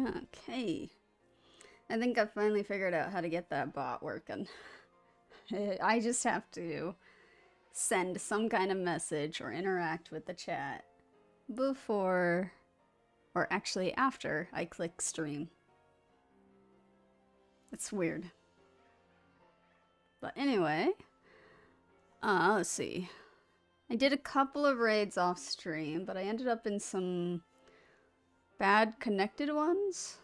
Okay. I think I finally figured out how to get that bot working. I just have to send some kind of message or interact with the chat before, or actually after, I click stream. It's weird. But anyway, let's see. I did a couple of raids off stream, but I ended up in some bad connected ones,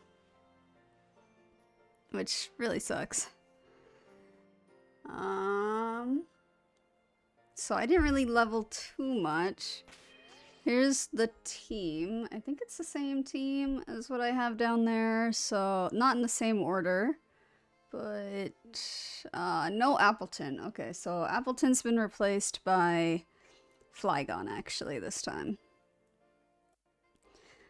which really sucks. So I didn't really level too much. Here's the team. I think it's the same team as what I have down there, so not in the same order. But no Appleton. Okay, so Appleton's been replaced by Flygon actually this time.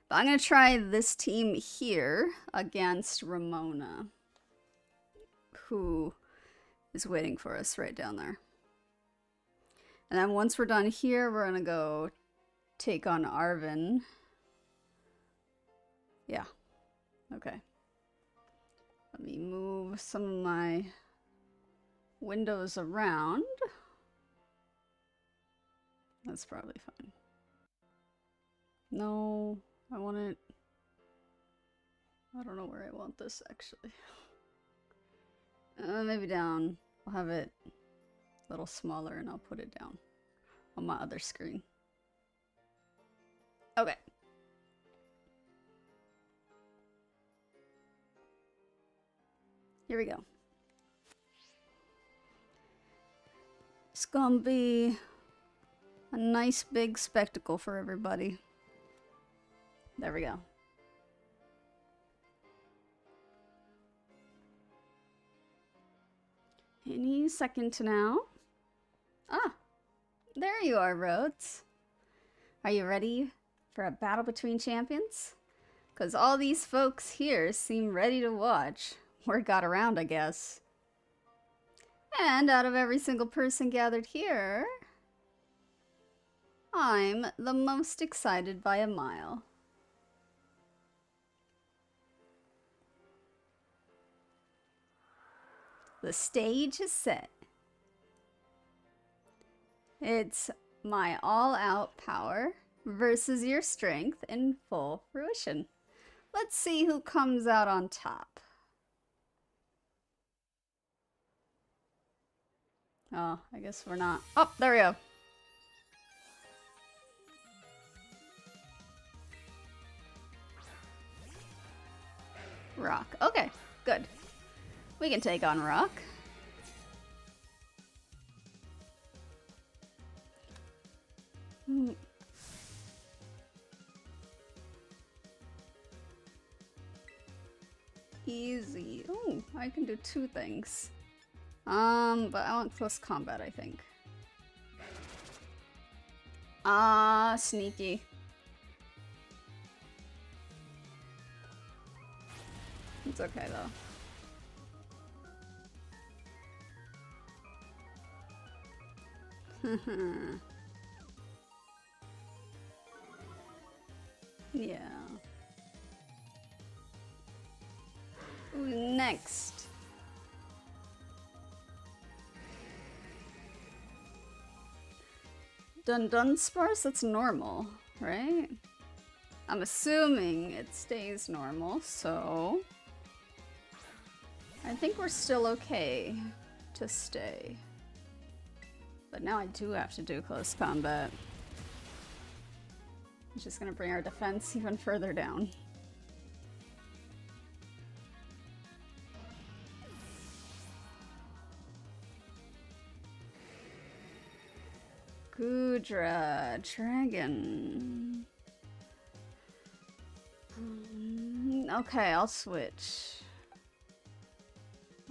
But I'm gonna try this team here against Ramona, who is waiting for us right down there. And then once we're done here, we're gonna go take on Arvin. Yeah. Okay. Let me move some of my windows around. That's probably fine. No, I want it. I don't know where I want this actually. Maybe down. I'll have it a little smaller and I'll put it down on my other screen. Okay. Here we go. It's gonna be a nice big spectacle for everybody. There we go. Any second to now. Ah, there you are, Rhoads. Are you ready for a battle between champions? Because all these folks here seem ready to watch. Word got around, I guess. And out of every single person gathered here, I'm the most excited by a mile. The stage is set. It's my all-out power versus your strength in full fruition. Let's see who comes out on top. Oh, I guess we're not. Oh, there we go. Rock. Okay, good. We can take on Rock. Easy. Oh, I can do two things. But I want close combat, I think. Ah, sneaky. It's okay though. Yeah. Ooh, next. Dunsparce? That's normal, right? I'm assuming it stays normal, so I think we're still okay to stay. But now I do have to do close combat. It's just gonna bring our defense even further down. Gudra, dragon. Okay, I'll switch.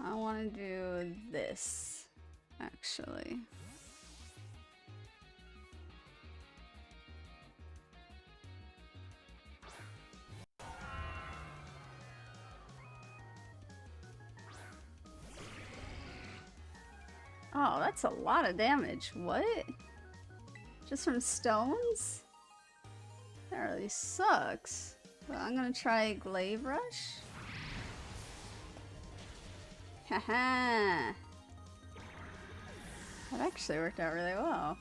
I want to do this, actually. Oh, that's a lot of damage. What? Just from stones? That really sucks. Well, I'm gonna try Glaive Rush. Haha! That actually worked out really well.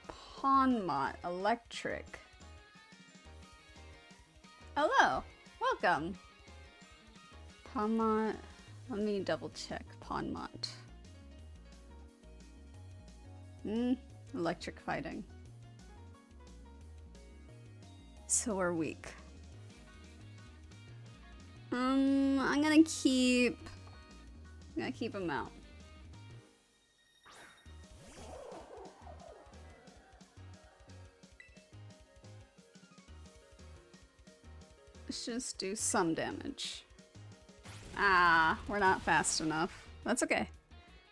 Pawnmot Electric. Hello! Welcome! Pawnmot. Let me double check. Pawnmot. Electric fighting. So we're weak. I'm gonna keep him out. Let's just do some damage. Ah, we're not fast enough. That's okay.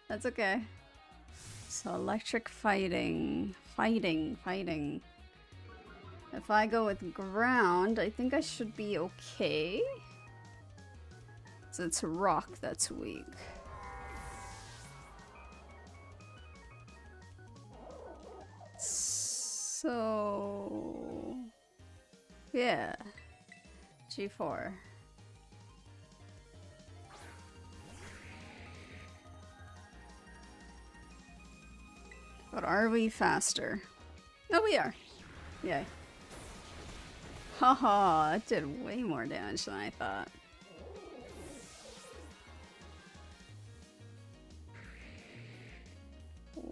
That's okay. So electric fighting. Fighting. If I go with ground, I think I should be okay. So it's rock that's weak. So yeah. G4. But are we faster? Oh, we are. Yay. Haha, that did way more damage than I thought.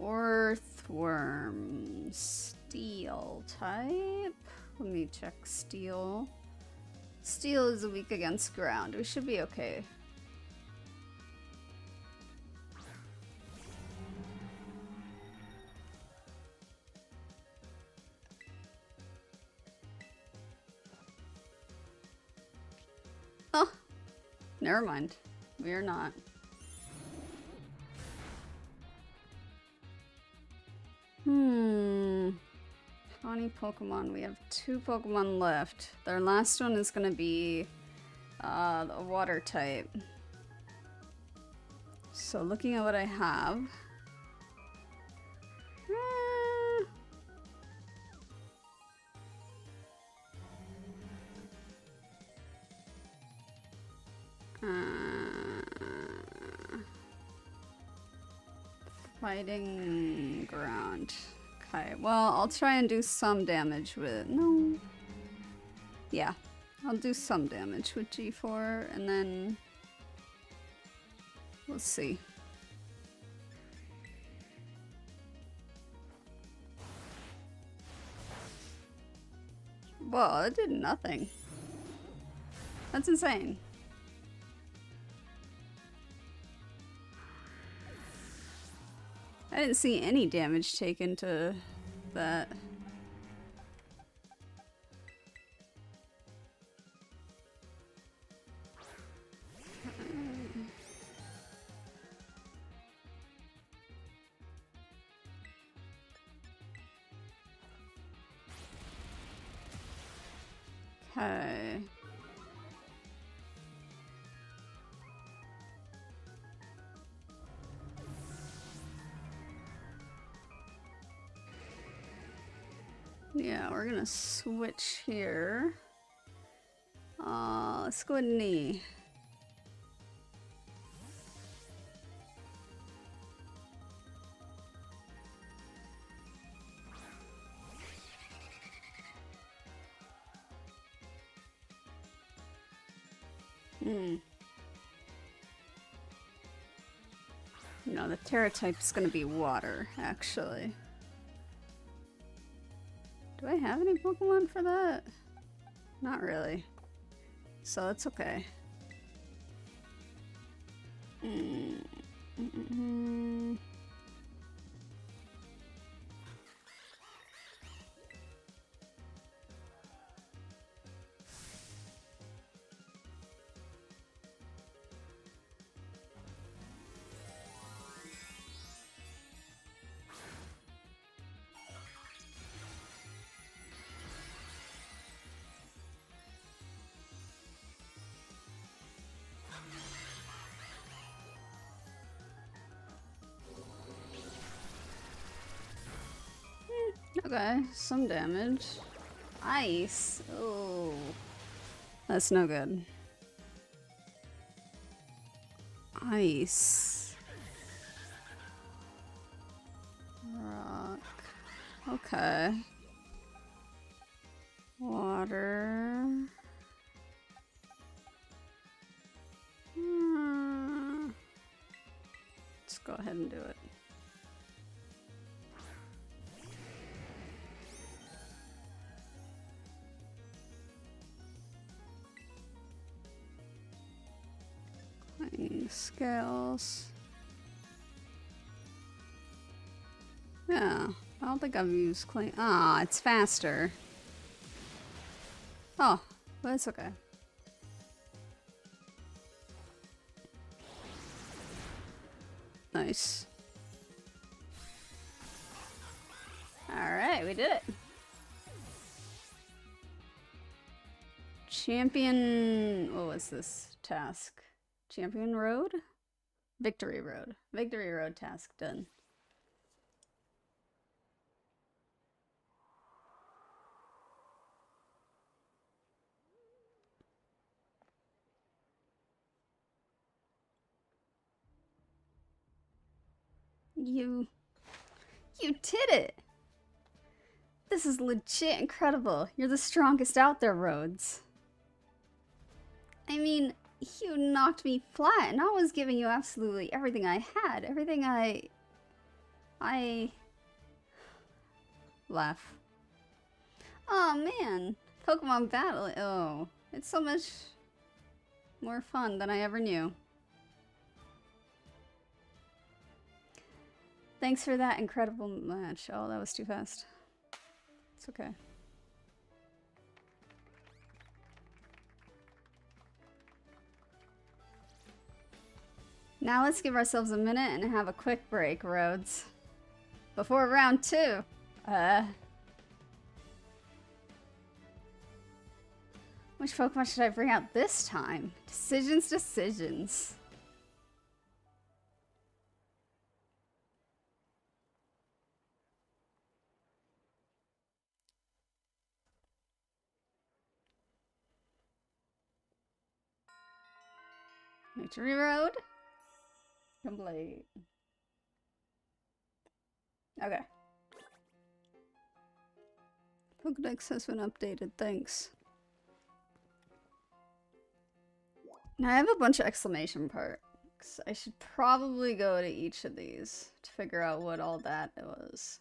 Earthworm. Steel type. Let me check steel. Steel is weak against ground. We should be okay. Oh, never mind. We are not. How many Pokemon? We have 2 Pokemon left. Their last one is gonna be the water type. So looking at what I have. Fighting ground. Okay, well, I'll try and do some damage with... No. Yeah, I'll do some damage with G4, and then... We'll see. Whoa, that did nothing. That's insane. I didn't see any damage taken to that. Okay. Yeah, we're gonna switch here. Let's go with knee. No, the Terra type is gonna be water, actually. Do I have any Pokemon for that? Not really. So it's okay. Okay, some damage. Ice. Oh. That's no good. Ice. Rock. Okay. Water. Let's go ahead and do it. Scales. Yeah, I don't think I've used clean. Ah, it's faster. Oh, but it's okay. Nice. Alright, we did it. Champion. What was this task? Champion Road? Victory Road. Victory Road task done. You did it! This is legit incredible. You're the strongest out there, Rhoads. I mean, you knocked me flat, and I was giving you absolutely everything I had. Everything I laugh. Oh man, Pokemon battle. Oh, it's so much more fun than I ever knew. Thanks for that incredible match. Oh, that was too fast. It's okay. Now let's give ourselves a minute and have a quick break, Rhoads. Before round 2. Which Pokemon should I bring out this time? Decisions. Victory Road? Complete. Okay. Pokedex has been updated, thanks. Now I have a bunch of exclamation marks. I should probably go to each of these to figure out what all that was.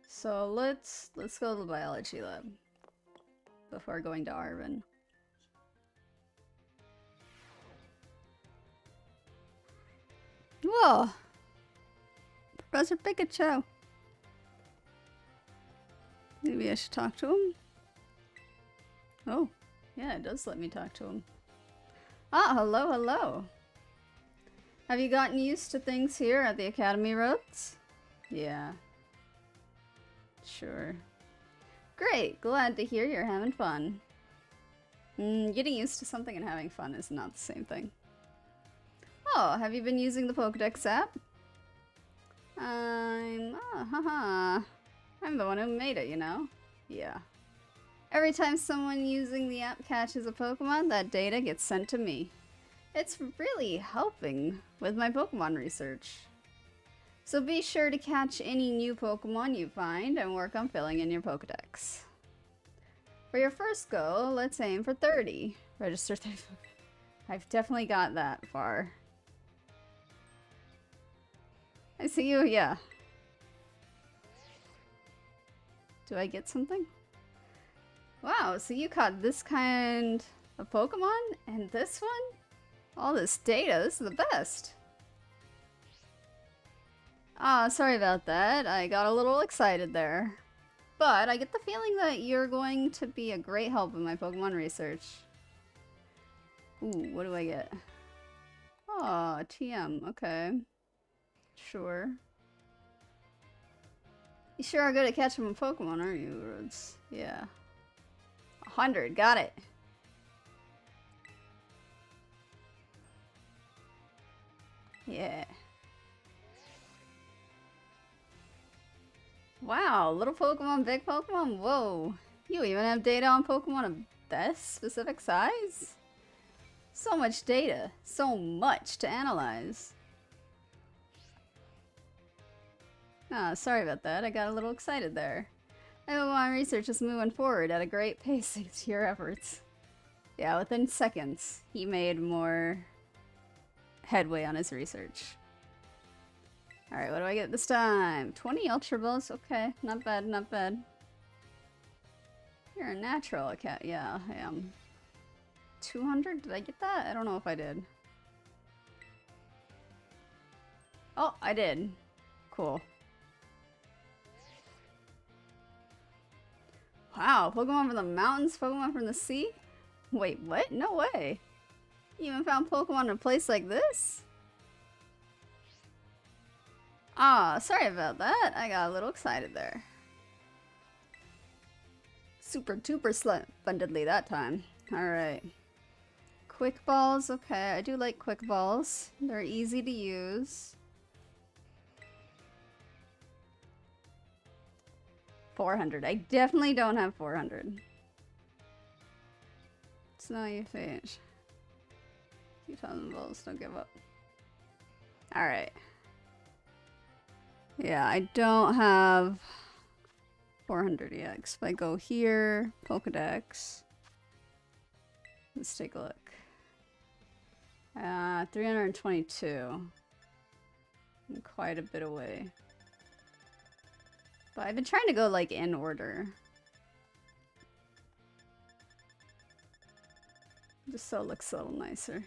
So let's go to the biology lab before going to Arvin. Whoa! Professor Pikachu! Maybe I should talk to him? Oh, yeah, it does let me talk to him. Ah, hello. Have you gotten used to things here at the Academy, Rhoads? Yeah. Sure. Great, glad to hear you're having fun. Getting used to something and having fun is not the same thing. Oh, have you been using the Pokedex app? I'm the one who made it, you know? Yeah. Every time someone using the app catches a Pokemon, that data gets sent to me. It's really helping with my Pokemon research. So be sure to catch any new Pokemon you find and work on filling in your Pokedex. For your first go, let's aim for 30. Register 30. I've definitely got that far. I see you, yeah. Do I get something? Wow, so you caught this kind of Pokemon and this one? All this data, this is the best. Ah, sorry about that. I got a little excited there. But I get the feeling that you're going to be a great help in my Pokemon research. Ooh, what do I get? Oh, TM, okay. Sure. You sure are good at catching a Pokemon, aren't you, Rhoads? Yeah. 100, got it. Yeah. Wow, little Pokemon, big Pokemon? Whoa. You even have data on Pokemon of this specific size? So much data. So much to analyze. Ah, sorry about that. I got a little excited there. Pokemon research is moving forward at a great pace thanks to your efforts. Yeah, within seconds, he made more headway on his research. Alright, what do I get this time? 20 Ultra Balls? Okay, not bad, not bad. You're a natural cat. Yeah, I am. 200? Did I get that? I don't know if I did. Oh, I did. Cool. Wow, Pokemon from the mountains, Pokemon from the sea? Wait, what? No way. You even found Pokemon in a place like this? Ah, sorry about that. I got a little excited there. Super duper splendidly that time. Alright. Quick balls. Okay, I do like quick balls. They're easy to use. 400. I definitely don't have 400. It's not your fate. 2,000 balls. Don't give up. Alright. Yeah, I don't have 400 yet. If I go here, Pokedex. Let's take a look. 322. I'm quite a bit away. But I've been trying to go like in order. Just so it looks a little nicer.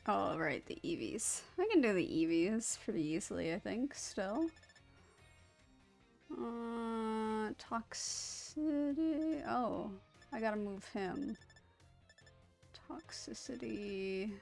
Oh, right, the EVs. I can do the EVs pretty easily, I think, still. Toxicity. Oh, I gotta move him. Toxicity.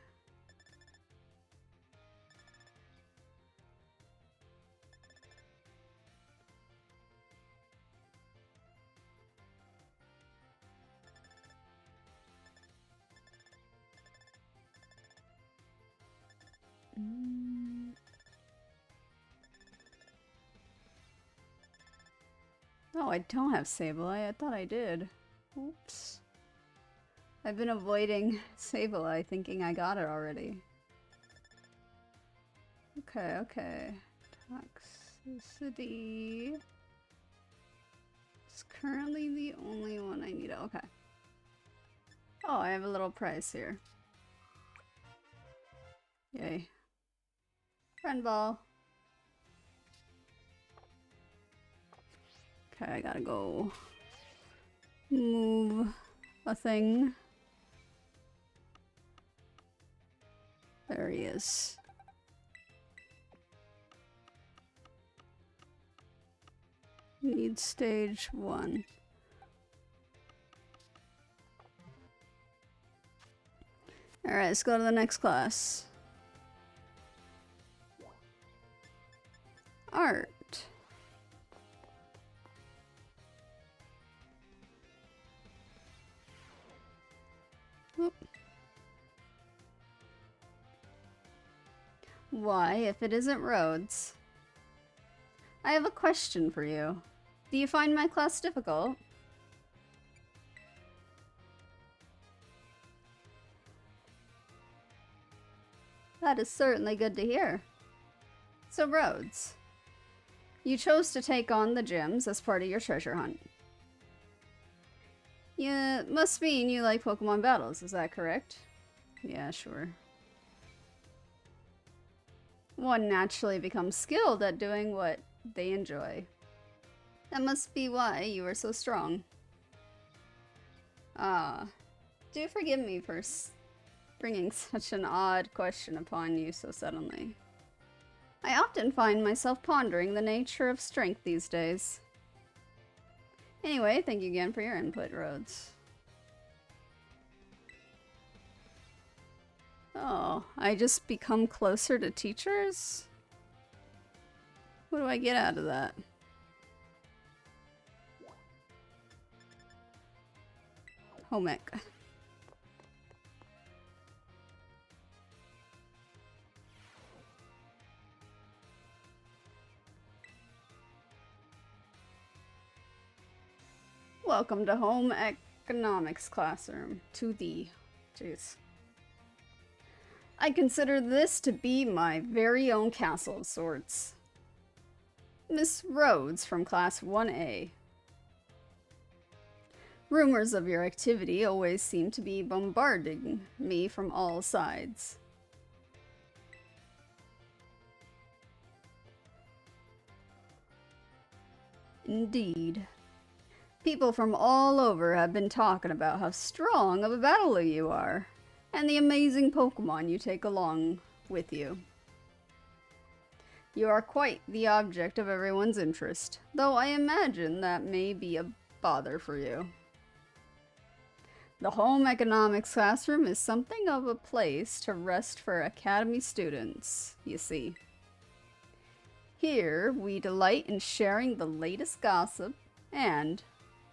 Oh, I don't have Sableye. I thought I did. Oops. I've been avoiding Sableye thinking I got it already. Okay, okay. Toxicity. It's currently the only one I need. Okay. Oh, I have a little prize here. Yay. Friend ball. Okay, I gotta go move a thing. There he is. Need stage 1. Alright, let's go to the next class. Art. Oop. Why, if it isn't Rhoads? I have a question for you. Do you find my class difficult? That is certainly good to hear. So Rhoads, you chose to take on the gyms as part of your treasure hunt. Yeah, must mean you like Pokemon battles, is that correct? Yeah, sure. One naturally becomes skilled at doing what they enjoy. That must be why you are so strong. Ah, do forgive me for bringing such an odd question upon you so suddenly. I often find myself pondering the nature of strength these days. Anyway, thank you again for your input, Rhoads. Oh, I just become closer to teachers? What do I get out of that? home ec. Welcome to home economics classroom. To the... Jeez. I consider this to be my very own castle of sorts. Miss Rhoads from class 1A. Rumors of your activity always seem to be bombarding me from all sides. Indeed. People from all over have been talking about how strong of a battler you are, and the amazing Pokemon you take along with you. You are quite the object of everyone's interest, though I imagine that may be a bother for you. The home economics classroom is something of a place to rest for academy students, you see. Here, we delight in sharing the latest gossip and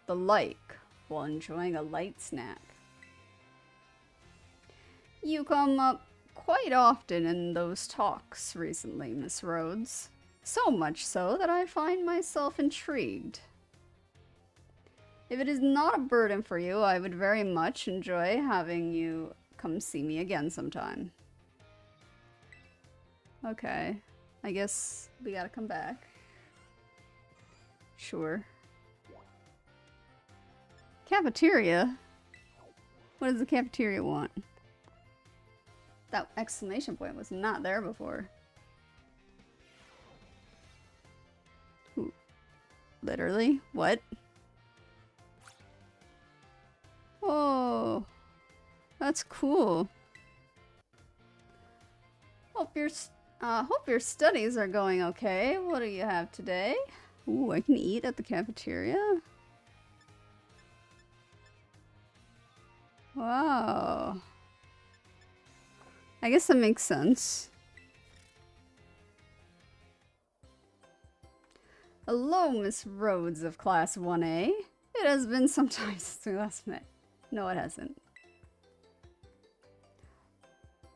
the like while enjoying a light snack. You come up quite often in those talks recently, Miss Rhoads. So much so that I find myself intrigued. If it is not a burden for you, I would very much enjoy having you come see me again sometime. Okay, I guess we gotta come back. Sure. Cafeteria? What does the cafeteria want? That exclamation point was not there before. Ooh. Literally? What? Oh, that's cool. Hope your studies are going okay. What do you have today? Ooh, I can eat at the cafeteria? Wow. I guess that makes sense. Hello, Miss Rhoads of Class 1A. It has been some time since we last met. No, it hasn't.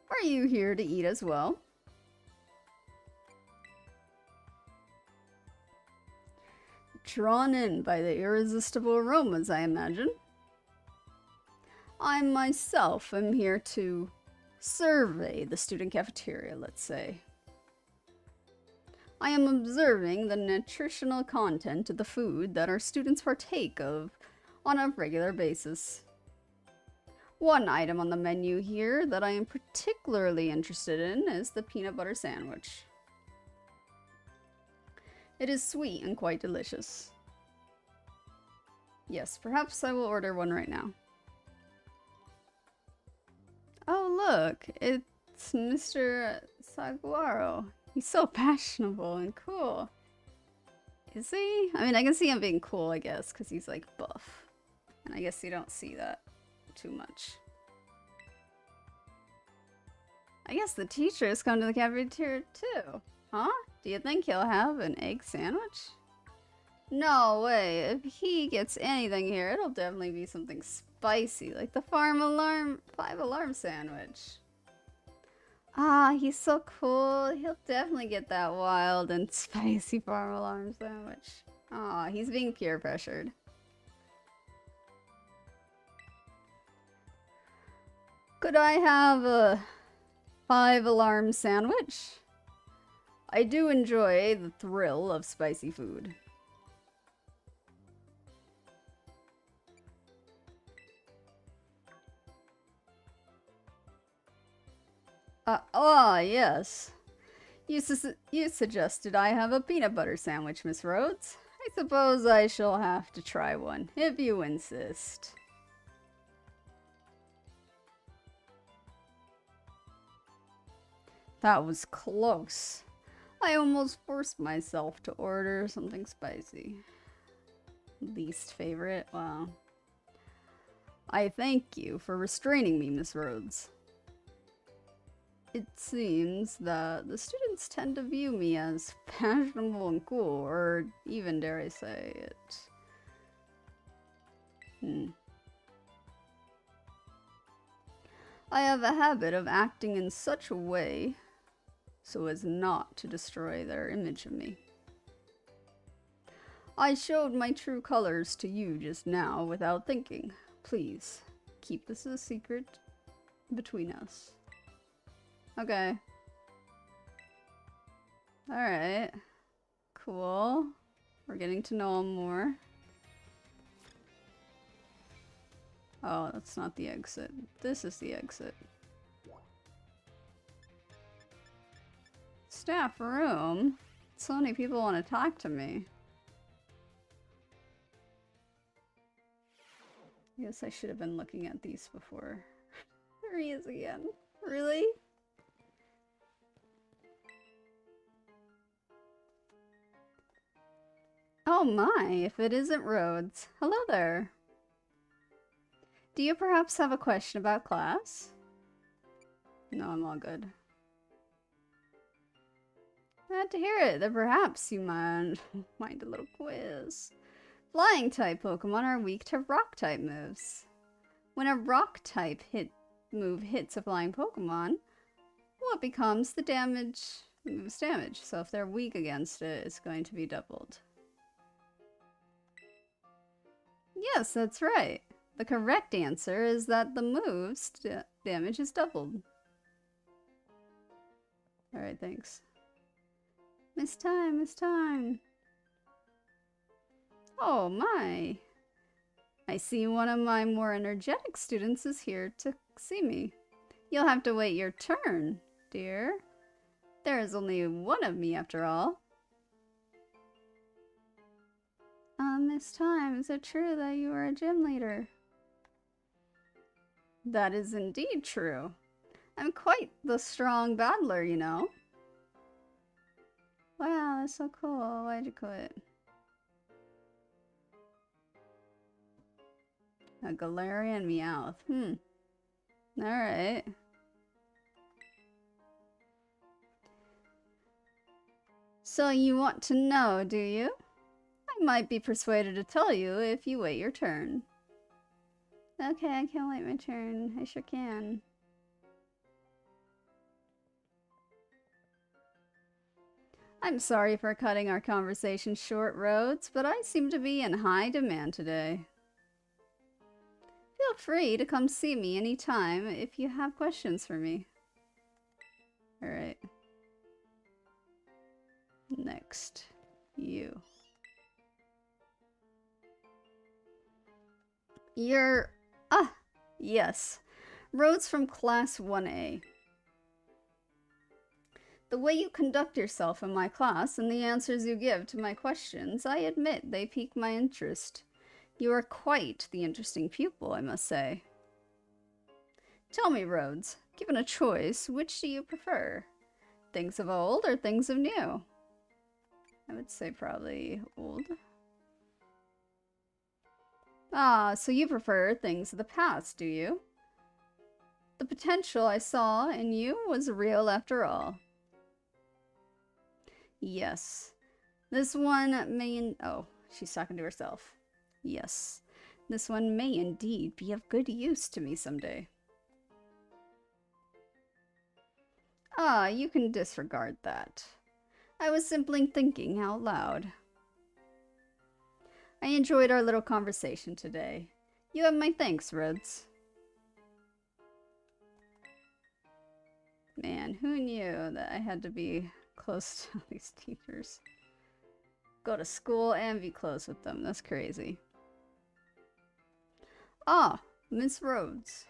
Are you here to eat as well? Drawn in by the irresistible aromas, I imagine. I myself am here to survey the student cafeteria, let's say. I am observing the nutritional content of the food that our students partake of on a regular basis. One item on the menu here that I am particularly interested in is the peanut butter sandwich. It is sweet and quite delicious. Yes, perhaps I will order one right now. Oh look, it's Mr. Saguaro. He's so fashionable and cool. Is he? I mean, I can see him being cool, I guess, because he's like buff. And I guess you don't see that too much. I guess the teachers come to the cafeteria too. Huh? Do you think he'll have an egg sandwich? No way. If he gets anything here, it'll definitely be something spicy, like the 5-alarm sandwich. Ah, he's so cool. He'll definitely get that wild and spicy 5-alarm sandwich. Ah, he's being peer pressured. Could I have a 5-alarm sandwich? I do enjoy the thrill of spicy food. Yes. You suggested I have a peanut butter sandwich, Miss Rhoads. I suppose I shall have to try one, if you insist. That was close. I almost forced myself to order something spicy. Least favorite? Wow. I thank you for restraining me, Miss Rhoads. It seems that the students tend to view me as fashionable and cool, or even dare I say it. I have a habit of acting in such a way so as not to destroy their image of me. I showed my true colors to you just now without thinking. Please, keep this a secret between us. Okay. Alright. Cool. We're getting to know him more. Oh, that's not the exit. This is the exit. Staff room? So many people want to talk to me. I guess I should have been looking at these before. There he is again. Really? Oh my, if it isn't Rhoads. Hello there. Do you perhaps have a question about class? No, I'm all good. Glad to hear it. Then perhaps you mind a little quiz. Flying type Pokemon are weak to rock type moves. When a rock type move hits a flying Pokemon, what becomes the damage? The move's damage. So if they're weak against it, it's going to be doubled. Yes, that's right. The correct answer is that the move's damage is doubled. Alright, thanks. Miss Time, Miss Time. Oh my. I see one of my more energetic students is here to see me. You'll have to wait your turn, dear. There is only one of me after all. Miss Time, is it true that you are a gym leader? That is indeed true. I'm quite the strong battler, you know. Wow, that's so cool. Why'd you quit? A Galarian Meowth. Alright. So you want to know, do you? I might be persuaded to tell you if you wait your turn. Okay, I can't wait my turn. I sure can. I'm sorry for cutting our conversation short, Rhoads, but I seem to be in high demand today. Feel free to come see me anytime if you have questions for me. Alright. Next. You. You're... yes. Rhoads from Class 1A. The way you conduct yourself in my class and the answers you give to my questions, I admit they pique my interest. You are quite the interesting pupil, I must say. Tell me, Rhoads, given a choice, which do you prefer? Things of old or things of new? I would say probably old. Ah, so you prefer things of the past, do you? The potential I saw in you was real after all. Yes. This one may... Oh, she's talking to herself. Yes. This one may indeed be of good use to me someday. Ah, you can disregard that. I was simply thinking out loud. I enjoyed our little conversation today. You have my thanks, Rhoads. Man, who knew that I had to be close to these teachers? Go to school and be close with them. That's crazy. Ah, Miss Rhoads.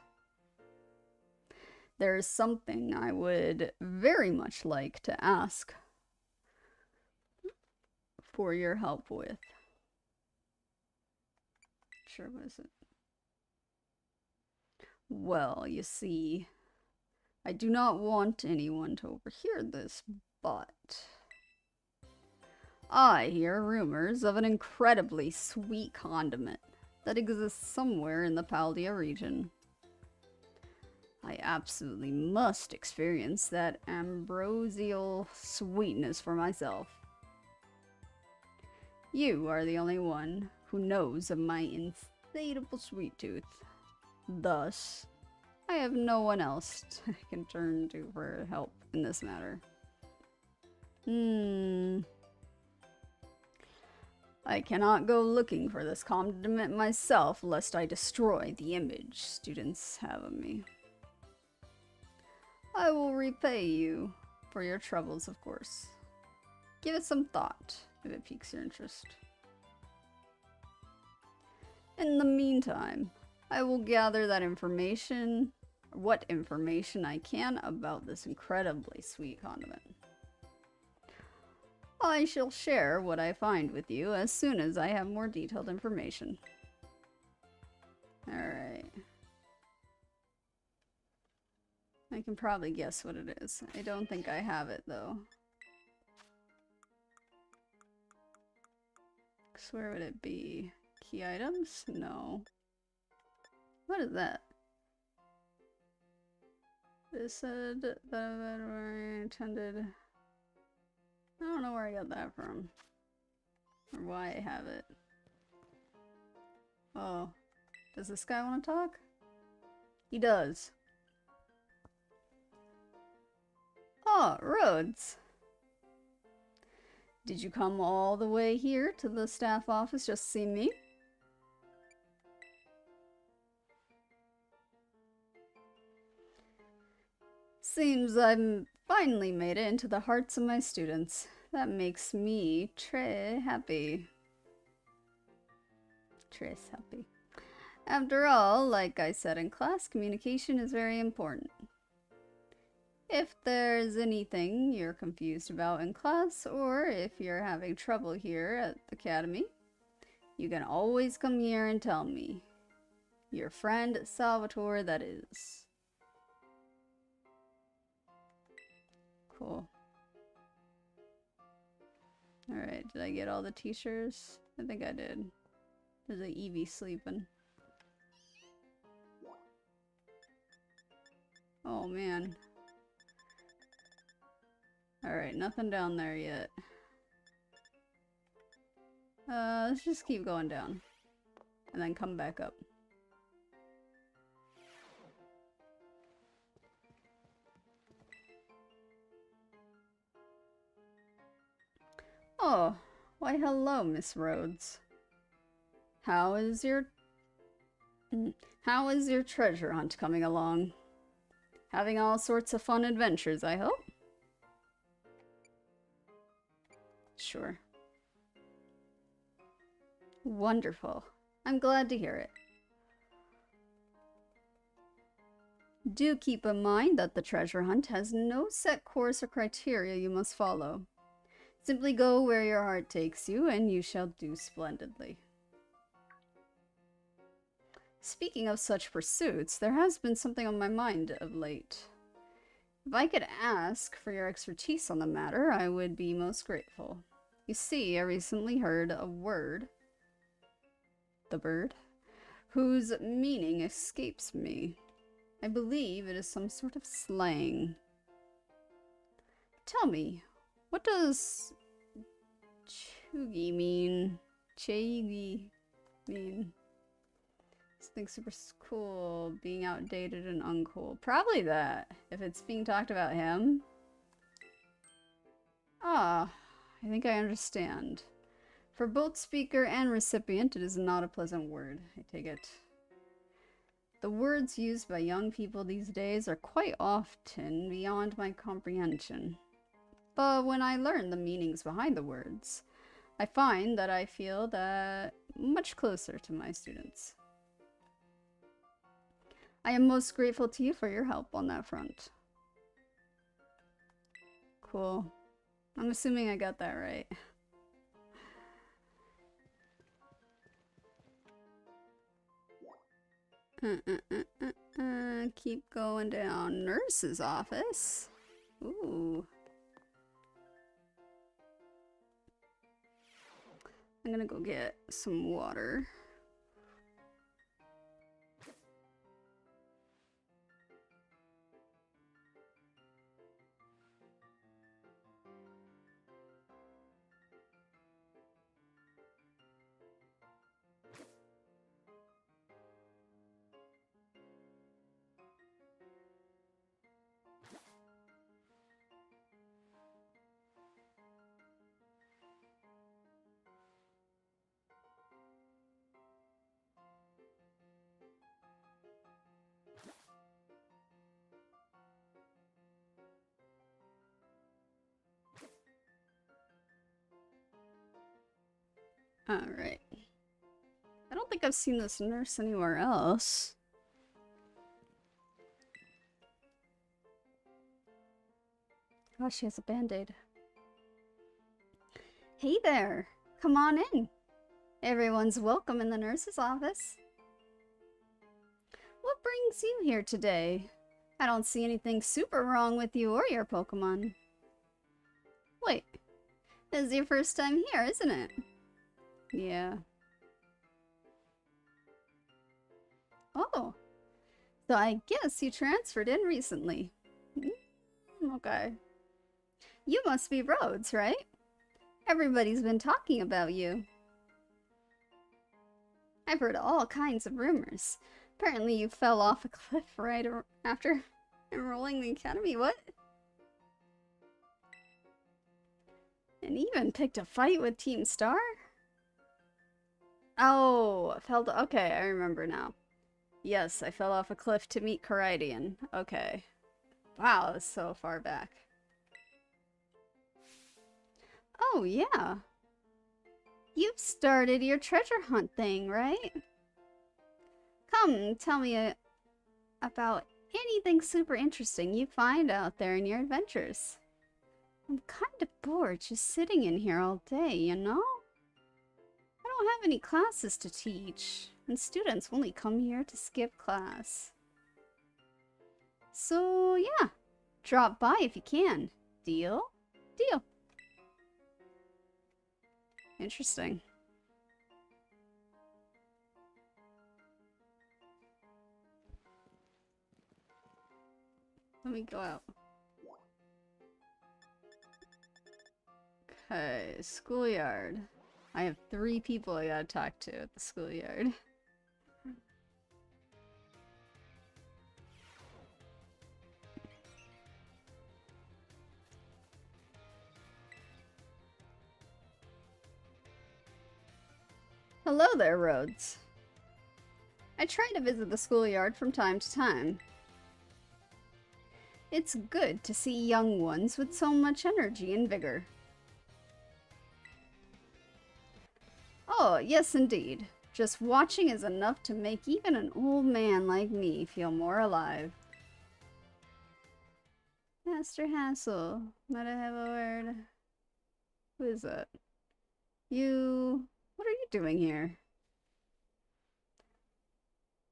There is something I would very much like to ask for your help with. Sure, what is it? Well, you see, I do not want anyone to overhear this, but I hear rumors of an incredibly sweet condiment that exists somewhere in the Paldea region. I absolutely must experience that ambrosial sweetness for myself. You are the only one who knows of my insatiable sweet tooth. Thus, I have no one else I can turn to for help in this matter. I cannot go looking for this condiment myself, lest I destroy the image students have of me. I will repay you for your troubles, of course. Give it some thought, if it piques your interest. In the meantime, I will gather that information, what information I can about this incredibly sweet condiment. I shall share what I find with you as soon as I have more detailed information. Alright. I can probably guess what it is. I don't think I have it, though. So where would it be? Key items? No. What is that? This said that I intended... I don't know where I got that from. Or why I have it. Oh. Does this guy want to talk? He does. Oh, Rhoads. Did you come all the way here to the staff office just to see me? Seems I've finally made it into the hearts of my students. That makes me très happy. Très happy. After all, like I said in class, communication is very important. If there's anything you're confused about in class, or if you're having trouble here at the academy, you can always come here and tell me. Your friend 𝘿𝙊, that is. Cool. Alright, did I get all the t-shirts? I think I did. There's a Evie sleeping. Oh man. Alright, nothing down there yet. Let's just keep going down. And then come back up. Oh, why hello, Miss Rhoads. How is your treasure hunt coming along? Having all sorts of fun adventures, I hope? Sure. Wonderful. I'm glad to hear it. Do keep in mind that the treasure hunt has no set course or criteria you must follow. Simply go where your heart takes you, and you shall do splendidly. Speaking of such pursuits, there has been something on my mind of late. If I could ask for your expertise on the matter, I would be most grateful. You see, I recently heard a word, the bird, whose meaning escapes me. I believe it is some sort of slang. Tell me, what does 𝘿𝙊 mean? 𝘿𝙊 mean? Something super cool, being outdated and uncool. Probably that, if it's being talked about him. Ah, I think I understand. For both speaker and recipient, it is not a pleasant word, I take it. The words used by young people these days are quite often beyond my comprehension. But when I learn the meanings behind the words, I find that I feel that much closer to my students. I am most grateful to you for your help on that front. Cool. I'm assuming I got that right. Keep going down. Nurse's office. Ooh. I'm gonna go get some water. Alright. I don't think I've seen this nurse anywhere else. Oh, she has a band-aid. Hey there! Come on in. Everyone's welcome in the nurse's office. What brings you here today? I don't see anything super wrong with you or your Pokemon. Wait, this is your first time here, isn't it? Yeah. Oh, so I guess you transferred in recently. Okay. You must be Rhoads, right? Everybody's been talking about you. I've heard all kinds of rumors. Apparently you fell off a cliff right after enrolling in the academy. What? And even picked a fight with Team Star? Oh, okay, I remember now. Yes, I fell off a cliff to meet Caridian. Okay. Wow, that's so far back. Oh, yeah. You've started your treasure hunt thing, right? Come, tell me about anything super interesting you find out there in your adventures. I'm kind of bored just sitting in here all day, you know? I don't have any classes to teach, and students only come here to skip class. So, yeah, drop by if you can. Deal? Deal. Interesting. Let me go out. Okay, schoolyard. I have 3 people I gotta talk to at the schoolyard. Hello there, Rhoads. I try to visit the schoolyard from time to time. It's good to see young ones with so much energy and vigor. Oh, yes indeed. Just watching is enough to make even an old man like me feel more alive. Master Hassel, might I have a word? Who is that? You... What are you doing here?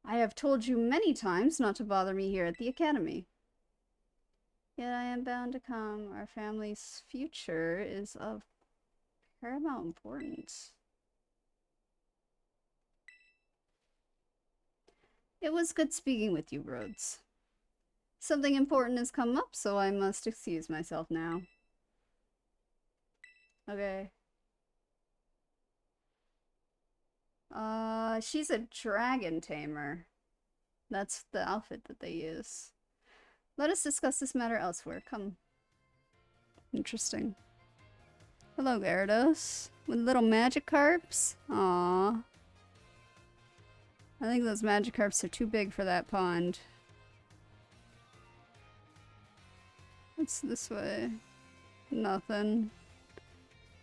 I have told you many times not to bother me here at the academy. Yet I am bound to come. Our family's future is of paramount importance. It was good speaking with you, Rhoads. Something important has come up, so I must excuse myself now. Okay. She's a dragon tamer. That's the outfit that they use. Let us discuss this matter elsewhere. Come. Interesting. Hello, Gyarados. With little Magikarps? Aww. I think those Magikarps are too big for that pond. What's this way? Nothing.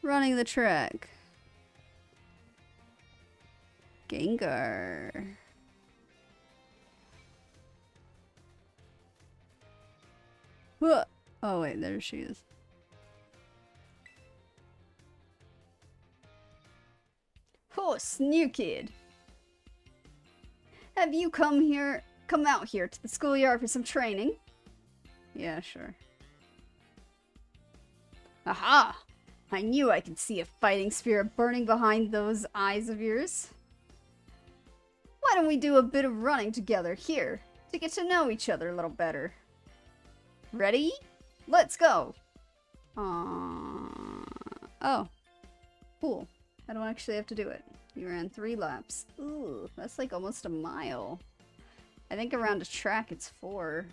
Running the track. Gengar. Whoa. Oh wait, there she is. Oh, Sneer Kid. Have you come out here to the schoolyard for some training? Yeah, sure. Aha! I knew I could see a fighting spirit burning behind those eyes of yours. Why don't we do a bit of running together here to get to know each other a little better? Ready? Let's go! Oh. Cool. I don't actually have to do it. You ran 3 laps. Ooh, that's like almost a mile. I think around a track it's 4.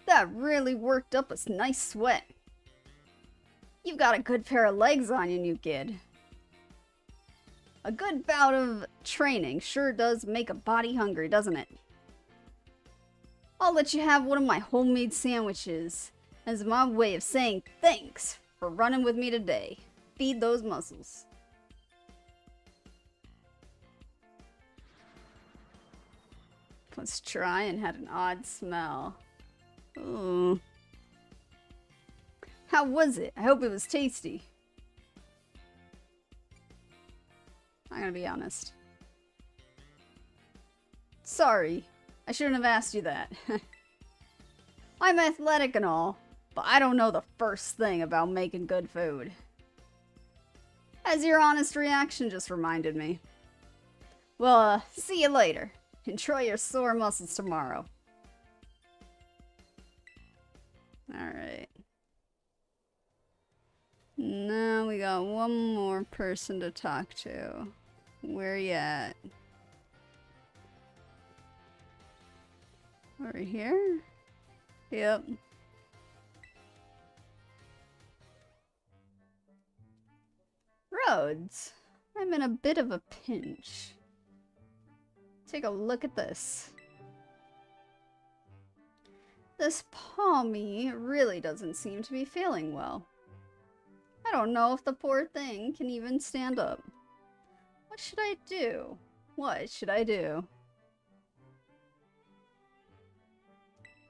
That really worked up a nice sweat. You've got a good pair of legs on you, new kid. A good bout of training sure does make a body hungry, doesn't it? I'll let you have one of my homemade sandwiches. As my way of saying thanks for running with me today. Feed those muscles. Was dry and had an odd smell. Ooh. How was it? I hope it was tasty. I'm gonna be honest. Sorry, I shouldn't have asked you that. I'm athletic and all, but I don't know the first thing about making good food. As your honest reaction just reminded me. Well, see you later. Enjoy your sore muscles tomorrow. Alright. Now we got one more person to talk to. Where you at? Over here? Yep. Rhoads, I'm in a bit of a pinch. Take a look at this. This Palmy really doesn't seem to be feeling well. I don't know if the poor thing can even stand up. What should I do? What should I do?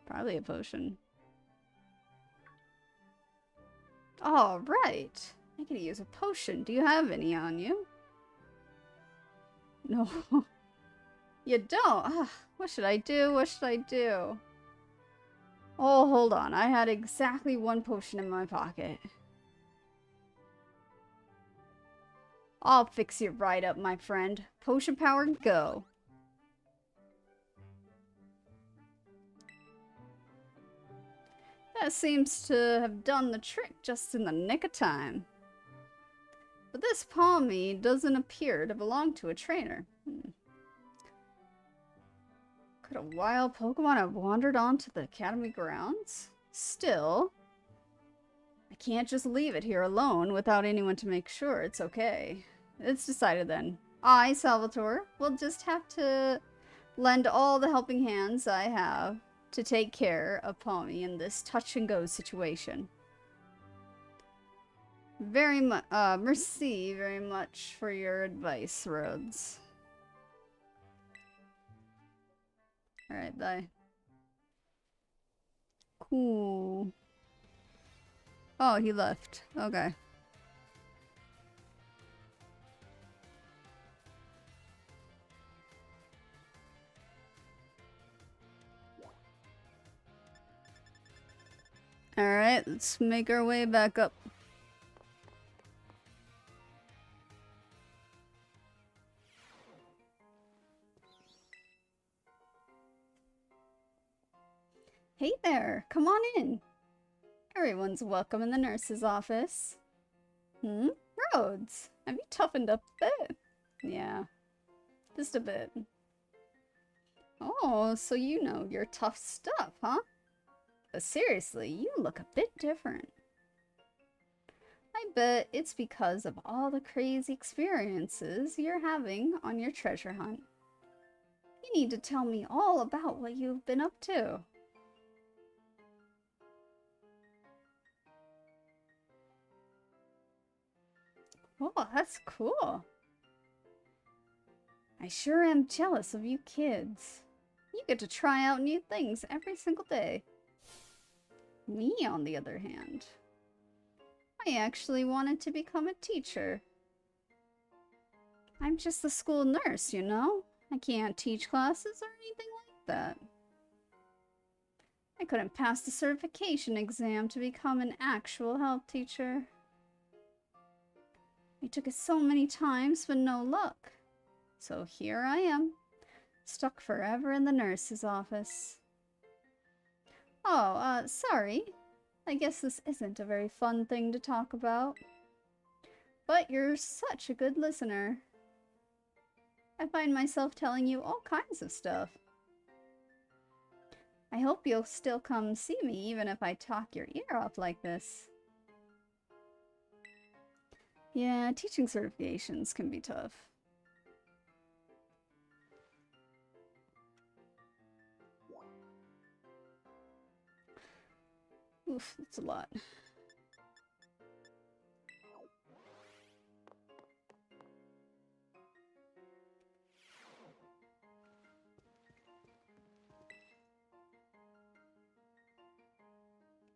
Probably a potion. All right. I could use a potion. Do you have any on you? No. You don't? Ugh, what should I do? What should I do? Oh, hold on. I had exactly one potion in my pocket. I'll fix you right up, my friend. Potion power, go. That seems to have done the trick just in the nick of time. But this Palmy doesn't appear to belong to a trainer. Could a wild Pokemon have wandered onto the Academy grounds? Still, I can't just leave it here alone without anyone to make sure it's okay. It's decided then. I, Salvatore, will just have to lend all the helping hands I have to take care of Palmy in this touch-and-go situation. Merci very much for your advice, Rhoads. Alright, bye. Cool. Oh, he left. Okay. Alright, let's make our way back up. Hey there, come on in. Everyone's welcome in the nurse's office. Rhoads, have you toughened up a bit? Yeah, just a bit. Oh, so you know your tough stuff, huh? But seriously, you look a bit different. I bet it's because of all the crazy experiences you're having on your treasure hunt. You need to tell me all about what you've been up to. Oh, that's cool. I sure am jealous of you kids. You get to try out new things every single day. Me, on the other hand, I actually wanted to become a teacher. I'm just the school nurse, you know? I can't teach classes or anything like that. I couldn't pass the certification exam to become an actual health teacher. I took it so many times, but no luck. So here I am, stuck forever in the nurse's office. Oh, sorry. I guess this isn't a very fun thing to talk about. But you're such a good listener. I find myself telling you all kinds of stuff. I hope you'll still come see me even if I talk your ear off like this. Yeah, teaching certifications can be tough. Oof, that's a lot.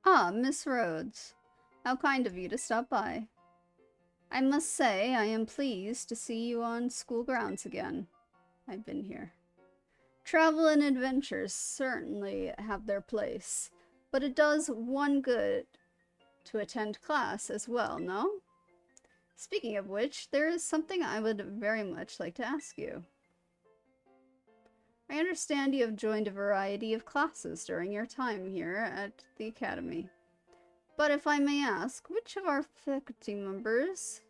Ah, Miss Rhodes. How kind of you to stop by. I must say, I am pleased to see you on school grounds again. I've been here. Travel and adventures certainly have their place, but it does one good to attend class as well, no? Speaking of which, there is something I would very much like to ask you. I understand you have joined a variety of classes during your time here at the Academy. But if I may ask, which of our faculty members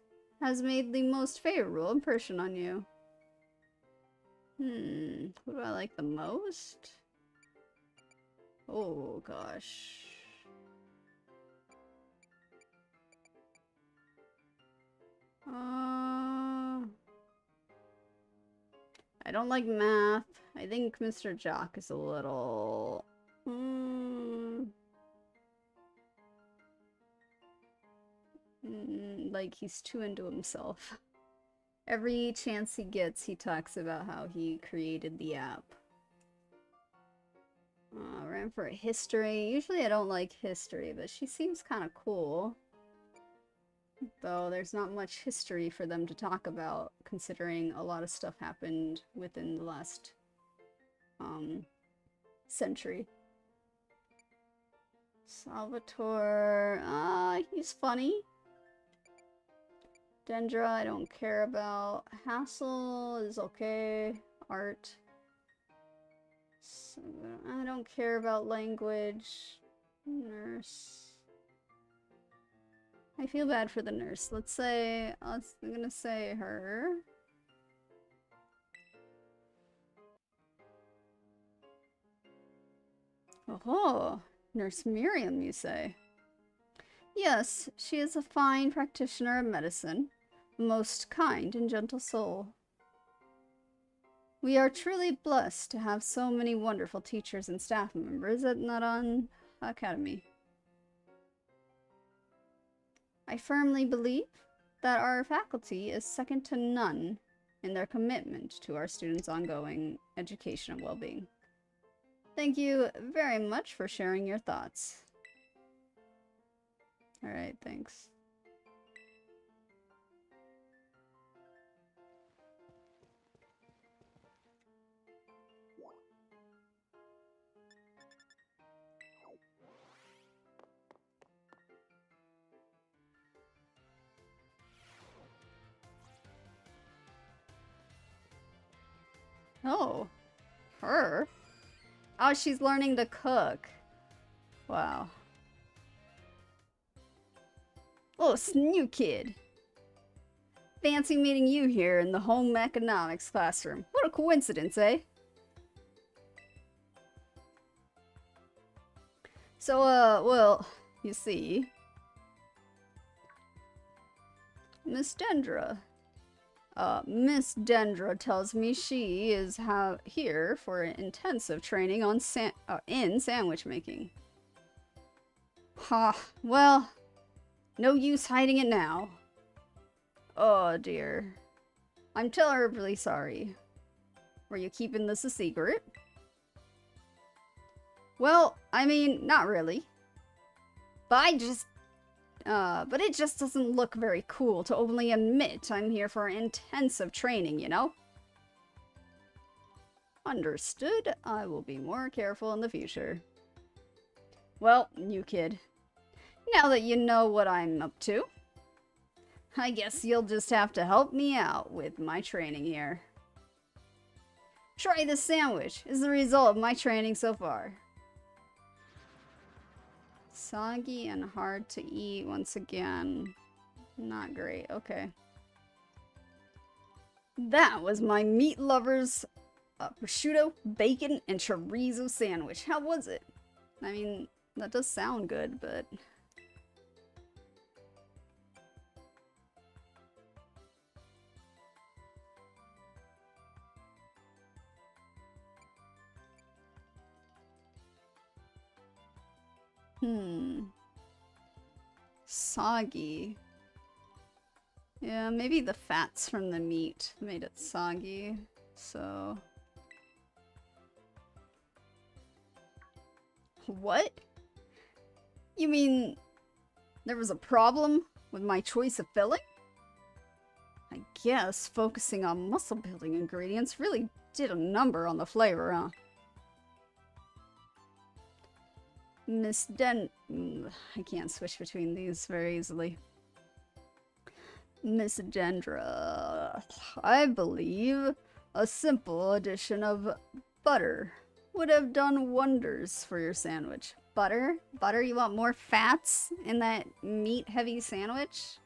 has made the most favorable impression on you? Who do I like the most? Oh, gosh. I don't like math. I think Mr. Jock is a little... like, he's too into himself. Every chance he gets, he talks about how he created the app. Ran for history. Usually I don't like history, but she seems kind of cool. Though there's not much history for them to talk about, considering a lot of stuff happened within the last century. Salvatore, he's funny. Dendra, I don't care about. Hassel is okay. Art. So, I don't care about language. Nurse. I feel bad for the nurse. I'm gonna say her. Oh, Nurse Miriam, you say? Yes, she is a fine practitioner of medicine, a most kind and gentle soul. We are truly blessed to have so many wonderful teachers and staff members at Naran Academy. I firmly believe that our faculty is second to none in their commitment to our students' ongoing education and well-being. Thank you very much for sharing your thoughts. Alright, thanks. Oh, her? Oh, she's learning to cook. Wow. Oh, it's new kid. Fancy meeting you here in the home economics classroom. What a coincidence, eh? So, well, you see, Miss Dendra. Miss Dendra tells me she is here for intensive training on in sandwich making. Ha, well, no use hiding it now. Oh dear. I'm terribly sorry. Were you keeping this a secret? Well, I mean, not really. But it just doesn't look very cool to openly admit I'm here for intensive training, you know? Understood. I will be more careful in the future. Well, new kid. Now that you know what I'm up to, I guess you'll just have to help me out with my training here. Try this sandwich. It's the result of my training so far. Soggy and hard to eat once again. Not great. Okay. That was my meat lovers prosciutto, bacon, and chorizo sandwich. How was it? I mean, that does sound good, but... soggy. Yeah, maybe the fats from the meat made it soggy, so... What? You mean there was a problem with my choice of filling? I guess focusing on muscle building ingredients really did a number on the flavor, huh? I can't switch between these very easily. Miss Dendra, I believe a simple addition of butter would have done wonders for your sandwich. Butter? Butter? You want more fats in that meat-heavy sandwich?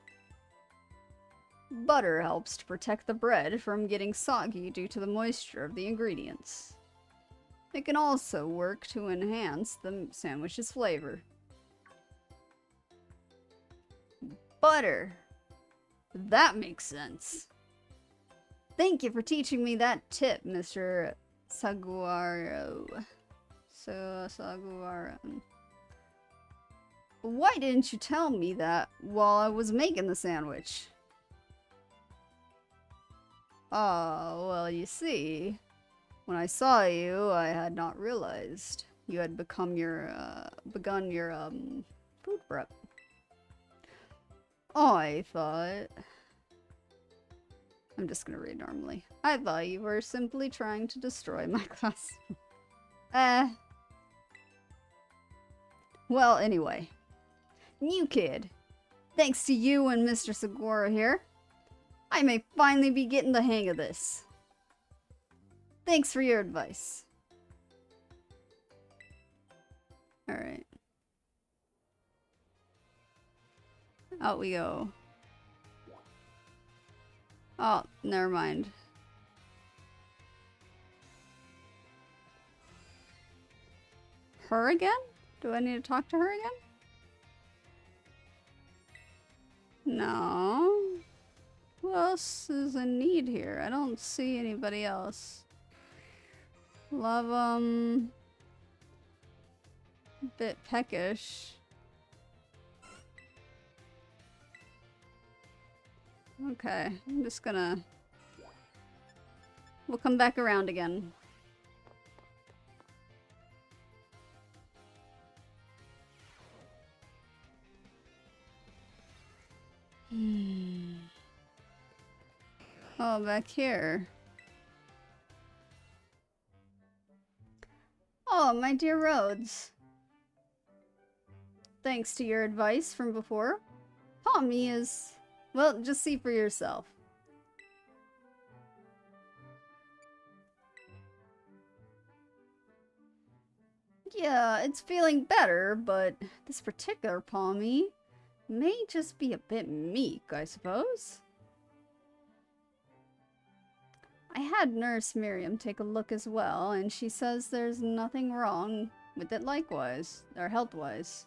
Butter helps to protect the bread from getting soggy due to the moisture of the ingredients. It can also work to enhance the sandwich's flavor. Butter! That makes sense. Thank you for teaching me that tip, Mr. 𝘿𝙊 𝙉𝙊. Why didn't you tell me that while I was making the sandwich? Oh, well, you see, when I saw you, I had not realized you had begun your food prep. I thought... I'm just gonna read normally. I thought you were simply trying to destroy my class. Well, anyway. New kid. Thanks to you and Mr. Segura here, I may finally be getting the hang of this. Thanks for your advice. Alright. Out we go. Oh, never mind. Her again? Do I need to talk to her again? No. Who else is in need here? I don't see anybody else. 𝘿𝙊 bit peckish. Okay, I'm just gonna... We'll come back around again. Oh, back here. Oh, my dear Rhoads. Thanks to your advice from before, Tommy is... Well, just see for yourself. Yeah, it's feeling better, but this particular Palmy may just be a bit meek, I suppose. I had Nurse Miriam take a look as well, and she says there's nothing wrong with it likewise, or health-wise.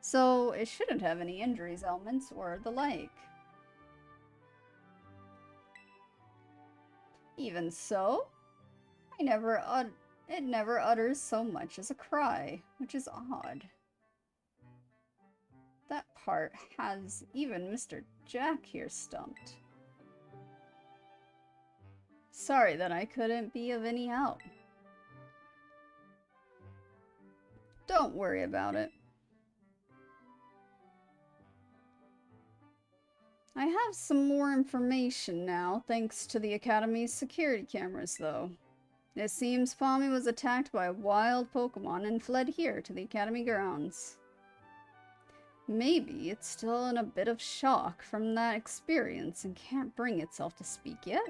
So it shouldn't have any injuries, ailments, or the like. Even so, it never utters so much as a cry, which is odd. That part has even Mr. Jack here stumped. Sorry that I couldn't be of any help. Don't worry about it. I have some more information now, thanks to the Academy's security cameras, though. It seems Palmy was attacked by a wild Pokemon and fled here to the Academy grounds. Maybe it's still in a bit of shock from that experience and can't bring itself to speak yet.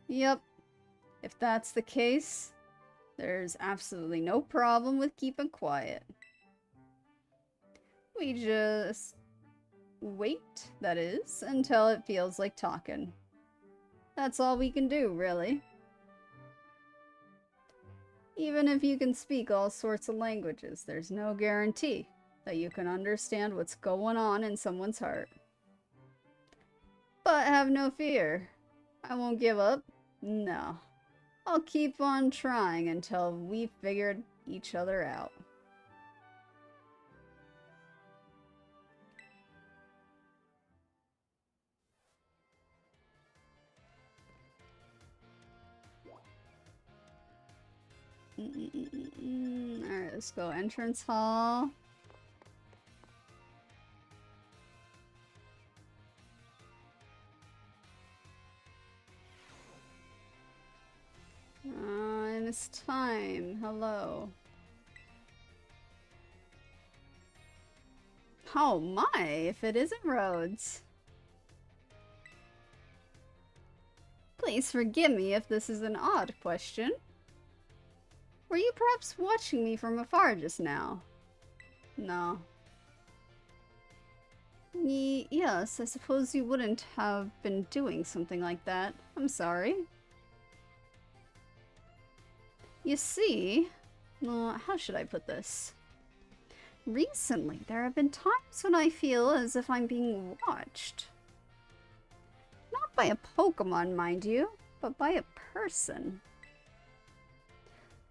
Yep. If that's the case, there's absolutely no problem with keeping quiet. We just wait, that is, until it feels like talking. That's all we can do, really. Even if you can speak all sorts of languages, there's no guarantee that you can understand what's going on in someone's heart. But have no fear. I won't give up. No. I'll keep on trying until we figured each other out. Alright, let's go entrance hall. I missed time. Hello. Oh my, if it isn't Rhoads. Please forgive me if this is an odd question. Were you perhaps watching me from afar just now? No. Yes, I suppose you wouldn't have been doing something like that. I'm sorry. You see, how should I put this? Recently, there have been times when I feel as if I'm being watched. Not by a Pokemon, mind you, but by a person.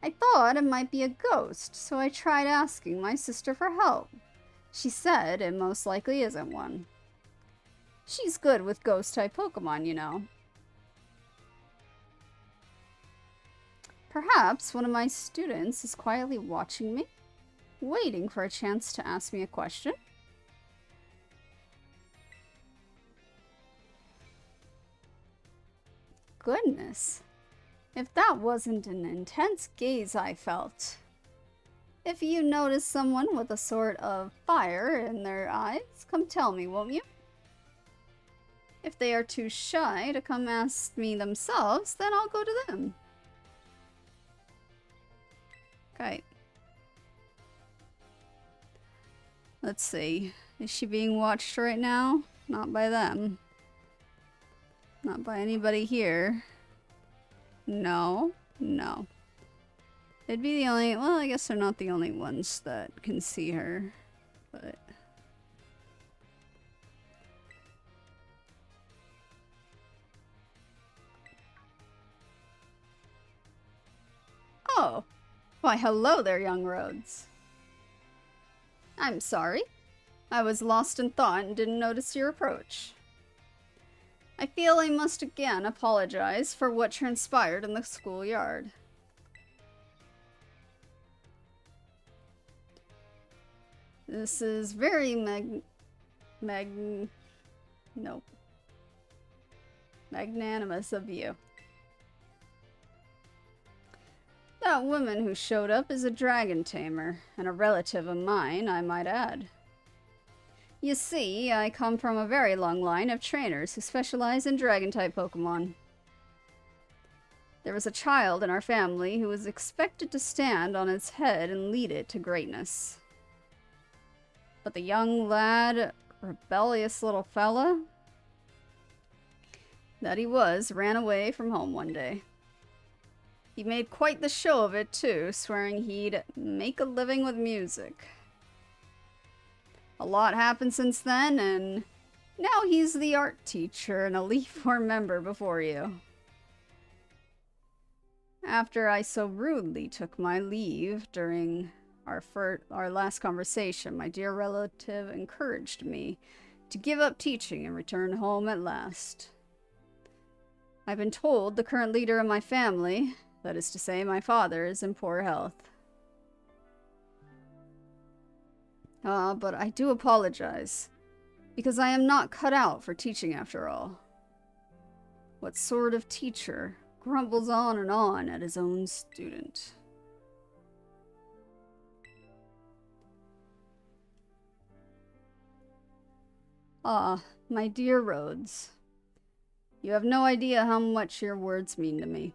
I thought it might be a ghost, so I tried asking my sister for help. She said it most likely isn't one. She's good with ghost-type Pokemon, you know. Perhaps one of my students is quietly watching me, waiting for a chance to ask me a question. Goodness, if that wasn't an intense gaze I felt. If you notice someone with a sort of fire in their eyes, come tell me, won't you? If they are too shy to come ask me themselves, then I'll go to them. Okay. Let's see. Is she being watched right now? Not by them. Not by anybody here. No. No. They'd be the only... Well, I guess they're not the only ones that can see her. But... Oh. Why, hello there, young Rhoads. I'm sorry. I was lost in thought and didn't notice your approach. I feel I must again apologize for what transpired in the schoolyard. This is very magnanimous of you. That woman who showed up is a dragon tamer, and a relative of mine, I might add. You see, I come from a very long line of trainers who specialize in dragon-type Pokemon. There was a child in our family who was expected to stand on its head and lead it to greatness. But the young lad, rebellious little fella that he was, ran away from home one day. He made quite the show of it, too, swearing he'd make a living with music. A lot happened since then, and now he's the art teacher and a Elite Four member before you. After I so rudely took my leave during our last conversation, my dear relative encouraged me to give up teaching and return home at last. I've been told the current leader of my family, that is to say, my father, is in poor health. But I do apologize, because I am not cut out for teaching after all. What sort of teacher grumbles on and on at his own student? Ah, my dear Rhoads, you have no idea how much your words mean to me.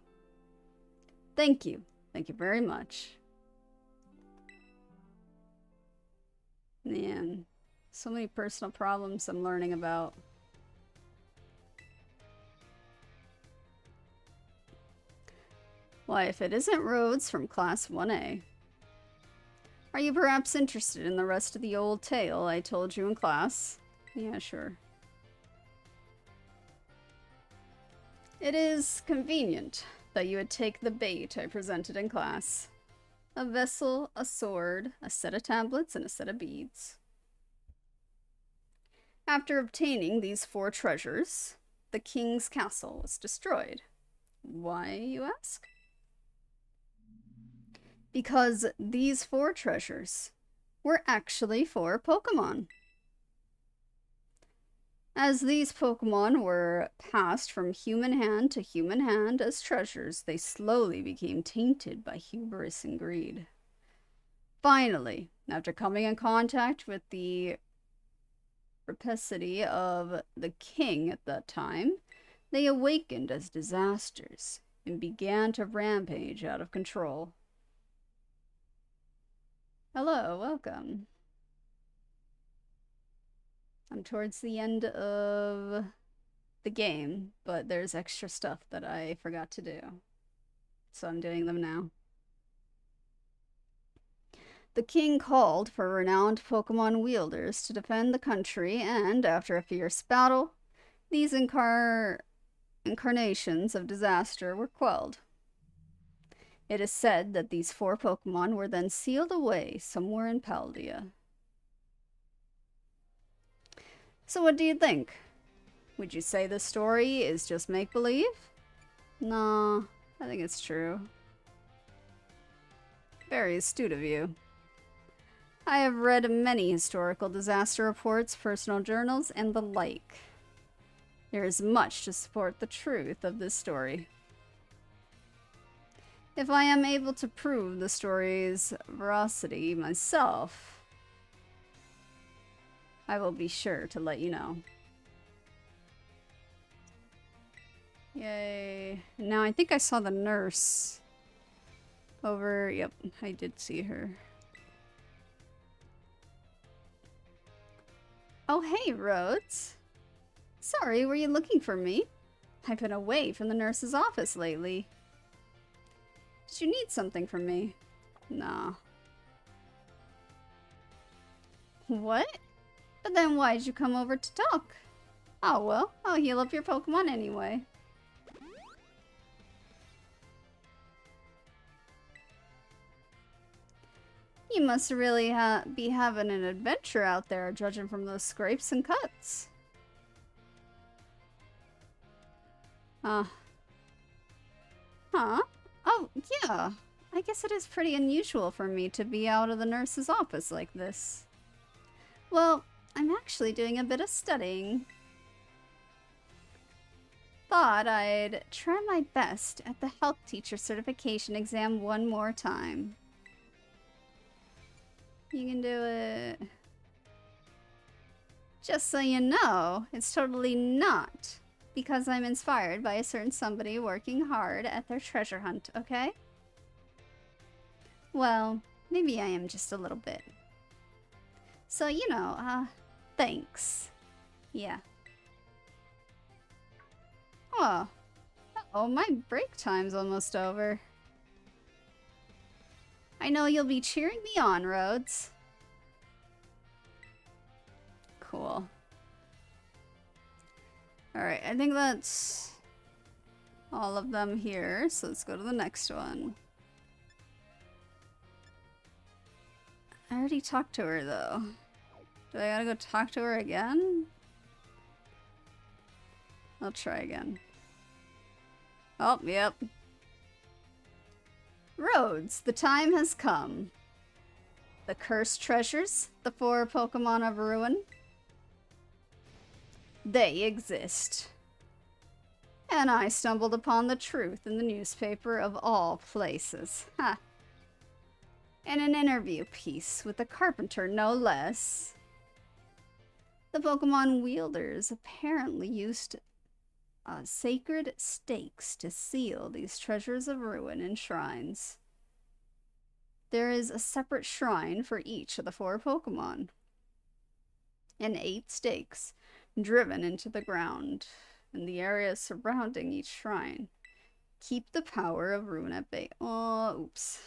Thank you. Thank you very much. Man, so many personal problems I'm learning about. Why, if it isn't Rhoads from Class 1A. Are you perhaps interested in the rest of the old tale I told you in class? Yeah, sure. It is convenient that you would take the bait I presented in class. a vessel, a sword, a set of tablets, and a set of beads. After obtaining these 4 treasures, the king's castle was destroyed. Why, you ask? Because these 4 treasures were actually 4 Pokemon. As these Pokemon were passed from human hand to human hand as treasures, they slowly became tainted by hubris and greed. Finally, after coming in contact with the rapacity of the king at that time, they awakened as disasters and began to rampage out of control. Hello, welcome. I'm towards the end of the game, but there's extra stuff that I forgot to do. So I'm doing them now. The king called for renowned Pokemon wielders to defend the country, and after a fierce battle, these incarnations of disaster were quelled. It is said that these 4 Pokemon were then sealed away somewhere in Paldea. So what do you think? Would you say this story is just make-believe? Nah, I think it's true. Very astute of you. I have read many historical disaster reports, personal journals, and the like. There is much to support the truth of this story. If I am able to prove the story's veracity myself, I will be sure to let you know. Yay. Now I think I saw the nurse over. Yep, I did see her. Oh, hey, Rhoads. Sorry, were you looking for me? I've been away from the nurse's office lately. Did you need something from me? Nah. What? But then why'd you come over to talk? Oh, well, I'll heal up your Pokemon anyway. You must really be having an adventure out there, judging from those scrapes and cuts. Huh. Oh, yeah. I guess it is pretty unusual for me to be out of the nurse's office like this. Well, I'm actually doing a bit of studying. Thought I'd try my best at the health teacher certification exam one more time. You can do it. Just so you know, it's totally not because I'm inspired by a certain somebody working hard at their treasure hunt, okay? Well, maybe I am just a little bit. So, you know, thanks. Yeah. Oh. Uh-oh, my break time's almost over. I know you'll be cheering me on, Rhoads. Cool. Alright, I think that's all of them here, so let's go to the next one. I already talked to her, though. Do I gotta go talk to her again? I'll try again. Oh, yep. Rhoads, the time has come. The cursed treasures, the 4 Pokemon of ruin. They exist. And I stumbled upon the truth in the newspaper of all places. Ha! In an interview piece with a carpenter, no less. The Pokemon wielders apparently used sacred stakes to seal these treasures of ruin in shrines. There is a separate shrine for each of the 4 Pokemon, and 8 stakes driven into the ground in the area surrounding each shrine. Keep the power of ruin at bay. Oh, oops.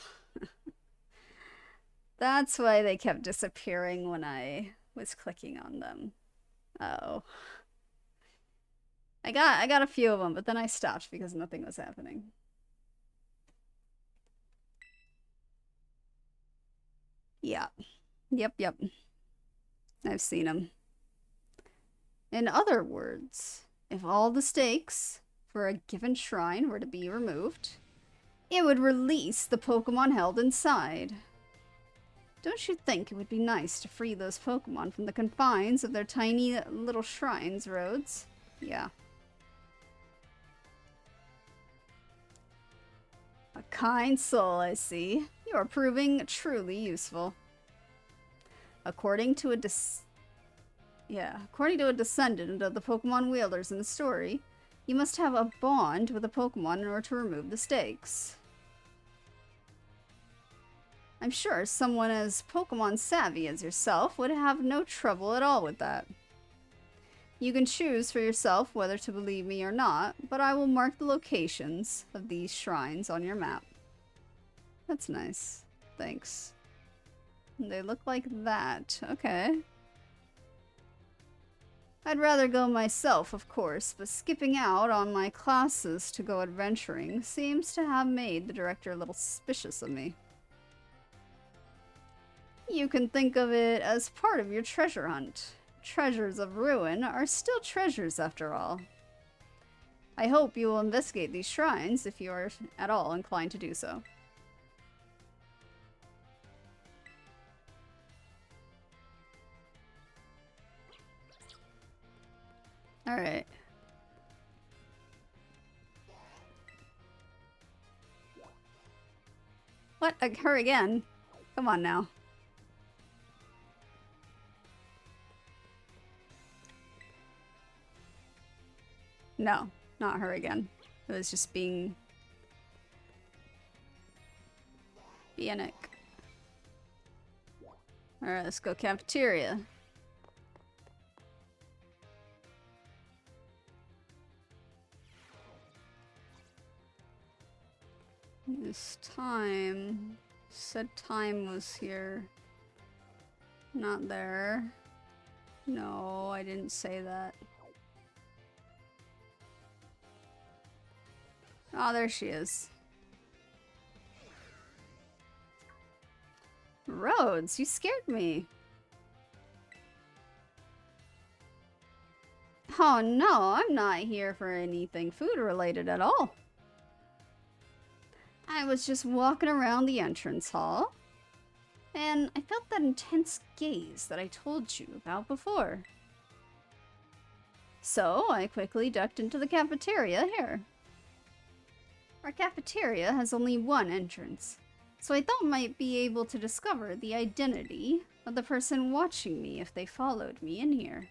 That's why they kept disappearing when I was clicking on them. Oh. I got a few of them, but then I stopped because nothing was happening. Yeah. Yep. I've seen him. In other words, if all the stakes for a given shrine were to be removed, it would release the Pokemon held inside. Don't you think it would be nice to free those Pokemon from the confines of their tiny little shrines, Rhoads? Yeah. A kind soul, I see. You are proving truly useful. According to a descendant of the Pokemon wielders in the story, you must have a bond with a Pokemon in order to remove the stakes. I'm sure someone as Pokemon savvy as yourself would have no trouble at all with that. You can choose for yourself whether to believe me or not, but I will mark the locations of these shrines on your map. That's nice. Thanks. They look like that. Okay. I'd rather go myself, of course, but skipping out on my classes to go adventuring seems to have made the director a little suspicious of me. You can think of it as part of your treasure hunt. Treasures of ruin are still treasures after all. I hope you will investigate these shrines if you are at all inclined to do so. Alright. What? Her again? Come on now. No, not her again. It was just being Bionic. Alright, let's go cafeteria. This time... said time was here. Not there. No, I didn't say that. Oh, there she is. Rhoads, you scared me. Oh no, I'm not here for anything food related at all. I was just walking around the entrance hall, and I felt that intense gaze that I told you about before. So I quickly ducked into the cafeteria here. Our cafeteria has only one entrance, so I thought I might be able to discover the identity of the person watching me if they followed me in here.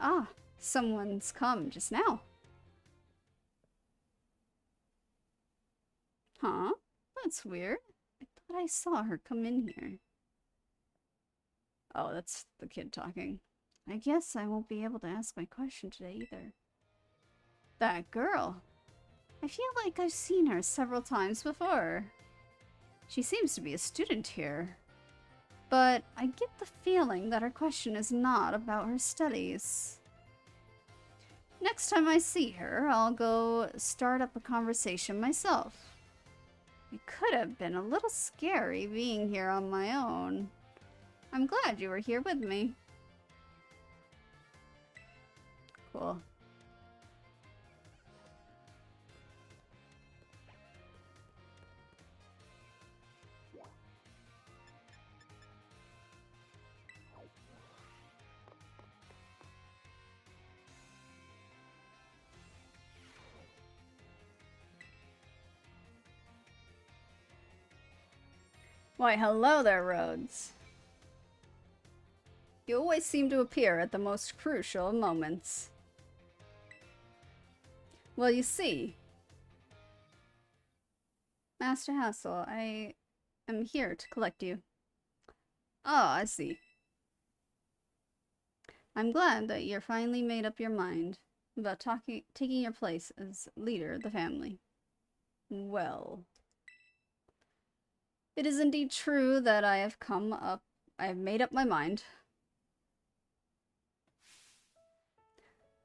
Ah, someone's come just now. Huh? That's weird. I thought I saw her come in here. Oh, that's the kid talking. I guess I won't be able to ask my question today either. That girl. I feel like I've seen her several times before. She seems to be a student here. But I get the feeling that her question is not about her studies. Next time I see her, I'll go start up a conversation myself. It could have been a little scary being here on my own. I'm glad you were here with me. Cool. Why, hello there, Rhoads. You always seem to appear at the most crucial moments. Well, you see, Master Hassel, I am here to collect you. Oh, I see. I'm glad that you're finally made up your mind about taking your place as leader of the family. Well, it is indeed true that I have made up my mind.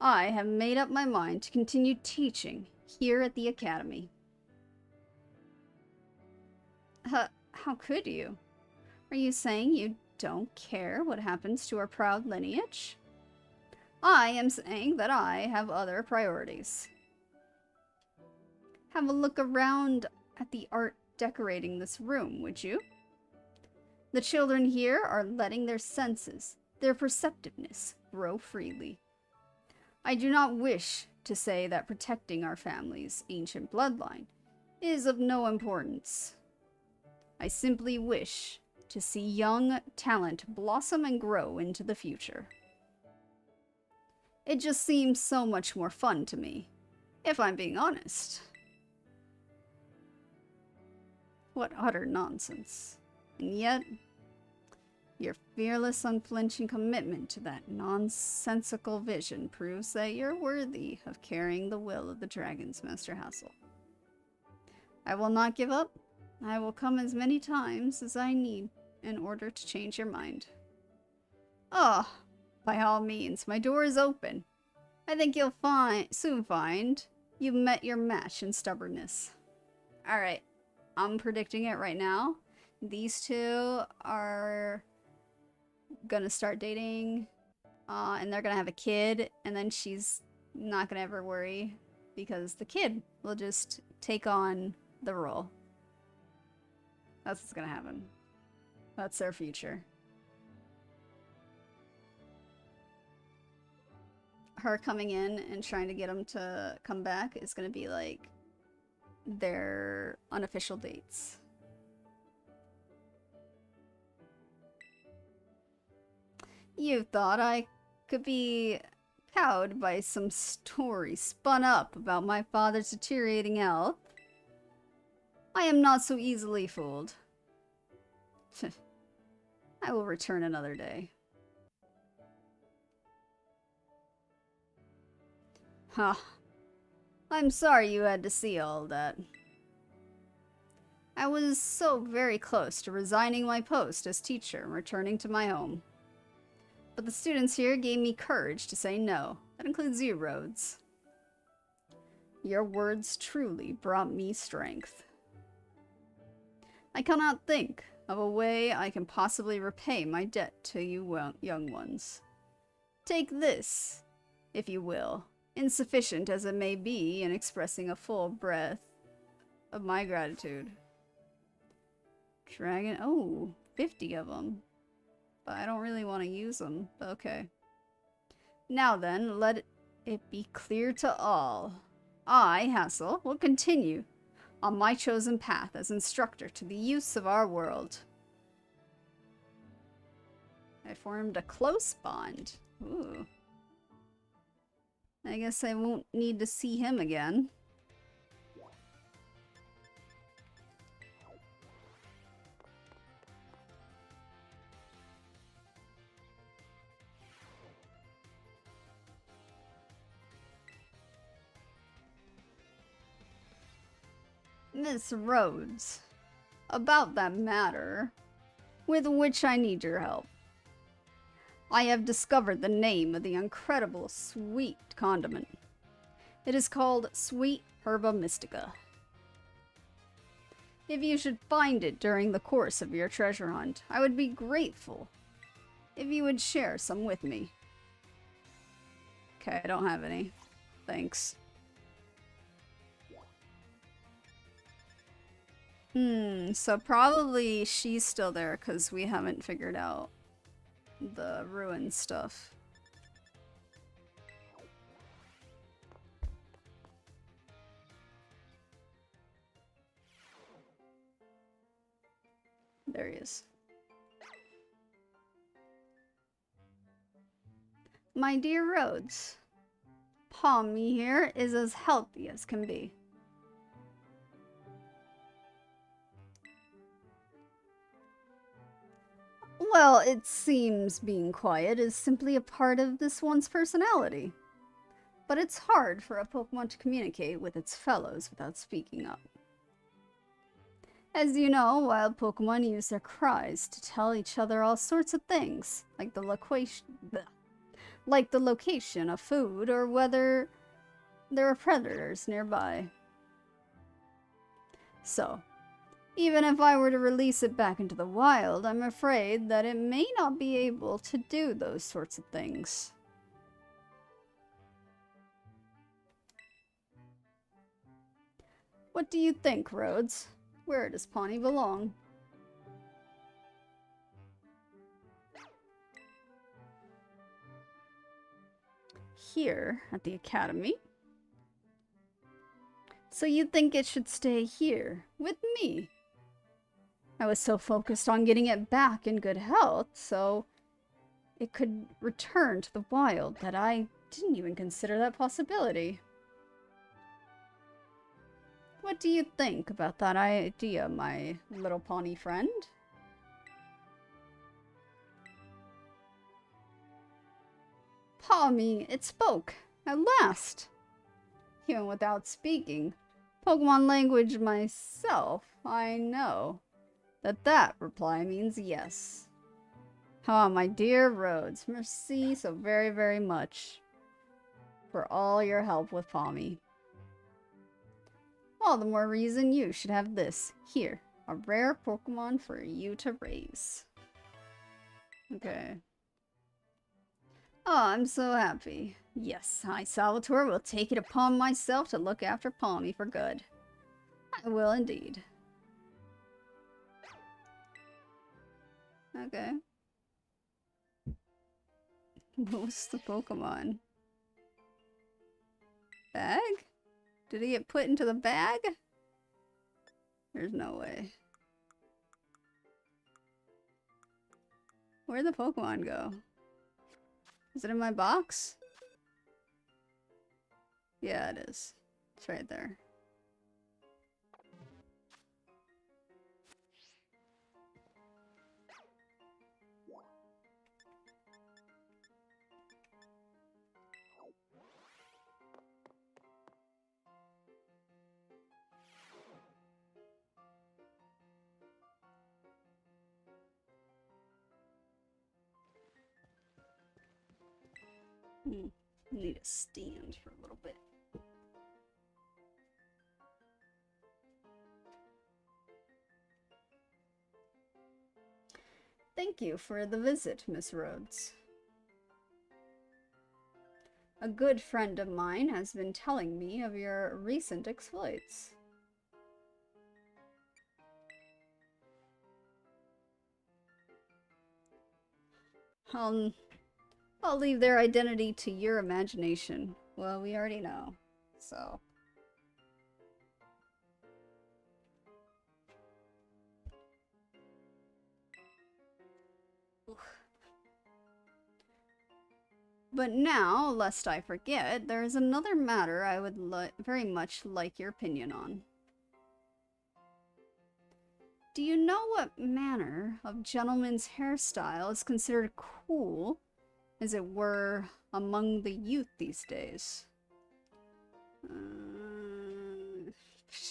I have made up my mind to continue teaching here at the academy. How could you? Are you saying you don't care what happens to our proud lineage? I am saying that I have other priorities. Have a look around at the art decorating this room, would you? The children here are letting their senses, their perceptiveness, grow freely. I do not wish to say that protecting our family's ancient bloodline is of no importance. I simply wish to see young talent blossom and grow into the future. It just seems so much more fun to me, if I'm being honest. What utter nonsense. And yet, your fearless, unflinching commitment to that nonsensical vision proves that you're worthy of carrying the will of the dragons, Master Hassel. I will not give up. I will come as many times as I need in order to change your mind. Oh, by all means, my door is open. I think you'll soon find you've met your match in stubbornness. Alright, I'm predicting it right now. These two are gonna start dating, and they're gonna have a kid, and then she's not gonna ever worry because the kid will just take on the role. That's what's gonna happen. That's their future. Her coming in and trying to get him to come back is gonna be like their unofficial dates. You thought I could be cowed by some story spun up about my father's deteriorating health? I am not so easily fooled. I will return another day. Huh. I'm sorry you had to see all that. I was so very close to resigning my post as teacher and returning to my home. But the students here gave me courage to say no. That includes you, Rhoads. Your words truly brought me strength. I cannot think of a way I can possibly repay my debt to you young ones. Take this, if you will, insufficient as it may be in expressing a full breath of my gratitude. Dragon, oh, 50 of them. But I don't really want to use them, but okay. Now then, let it be clear to all. I, Hassel, will continue on my chosen path as instructor to the youths of our world. I formed a close bond. Ooh. I guess I won't need to see him again. Miss Rhoads, about that matter, with which I need your help. I have discovered the name of the incredible sweet condiment. It is called Sweet Herba Mystica. If you should find it during the course of your treasure hunt, I would be grateful if you would share some with me. Okay, I don't have any. Thanks. So probably she's still there because we haven't figured out the ruin stuff. There he is. My dear Rhoads, Palmy here is as healthy as can be. Well, it seems being quiet is simply a part of this one's personality. But it's hard for a Pokemon to communicate with its fellows without speaking up. As you know, wild Pokemon use their cries to tell each other all sorts of things, like the location of food or whether there are predators nearby. So, Even if I were to release it back into the wild, I'm afraid that it may not be able to do those sorts of things. What do you think, Rhoads? Where does Pawnee belong? Here, at the academy. So you think it should stay here, with me? I was so focused on getting it back in good health, so it could return to the wild, that I didn't even consider that possibility. What do you think about that idea, my little Pawnee friend? Pawnee, it spoke, at last! Even without speaking Pokemon language myself, I know that reply means yes. Ah, my dear Rhoads, merci so very, very much for all your help with Pawnee. All the more reason you should have this. Here, a rare Pokemon for you to raise. Okay. Oh, I'm so happy. Yes, I, Salvatore, will take it upon myself to look after Pawnee for good. I will indeed. Okay. What's the Pokemon? Bag? Did he get put into the bag? There's no way. Where'd the Pokemon go? Is it in my box? Yeah, it is. It's right there. Need a stand for a little bit. Thank you for the visit, Miss Rhoads. A good friend of mine has been telling me of your recent exploits. I'll leave their identity to your imagination. Well, we already know, so. But now, lest I forget, there is another matter I would very much like your opinion on. Do you know what manner of gentleman's hairstyle is considered cool, as it were, among the youth these days?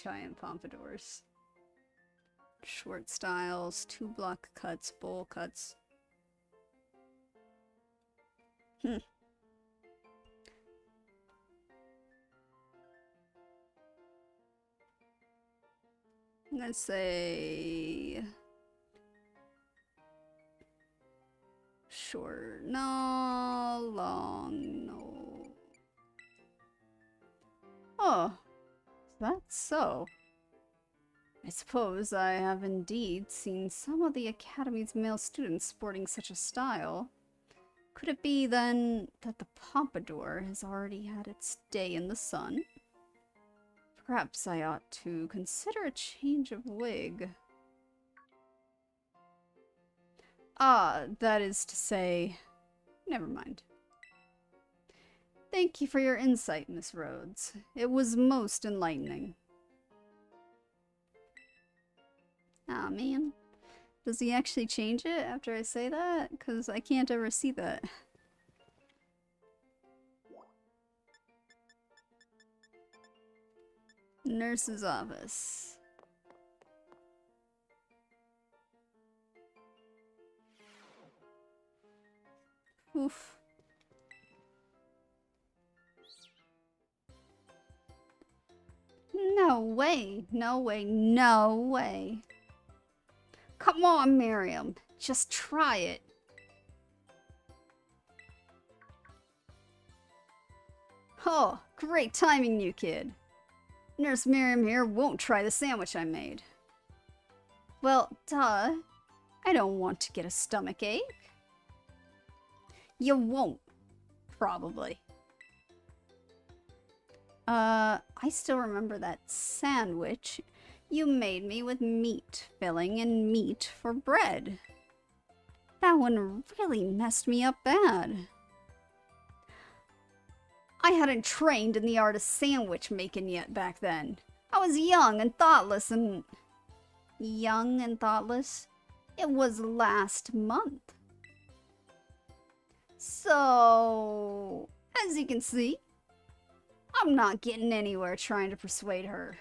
Giant pompadours. Short styles, 2-block cuts, bowl cuts. I'm gonna say short, no, long, no. Oh, that's so. I suppose I have indeed seen some of the Academy's male students sporting such a style. Could it be, then, that the pompadour has already had its day in the sun? Perhaps I ought to consider a change of wig. Ah, that is to say... Never mind. Thank you for your insight, Miss Rhoads. It was most enlightening. Aw, man. Does he actually change it after I say that? Because I can't ever see that. Nurse's office. Oof. No way, no way, no way. Come on, Miriam. Just try it. Oh, great timing, new kid. Nurse Miriam here won't try the sandwich I made. Well, duh. I don't want to get a stomachache. You won't. Probably. I still remember that sandwich you made me with meat filling and meat for bread. That one really messed me up bad. I hadn't trained in the art of sandwich making yet back then. I was young and thoughtless and... Young and thoughtless? It was last month. So... as you can see, I'm not getting anywhere trying to persuade her.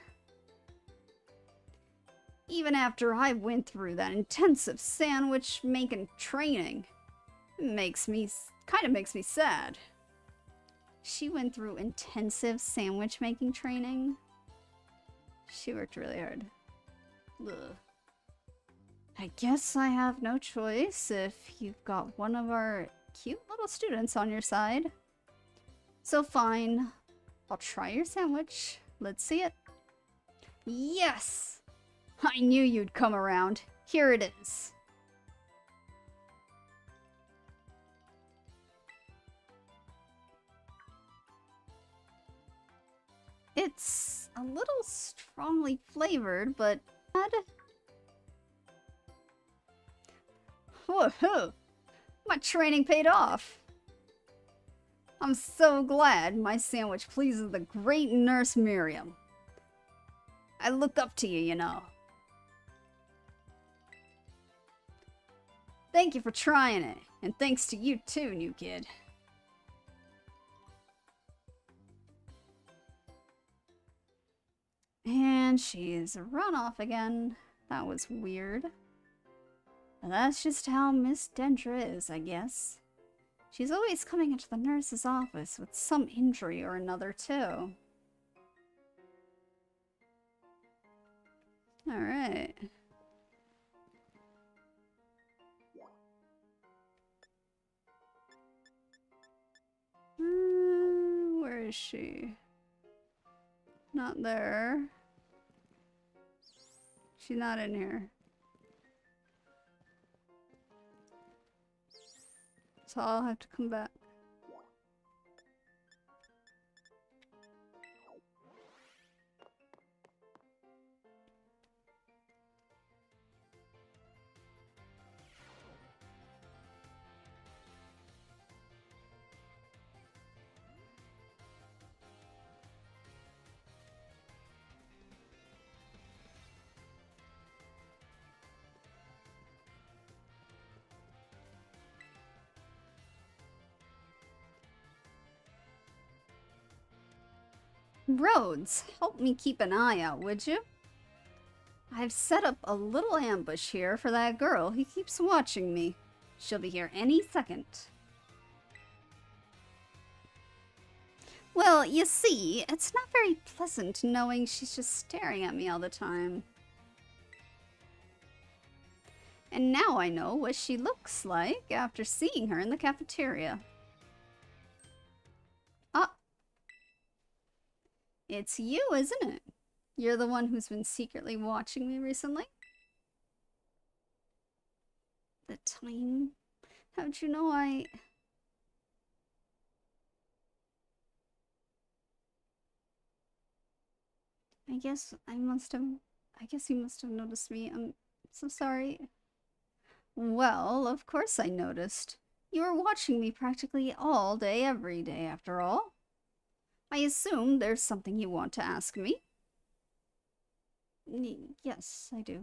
Even after I went through that intensive sandwich making training, it kind of makes me sad. She went through intensive sandwich making training. She worked really hard. Ugh. I guess I have no choice if you've got one of our cute little students on your side. So fine, I'll try your sandwich. Let's see it. Yes! I knew you'd come around. Here it is. It's a little strongly flavored, but... Whoa! My training paid off! I'm so glad my sandwich pleases the great Nurse Miriam. I look up to you, you know. Thank you for trying it, and thanks to you too, new kid. And she's run off again. That was weird. But that's just how Miss Dendra is, I guess. She's always coming into the nurse's office with some injury or another, too. Alright. Where is she? Not there. She's not in here. So I'll have to come back. Rhoads, help me keep an eye out, would you? I've set up a little ambush here for that girl who keeps watching me. She'll be here any second. Well, you see, it's not very pleasant knowing she's just staring at me all the time. And now I know what she looks like after seeing her in the cafeteria. Ah! It's you, isn't it? You're the one who's been secretly watching me recently? The time? How'd you know I guess you must have noticed me. I'm so sorry. Well, of course I noticed. You were watching me practically all day, every day, after all. I assume there's something you want to ask me. Yes, I do.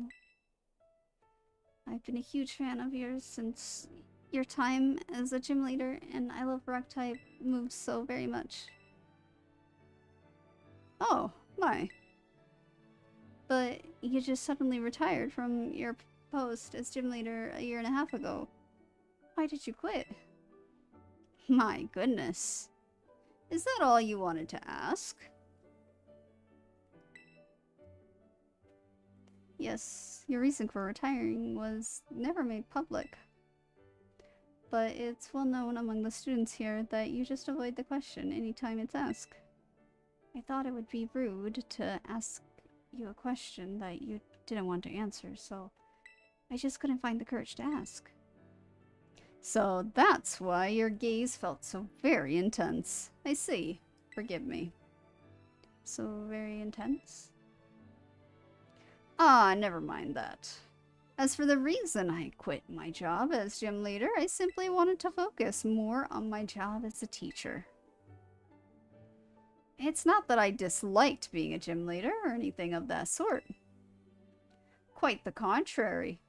I've been a huge fan of yours since your time as a gym leader, and I love rock type moves so very much. Oh, my. But you just suddenly retired from your post as gym leader a year and a half ago. Why did you quit? My goodness. Is that all you wanted to ask? Yes, your reason for retiring was never made public. But it's well known among the students here that you just avoid the question anytime it's asked. I thought it would be rude to ask you a question that you didn't want to answer, so I just couldn't find the courage to ask. So that's why your gaze felt so very intense. I see. Forgive me. So very intense? Ah, never mind that. As for the reason I quit my job as gym leader, I simply wanted to focus more on my job as a teacher. It's not that I disliked being a gym leader or anything of that sort. Quite the contrary.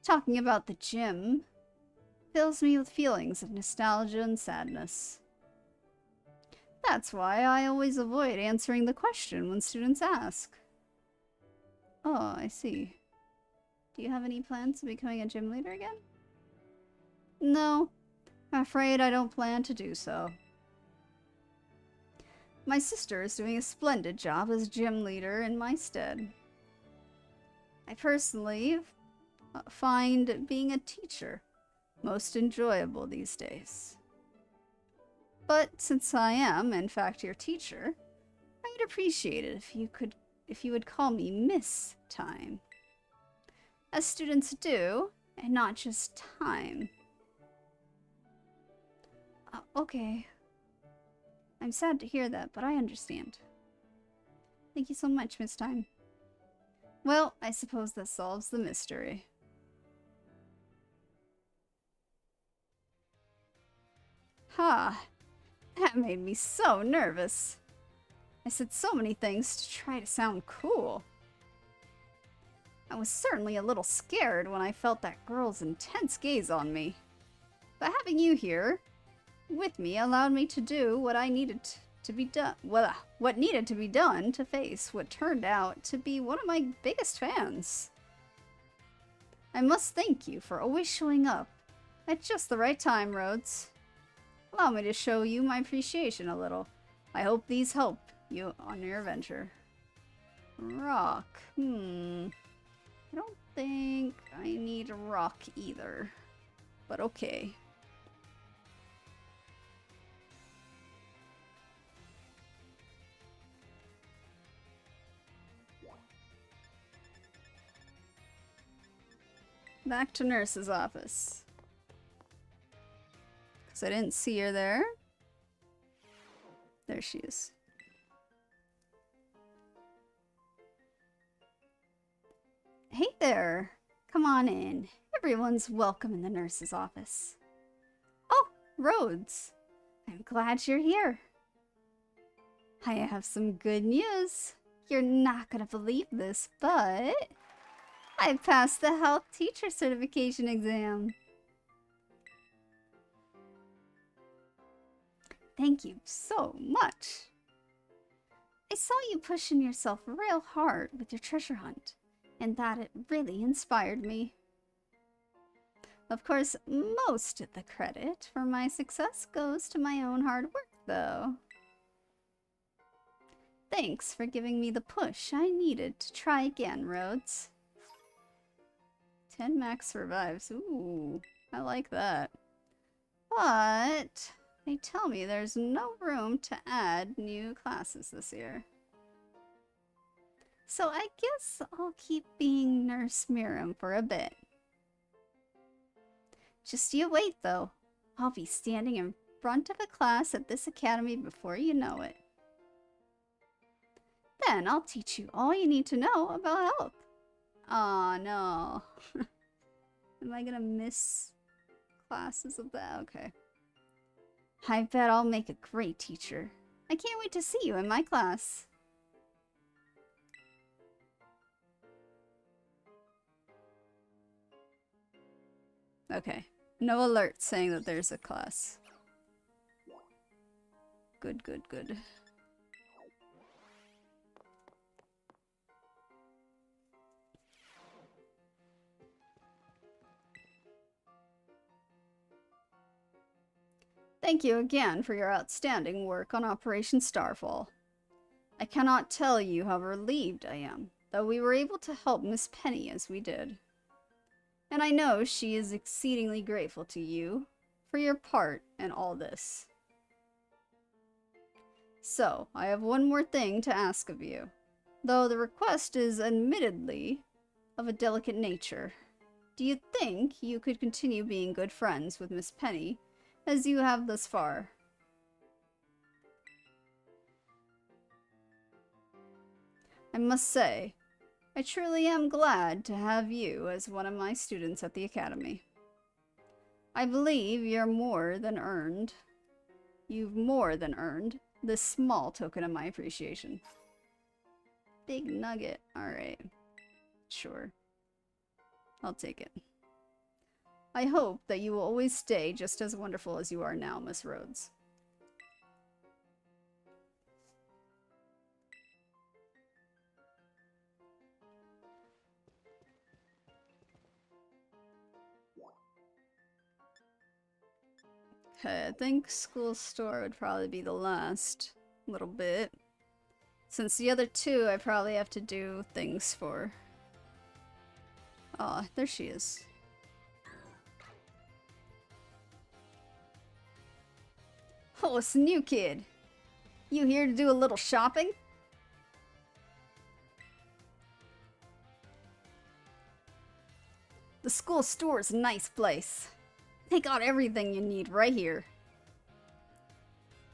Talking about the gym fills me with feelings of nostalgia and sadness. That's why I always avoid answering the question when students ask. Oh, I see. Do you have any plans of becoming a gym leader again? No, I'm afraid I don't plan to do so. My sister is doing a splendid job as gym leader in my stead. I personally find being a teacher most enjoyable these days. But since I am, in fact, your teacher, I'd appreciate it if you would call me Miss Time. As students do, and not just time. Okay. I'm sad to hear that, but I understand. Thank you so much, Miss Time. Well, I suppose that solves the mystery. Ha! That made me so nervous. I said so many things to try to sound cool. I was certainly a little scared when I felt that girl's intense gaze on me. But having you here with me allowed me to do what I needed to be done. What needed to be done to face what turned out to be one of my biggest fans. I must thank you for always showing up at just the right time, Rhoads. Allow me to show you my appreciation a little. I hope these help you on your venture. Rock. I don't think I need a rock either. But okay. Back to nurse's office. Because I didn't see her there. There she is. Hey there. Come on in. Everyone's welcome in the nurse's office. Oh, Rhoads. I'm glad you're here. I have some good news. You're not gonna believe this, but I passed the health teacher certification exam. Thank you so much. I saw you pushing yourself real hard with your treasure hunt, and that it really inspired me. Of course, most of the credit for my success goes to my own hard work, though. Thanks for giving me the push I needed to try again, Rhoads. 10 max survives. Ooh, I like that. But they tell me there's no room to add new classes this year. So I guess I'll keep being Nurse Miriam for a bit. Just you wait, though. I'll be standing in front of a class at this academy before you know it. Then I'll teach you all you need to know about health. Aw, no. Am I gonna miss classes of that? Okay. I bet I'll make a great teacher. I can't wait to see you in my class. Okay. No alert saying that there's a class. Good, good, good. Thank you again for your outstanding work on Operation Starfall. I cannot tell you how relieved I am that we were able to help Miss Penny as we did. And I know she is exceedingly grateful to you for your part in all this. So, I have one more thing to ask of you, though the request is admittedly of a delicate nature. Do you think you could continue being good friends with Miss Penny as you have thus far? I must say, I truly am glad to have you as one of my students at the Academy. I believe you've more than earned this small token of my appreciation. Big nugget. Alright. Sure. I'll take it. I hope that you will always stay just as wonderful as you are now, Miss Rhoads. Okay, I think school store would probably be the last little bit. Since the other two I probably have to do things for. Oh, there she is. Oh, it's a new kid. You here to do a little shopping? The school store is a nice place. They got everything you need right here.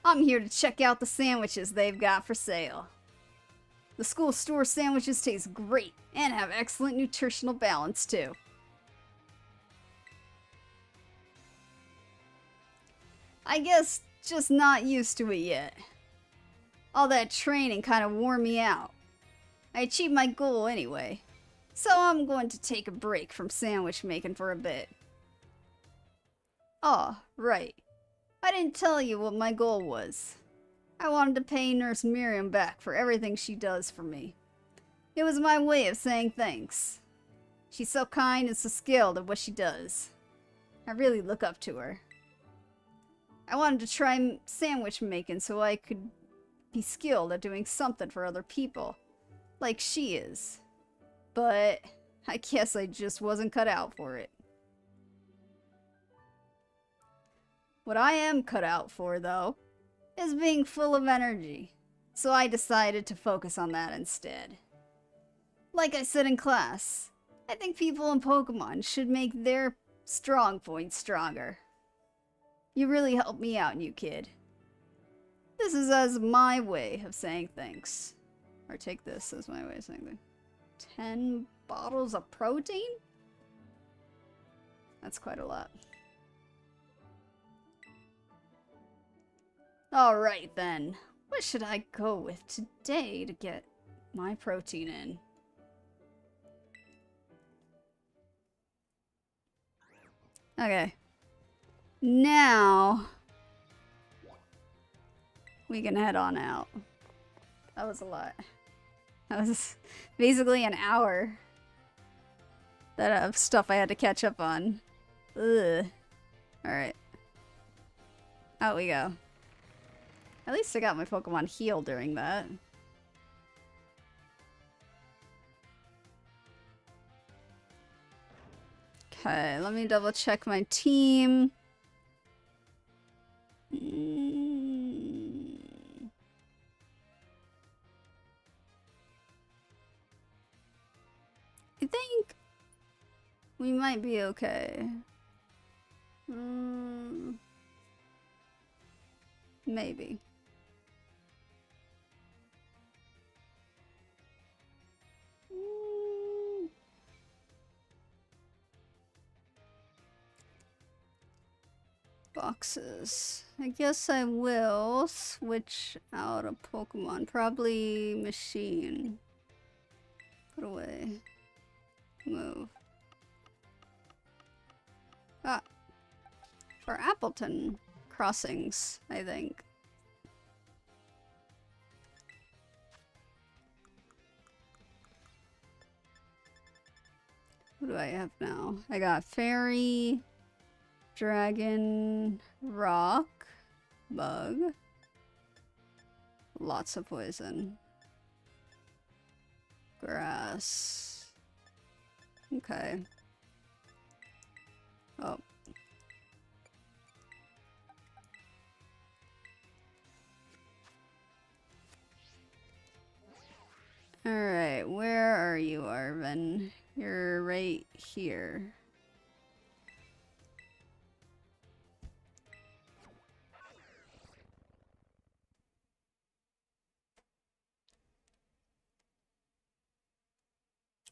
I'm here to check out the sandwiches they've got for sale. The school store sandwiches taste great and have excellent nutritional balance too. I guess just not used to it yet. All that training kind of wore me out. I achieved my goal anyway, so I'm going to take a break from sandwich making for a bit. Oh, right. I didn't tell you what my goal was. I wanted to pay Nurse Miriam back for everything she does for me. It was my way of saying thanks. She's so kind and so skilled at what she does. I really look up to her. I wanted to try sandwich making so I could be skilled at doing something for other people, like she is. But I guess I just wasn't cut out for it. What I am cut out for, though, is being full of energy, so I decided to focus on that instead. Like I said in class, I think people in Pokemon should make their strong points stronger. You really helped me out, new kid. This is as my way of saying thanks. Or take this as my way of saying thanks. 10 bottles of protein? That's quite a lot. Alright then, what should I go with today to get my protein in? Okay. Now, we can head on out. That was a lot. That was basically an hour of stuff I had to catch up on. Ugh. Alright. Out we go. At least I got my Pokemon healed during that. Okay, let me double check my team. I think we might be okay. Maybe. Boxes. I guess I will switch out a Pokemon. Probably machine. Put away. Move. Ah. For Appleton crossings, I think. What do I have now? I got Fairy, Dragon, Rock, Bug. Lots of poison. Grass. Okay. Oh. Alright, where are you, Arvin? You're right here.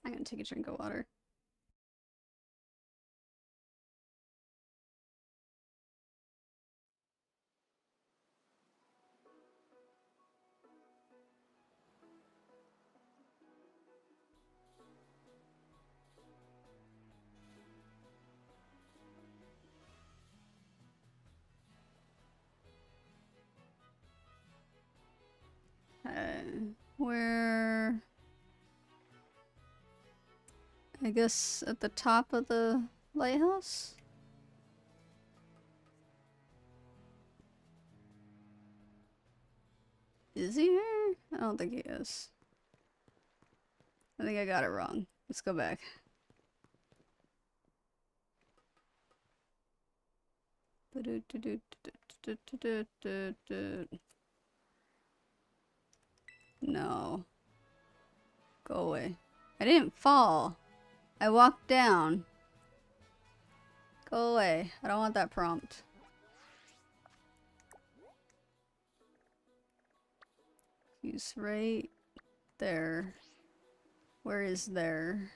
I'm gonna take a drink of water. Where... I guess at the top of the lighthouse? Is he here? I don't think he is. I think I got it wrong. Let's go back. No. Go away. I didn't fall. I walked down. Go away. I don't want that prompt. He's right there. Where is there?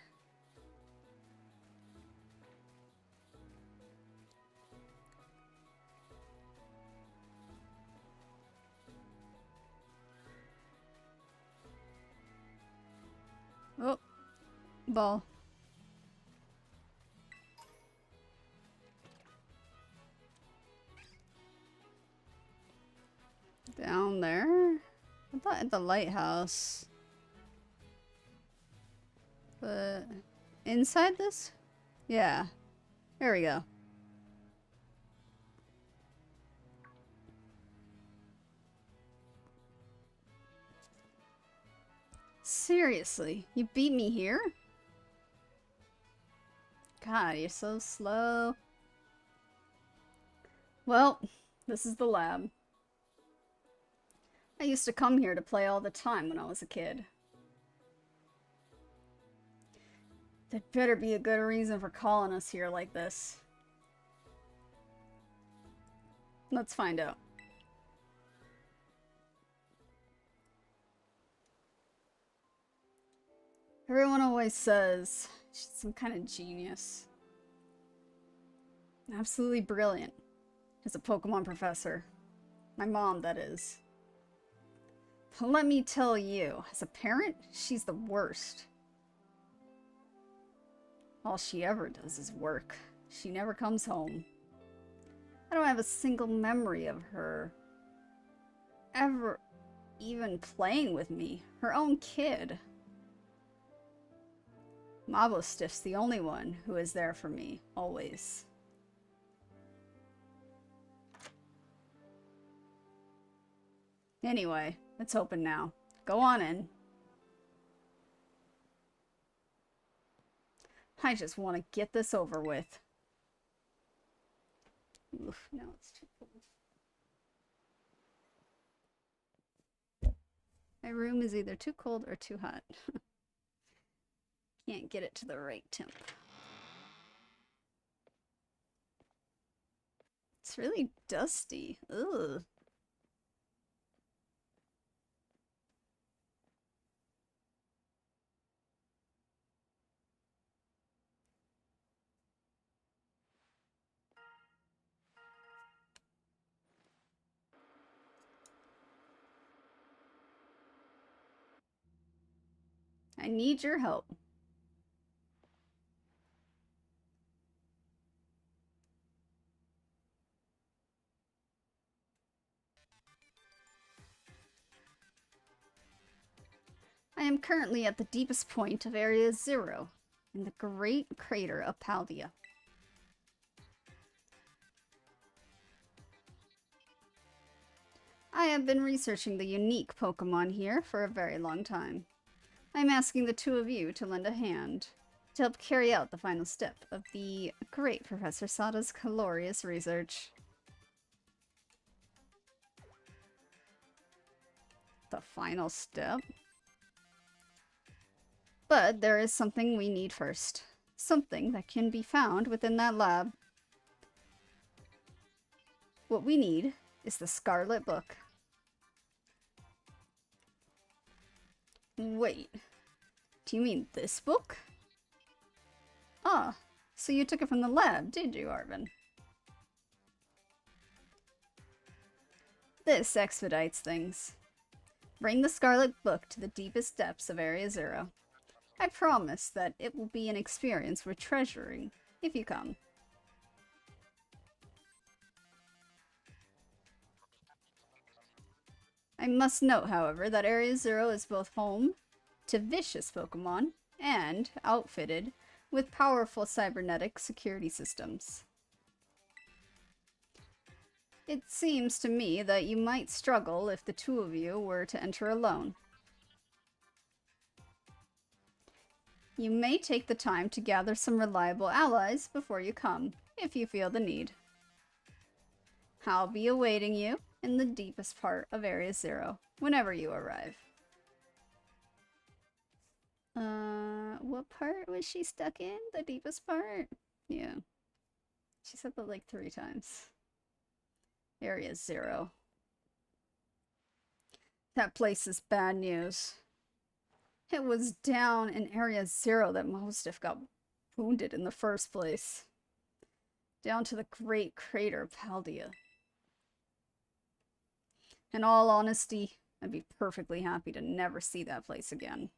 Oh, ball. Down there? I thought at the lighthouse. But inside this? Yeah. There we go. Seriously, you beat me here? God, you're so slow. Well, this is the lab. I used to come here to play all the time when I was a kid. There'd better be a good reason for calling us here like this. Let's find out. Everyone always says she's some kind of genius. Absolutely brilliant. As a Pokemon professor. My mom, that is. But let me tell you, as a parent, she's the worst. All she ever does is work. She never comes home. I don't have a single memory of her ever even playing with me. Her own kid. Mabostiff's the only one who is there for me, always. Anyway, it's open now. Go on in. I just want to get this over with. Oof, no, it's too cold. My room is either too cold or too hot. Can't get it to the right temp. It's really dusty. Ugh. I need your help. I am currently at the deepest point of Area 0, in the great crater of 𝘿𝙊. I have been researching the unique Pokemon here for a very long time. I'm asking the two of you to lend a hand to help carry out the final step of the great Professor Sada's glorious research. The final step? But there is something we need first. Something that can be found within that lab. What we need is the Scarlet book. Wait, do you mean this book? Ah, so you took it from the lab, did you, Arvin? This expedites things. Bring the Scarlet book to the deepest depths of Area Zero. I promise that it will be an experience worth treasuring if you come. I must note, however, that Area Zero is both home to vicious Pokemon and outfitted with powerful cybernetic security systems. It seems to me that you might struggle if the two of you were to enter alone. You may take the time to gather some reliable allies before you come, if you feel the need. I'll be awaiting you in the deepest part of Area Zero, whenever you arrive. What part was she stuck in? The deepest part? Yeah. She said that like 3 times. Area Zero. That place is bad news. It was down in Area Zero that Mostiff got wounded in the first place. Down to the great crater of 𝘿𝙊. In all honesty, I'd be perfectly happy to never see that place again.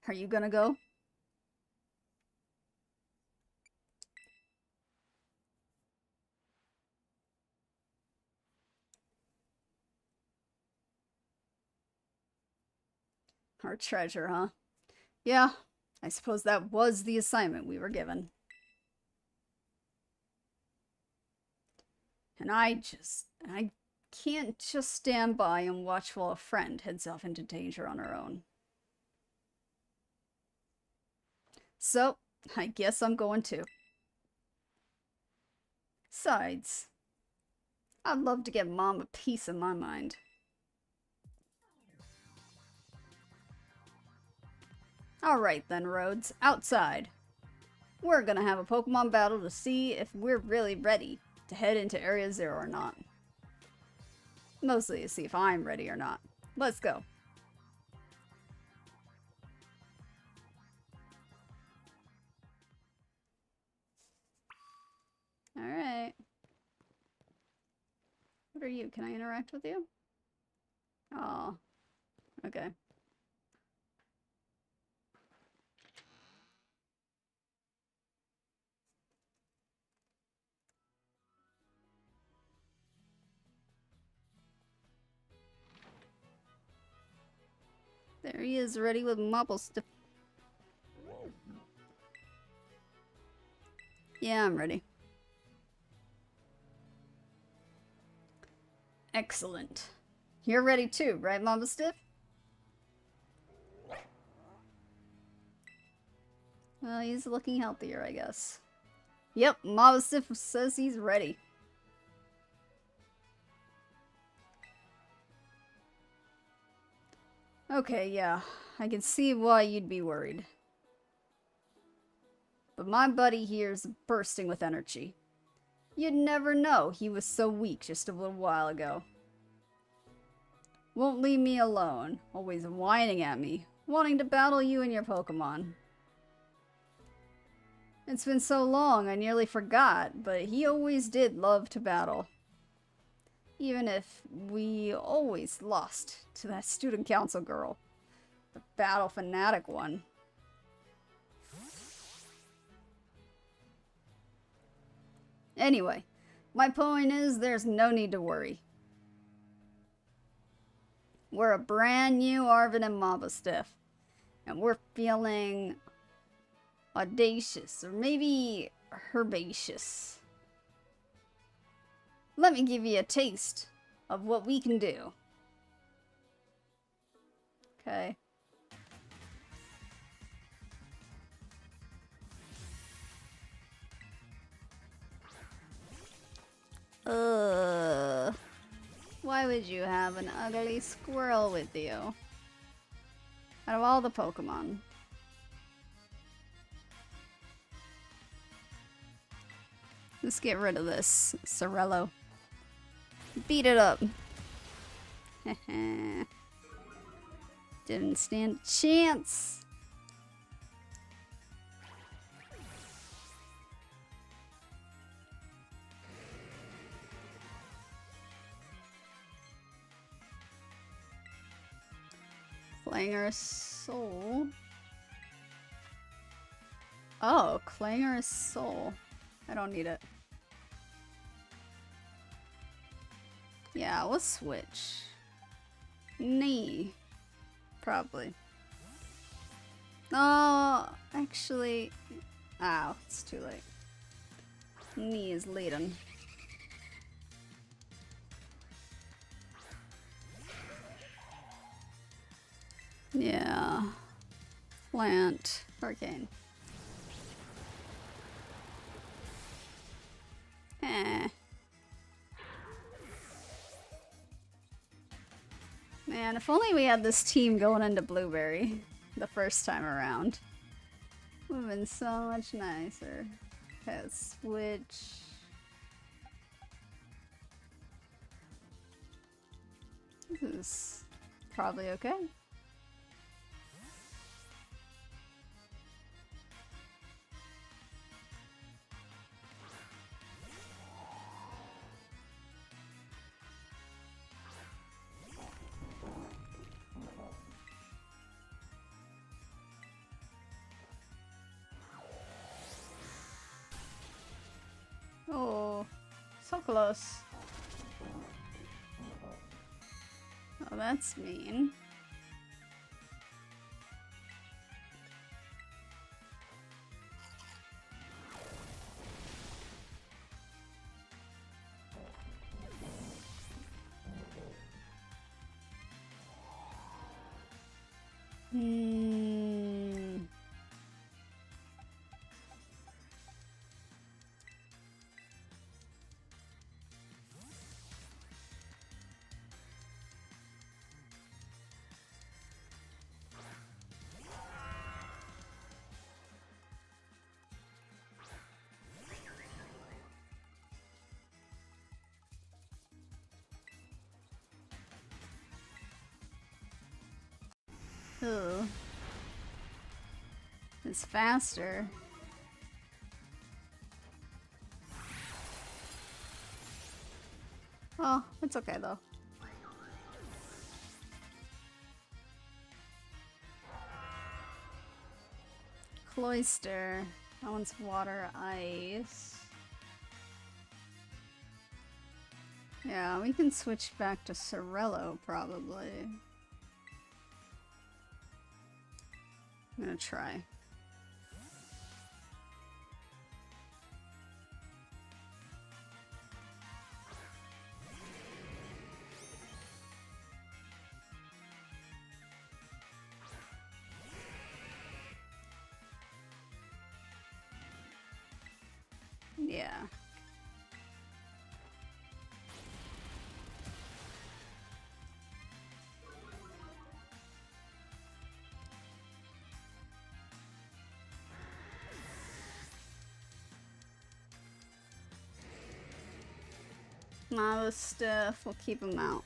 Are you gonna go? Our treasure, huh? Yeah, I suppose that was the assignment we were given. And I can't just stand by and watch while a friend heads off into danger on her own. So, I guess I'm going too. Besides, I'd love to get Mom a piece of my mind. Alright then, Rhoads, outside. We're gonna have a Pokemon battle to see if we're really ready to head into Area Zero or not. Mostly to see if I'm ready or not. Let's go. Alright. What are you? Can I interact with you? Oh. Okay. There he is, ready with 𝘿𝙊. Yeah, I'm ready. Excellent. You're ready too, right, 𝘿𝙊? Well, he's looking healthier, I guess. Yep, 𝘿𝙊 says he's ready. Okay, yeah, I can see why you'd be worried. But my buddy here's bursting with energy. You'd never know he was so weak just a little while ago. Won't leave me alone, always whining at me, wanting to battle you and your Pokemon. It's been so long I nearly forgot, but he always did love to battle. Even if we always lost to that student council girl. The battle fanatic one. Anyway, my point is there's no need to worry. We're a brand new Arvin and 𝘿𝙊, and we're feeling audacious, or maybe herbaceous. Let me give you a taste of what we can do. Okay. Why would you have an ugly squirrel with you? Out of all the Pokemon. Let's get rid of this 𝘿𝙊. Beat it up. Didn't stand a chance. Clangorous Soul. Oh, Clangorous Soul. I don't need it. Yeah, we'll switch. Knee. Probably. Oh, actually. Ow, it's too late. Knee is leading. Yeah. Plant. Hurricane. Eh. Man, if only we had this team going into Blueberry the first time around. Would have been so much nicer. Okay, let's switch. This is probably okay. Oh, so close. Oh, that's mean. Ooh. It's faster. Oh, it's okay though. Cloyster. That one's water, ice. Yeah, we can switch back to 𝘿𝙊 probably. I'm gonna try. Yeah. Nah, the stuff, we'll keep them out.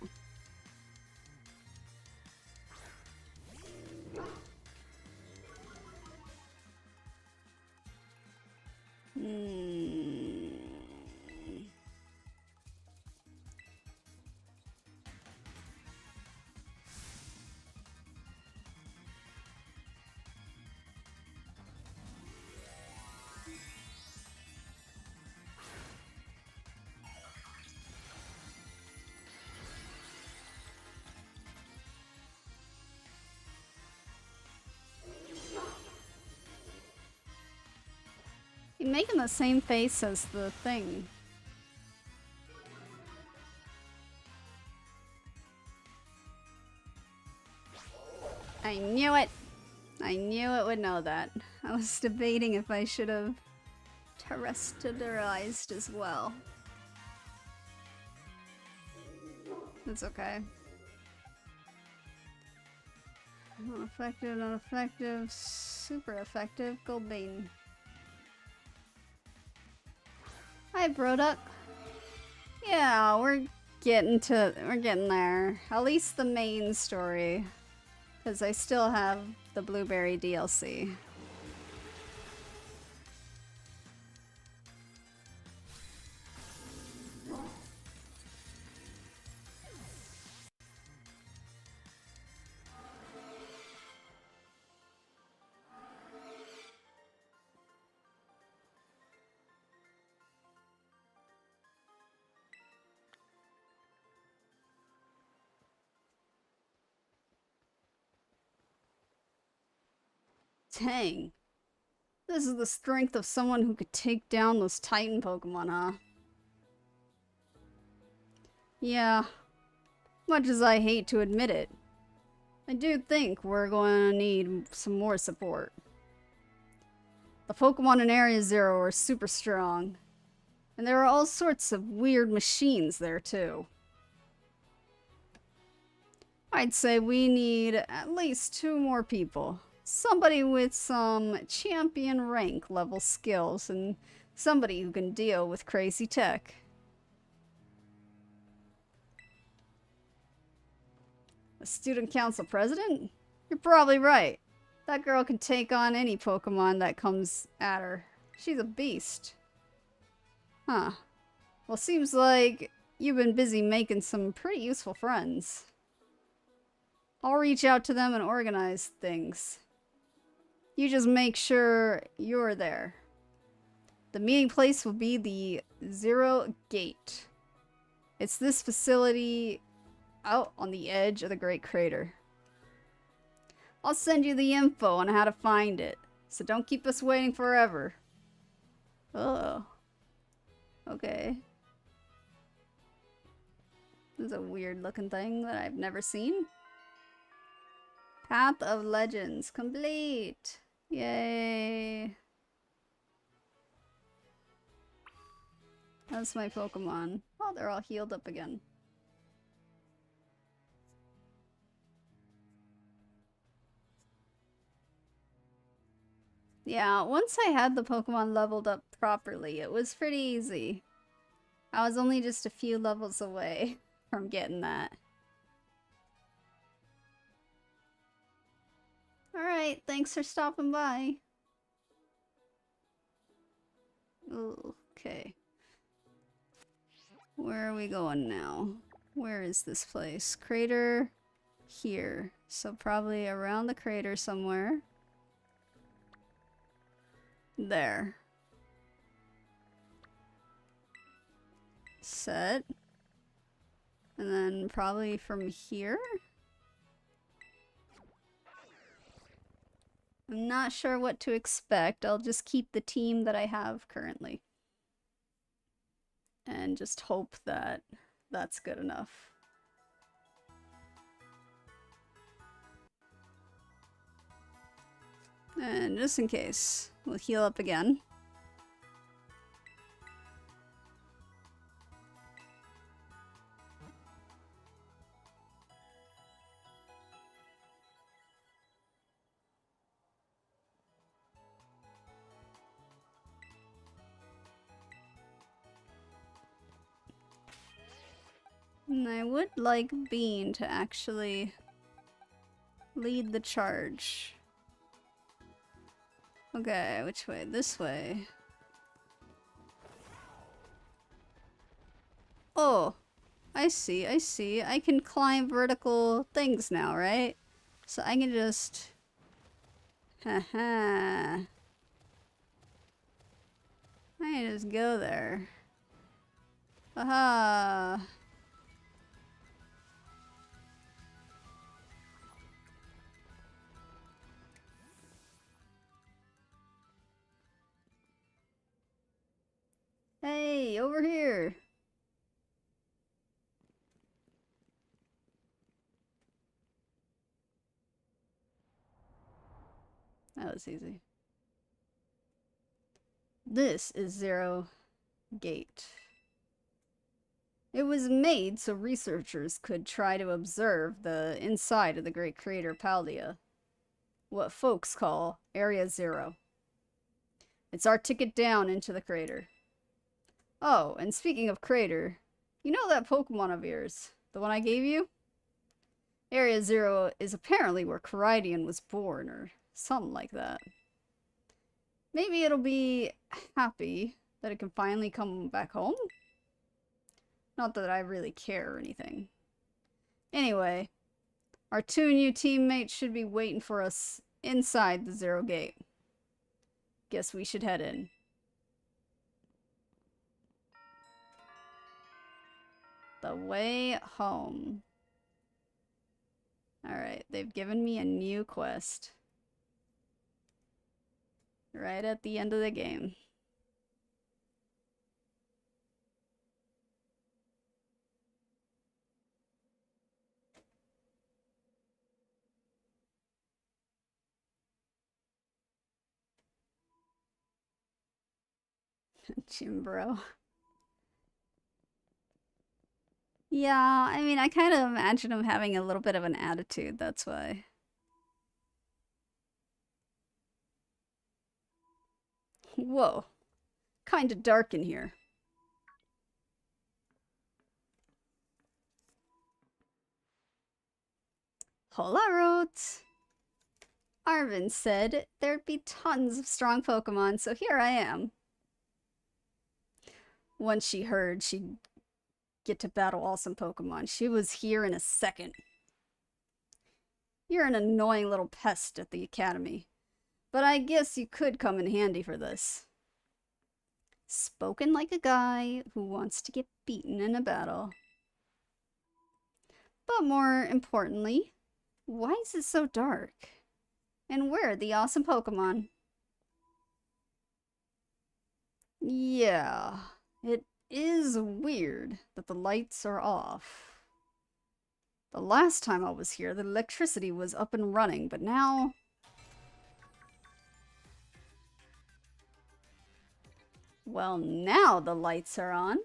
You're making the same face as the thing. I knew it! I knew it would know that. I was debating if I should have terrestrialized as well. It's okay. Not effective, not effective, super effective, 𝘿𝙊. Hi, Broduck. Yeah, we're getting there. At least the main story. Because I still have the Blueberry DLC. Dang. This is the strength of someone who could take down those Titan Pokemon, huh? Yeah. Much as I hate to admit it, I do think we're going to need some more support. The Pokemon in Area Zero are super strong. And there are all sorts of weird machines there, too. I'd say we need at least 2 more people. Somebody with some champion rank level skills and somebody who can deal with crazy tech. A student council president? You're probably right. That girl can take on any Pokemon that comes at her. She's a beast. Huh. Well, seems like you've been busy making some pretty useful friends. I'll reach out to them and organize things. You just make sure you're there. The meeting place will be the Zero Gate. It's this facility out on the edge of the Great Crater. I'll send you the info on how to find it, so don't keep us waiting forever. Oh. Okay. This is a weird looking thing that I've never seen. Path of Legends complete! Yay! That's my Pokemon. Oh, they're all healed up again. Yeah, once I had the Pokemon leveled up properly, it was pretty easy. I was only just a few levels away from getting that. Alright, thanks for stopping by. Okay. Where are we going now? Where is this place? Crater here. So probably around the crater somewhere. There. Set. And then probably from here? I'm not sure what to expect. I'll just keep the team that I have currently. And just hope that that's good enough. And just in case, we'll heal up again. And I would like Bean to actually lead the charge. Okay, which way? This way. Oh, I see, I see. I can climb vertical things now, right? So I can just... Haha. I can just go there. Aha. Hey, over here. that's easy. This is 𝘿𝙊 𝙉𝙊. It was made so researchers could try to observe the inside of the great crater 𝘿𝙊, what folks call Area 0. It's our ticket down into the crater. Oh, and speaking of crater, you know that Pokemon of yours, the one I gave you? Area 0 is apparently where Caridian was born, or something like that. Maybe it'll be happy that it can finally come back home? Not that I really care or anything. Anyway, our 2 new teammates should be waiting for us inside the 𝘿𝙊 𝙉𝙊. Guess we should head in. The way home. Alright, they've given me a new quest. Right at the end of the game. Gym bro. Yeah, I mean, I kind of imagine him having a little bit of an attitude, that's why. Whoa. Kinda dark in here. Hola, Rhoads! Arvin said there'd be tons of strong Pokemon, so here I am. Once she heard she'd get to battle awesome Pokemon, she was here in a second. You're an annoying little pest at the academy, but I guess you could come in handy for this. Spoken like a guy who wants to get beaten in a battle. But more importantly, why is it so dark? And where are the awesome Pokemon? Yeah, it is weird that the lights are off. The last time I was here, the electricity was up and running, but now... Well, now the lights are on.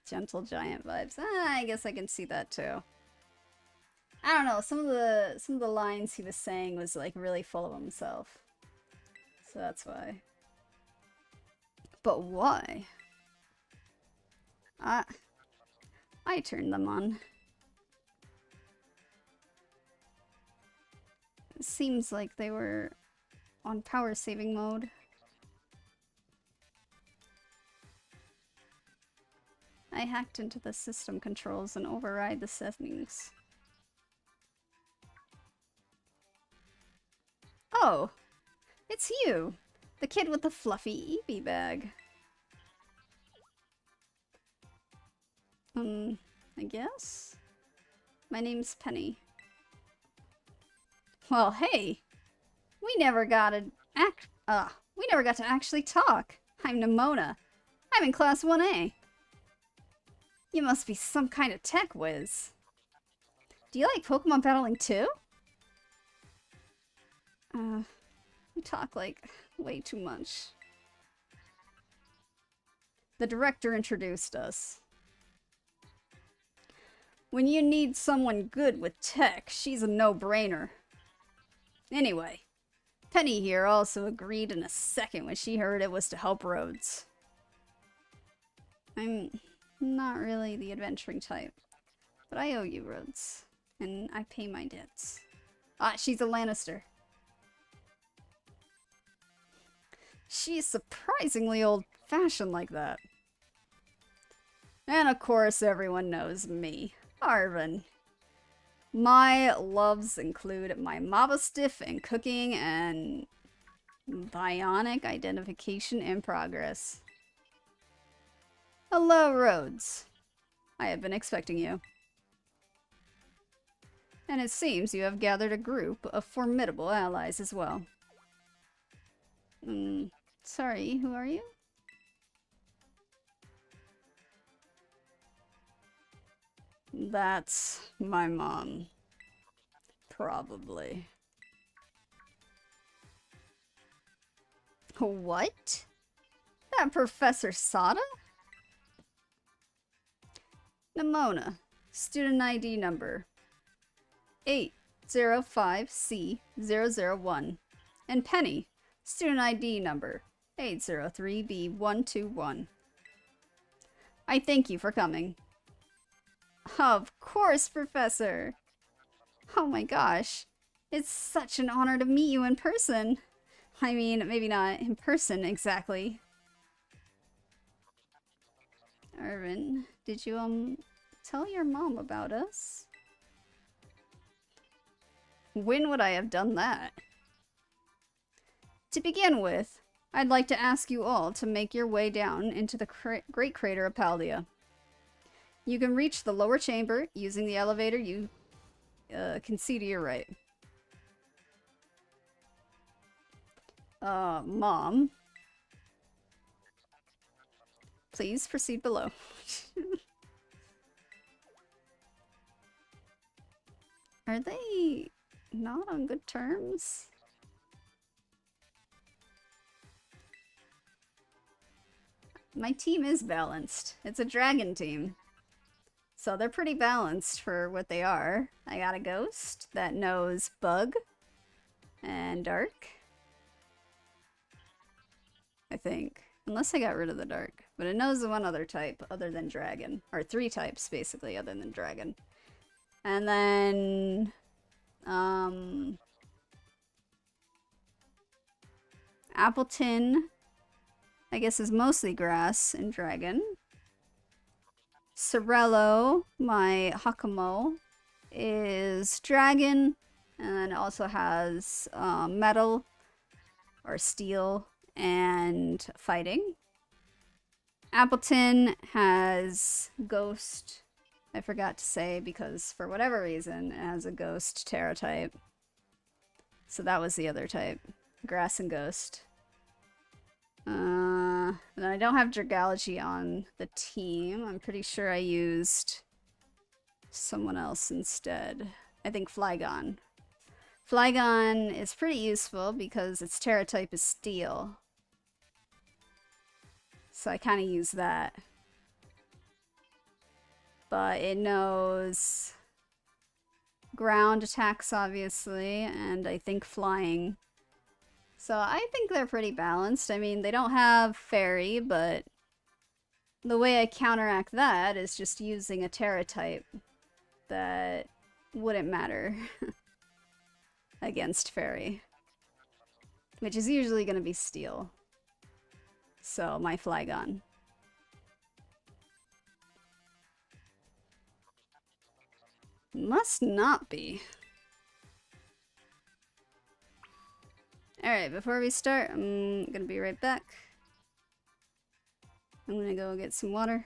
Gentle giant vibes. I guess I can see that too. I don't know, some of the lines he was saying was like really full of himself. So that's why. But why? I turned them on. It seems like they were on power saving mode. I hacked into the system controls and override the settings. Oh, it's you, the kid with the fluffy Eevee bag. I guess? My name's Penny. Well, hey! We never got to actually talk. I'm Nimona. I'm in class 1A. You must be some kind of tech whiz. Do you like Pokemon battling too? You talk like way too much. The director introduced us. When you need someone good with tech, she's a no-brainer. Anyway, Penny here also agreed in a second when she heard it was to help Rhoads. I'm not really the adventuring type, but I owe you, Rhoads, and I pay my debts. Ah, she's a Lannister. She's surprisingly old-fashioned like that. And of course, everyone knows me, Arvin. My loves include my Maba Stiff and cooking and bionic identification in progress. Hello, Rhoads. I have been expecting you. And it seems you have gathered a group of formidable allies as well. Sorry, who are you? That's my mom. Probably. What? That Professor Sada? Nimona. Student ID number 805C001. And Penny. Student ID number 803B121. I thank you for coming. Of course, Professor. Oh my gosh. It's such an honor to meet you in person. I mean, maybe not in person exactly. Irvin, did you, tell your mom about us? When would I have done that? To begin with, I'd like to ask you all to make your way down into the Great Crater of 𝘿𝙊. You can reach the lower chamber using the elevator you can see to your right. Mom. Please proceed below. Are they not on good terms? My team is balanced. It's a dragon team. So they're pretty balanced for what they are. I got a ghost that knows bug and dark. I think. Unless I got rid of the dark. But it knows one other type other than dragon. Or 3 types, basically, other than dragon. And then... Appleton, I guess, is mostly grass and dragon. 𝘿𝙊, my 𝘿𝙊, is dragon. And then also has metal or steel and fighting. Appleton has ghost. I forgot to say because for whatever reason it has a ghost Terra type. So that was the other type. Grass and ghost. And I don't have 𝘿𝙊 on the team. I'm pretty sure I used someone else instead. I think Flygon. Flygon is pretty useful because its Terra type is steel. So I kind of use that. But it knows ground attacks, obviously, and I think flying. So I think they're pretty balanced. I mean, they don't have fairy, but the way I counteract that is just using a Terra type that wouldn't matter against fairy, which is usually going to be steel. So my Flygon. Must not be. Alright, before we start, I'm gonna be right back. I'm gonna go get some water.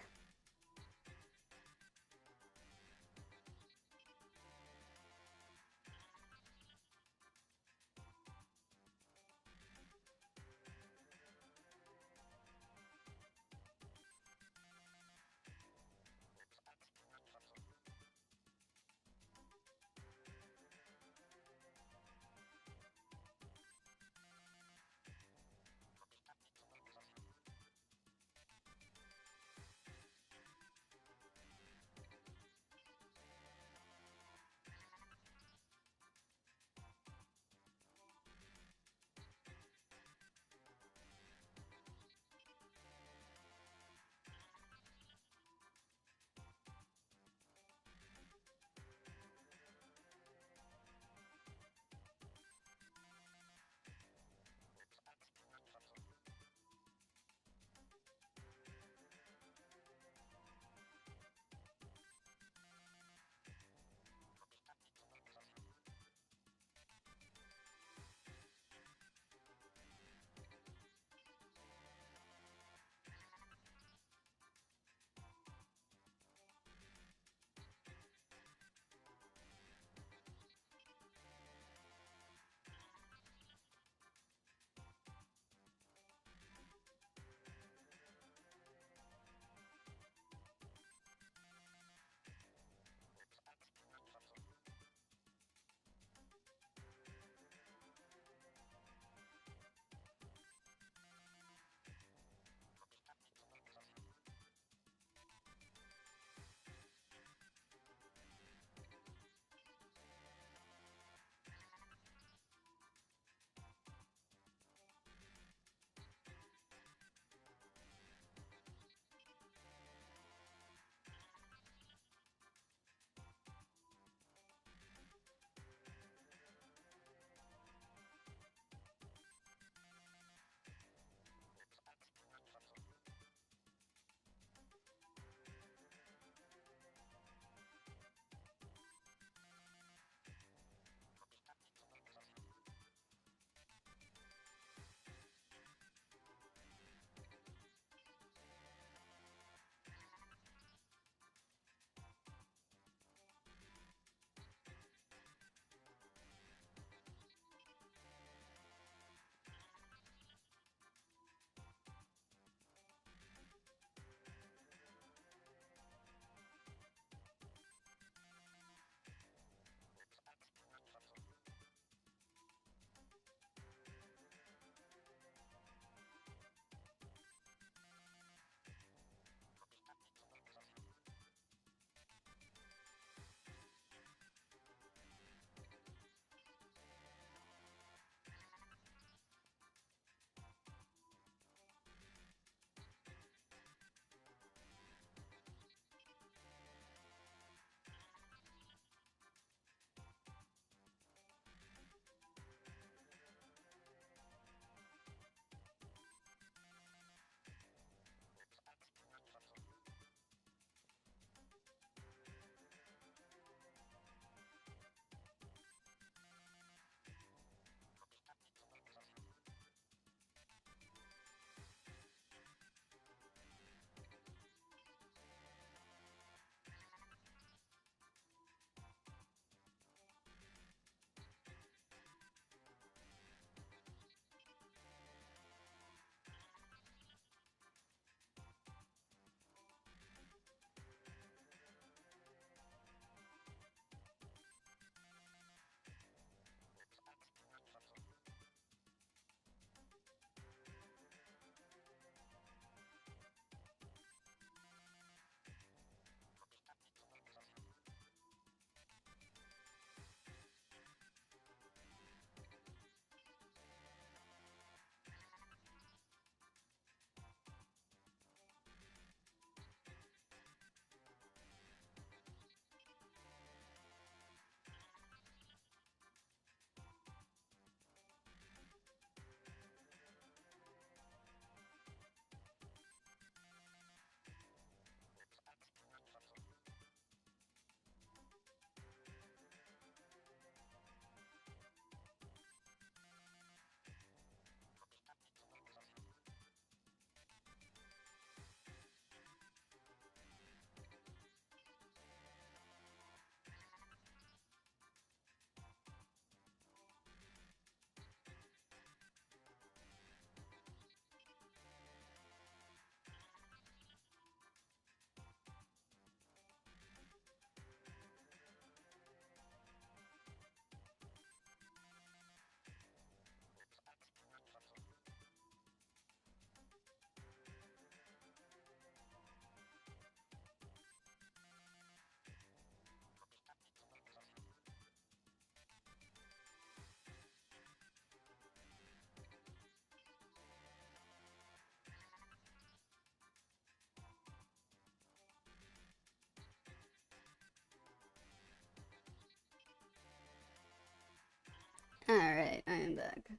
Alright, I am back.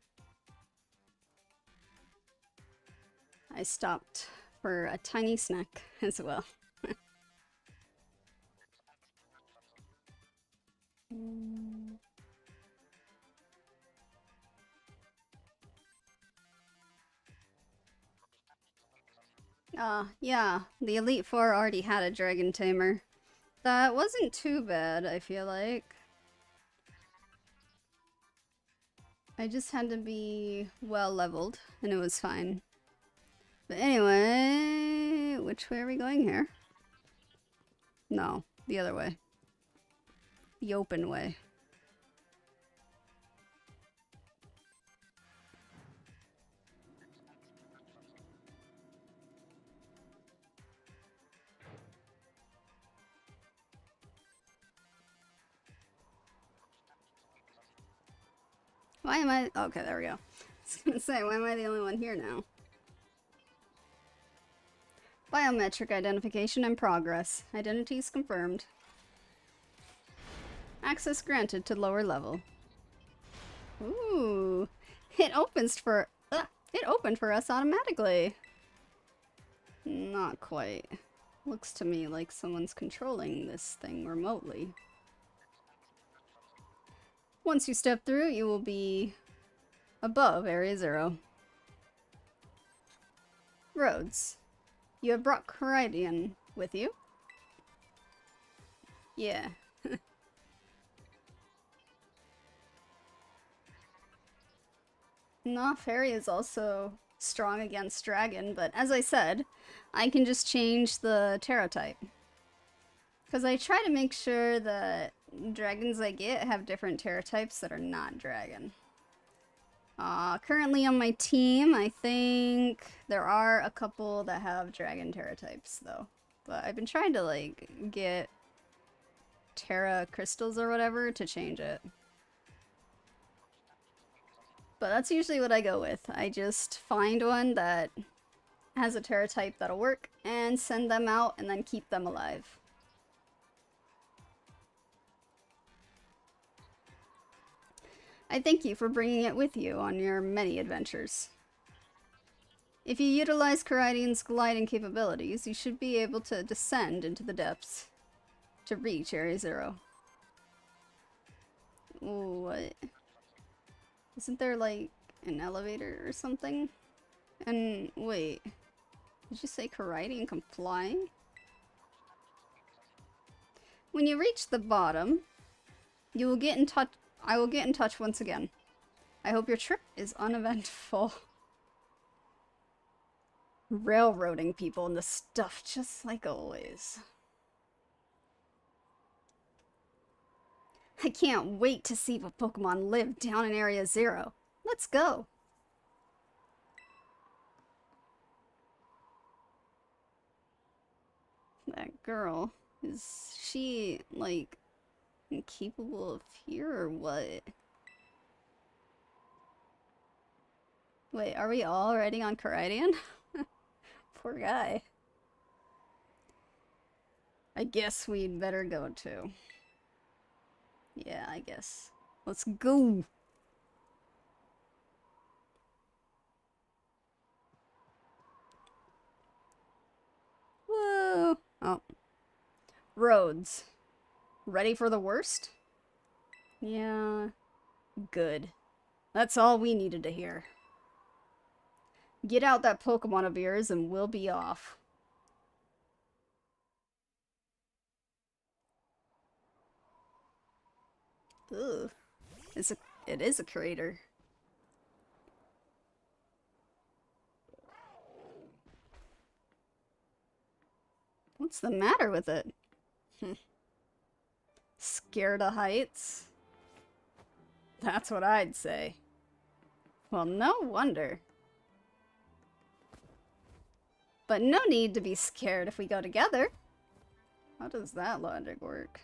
I stopped for a tiny snack as well. Yeah, the Elite Four already had a Dragon Tamer. That wasn't too bad, I feel like. I just had to be well leveled, and it was fine. But anyway, which way are we going here? No, the other way. The open way. Why am I... Okay, there we go. I was gonna say, why am I the only one here now? Biometric identification in progress. Identities confirmed. Access granted to lower level. Ooh. It opens for... it opened for us automatically. Not quite. Looks to me like someone's controlling this thing remotely. Once you step through, you will be above Area 0. Rhoads. You have brought Caridian with you? Yeah. Nah, Fairy is also strong against Dragon, but as I said, I can just change the Terra type. Because I try to make sure that dragons I get have different Terra types that are not Dragon. Currently on my team, I think there are a couple that have Dragon Terra types, though. But I've been trying to, like, get Terra crystals or whatever to change it. But that's usually what I go with. I just find one that has a Terra type that'll work and send them out and then keep them alive. I thank you for bringing it with you on your many adventures. If you utilize Caridian's gliding capabilities, you should be able to descend into the depths to reach Area 0. Ooh, what? Isn't there, like, an elevator or something? And, wait. Did you say Caridian can fly? When you reach the bottom, you will get in touch. I will get in touch once again. I hope your trip is uneventful. Railroading people into stuff just like always. I can't wait to see what Pokemon live down in Area 0. Let's go! That girl, is she, like, incapable of fear or what? Wait, are we all already on Caridian? Poor guy. I guess we'd better go too. Yeah, I guess. Let's go! Whoa! Oh. Rhoads. Ready for the worst? Yeah. Good. That's all we needed to hear. Get out that Pokemon of yours and we'll be off. Ugh. It is a crater. What's the matter with it? Scared of heights? That's what I'd say. Well, no wonder. But no need to be scared if we go together. How does that logic work?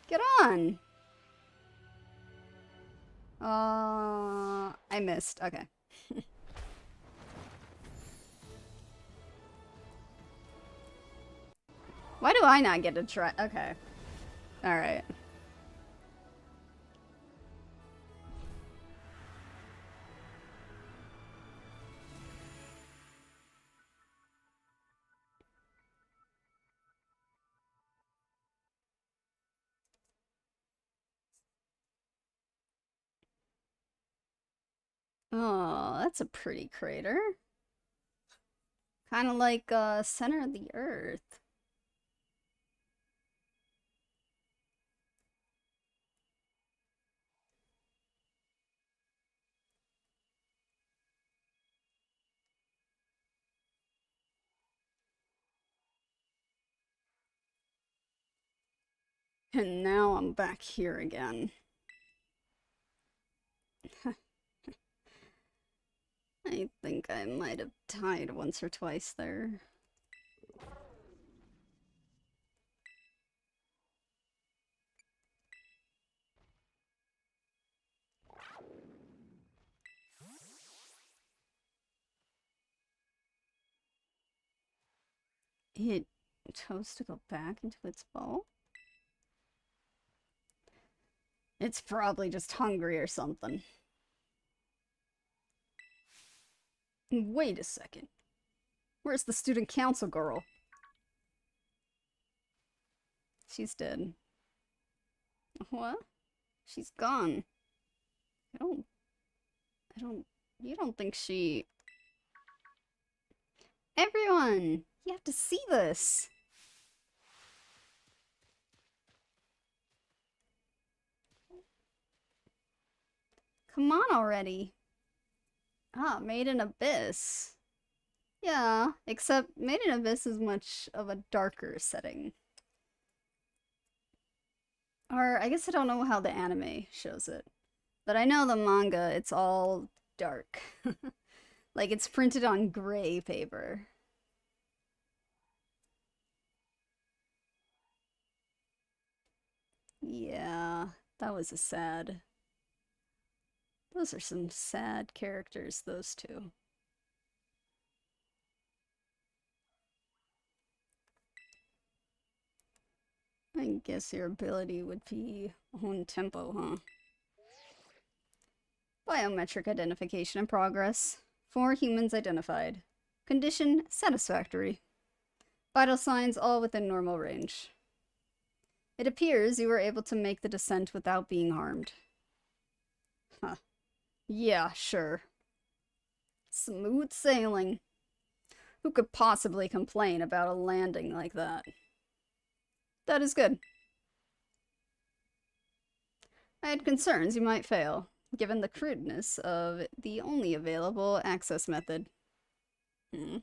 Get on! I missed. Okay. Why do I not get to try? Okay. Alright. Oh, that's a pretty crater. Kind of like center of the earth. And now I'm back here again. I think I might have died once or twice there. It chose to go back into its bowl? It's probably just hungry or something. Wait a second. Where's the student council girl? She's dead. What? She's gone. You don't think she... Everyone! You have to see this! Come on already. Ah, Made in Abyss. Yeah, except Made in Abyss is much of a darker setting. Or, I guess I don't know how the anime shows it. But I know the manga, it's all dark. Like, it's printed on gray paper. Yeah, that was a sad... Those are some sad characters, those two. I guess your ability would be own tempo, huh? Biometric identification in progress. 4 humans identified. Condition satisfactory. Vital signs all within normal range. It appears you were able to make the descent without being harmed. Huh. Yeah, sure. Smooth sailing. Who could possibly complain about a landing like that? That is good. I had concerns you might fail, given the crudeness of the only available access method. I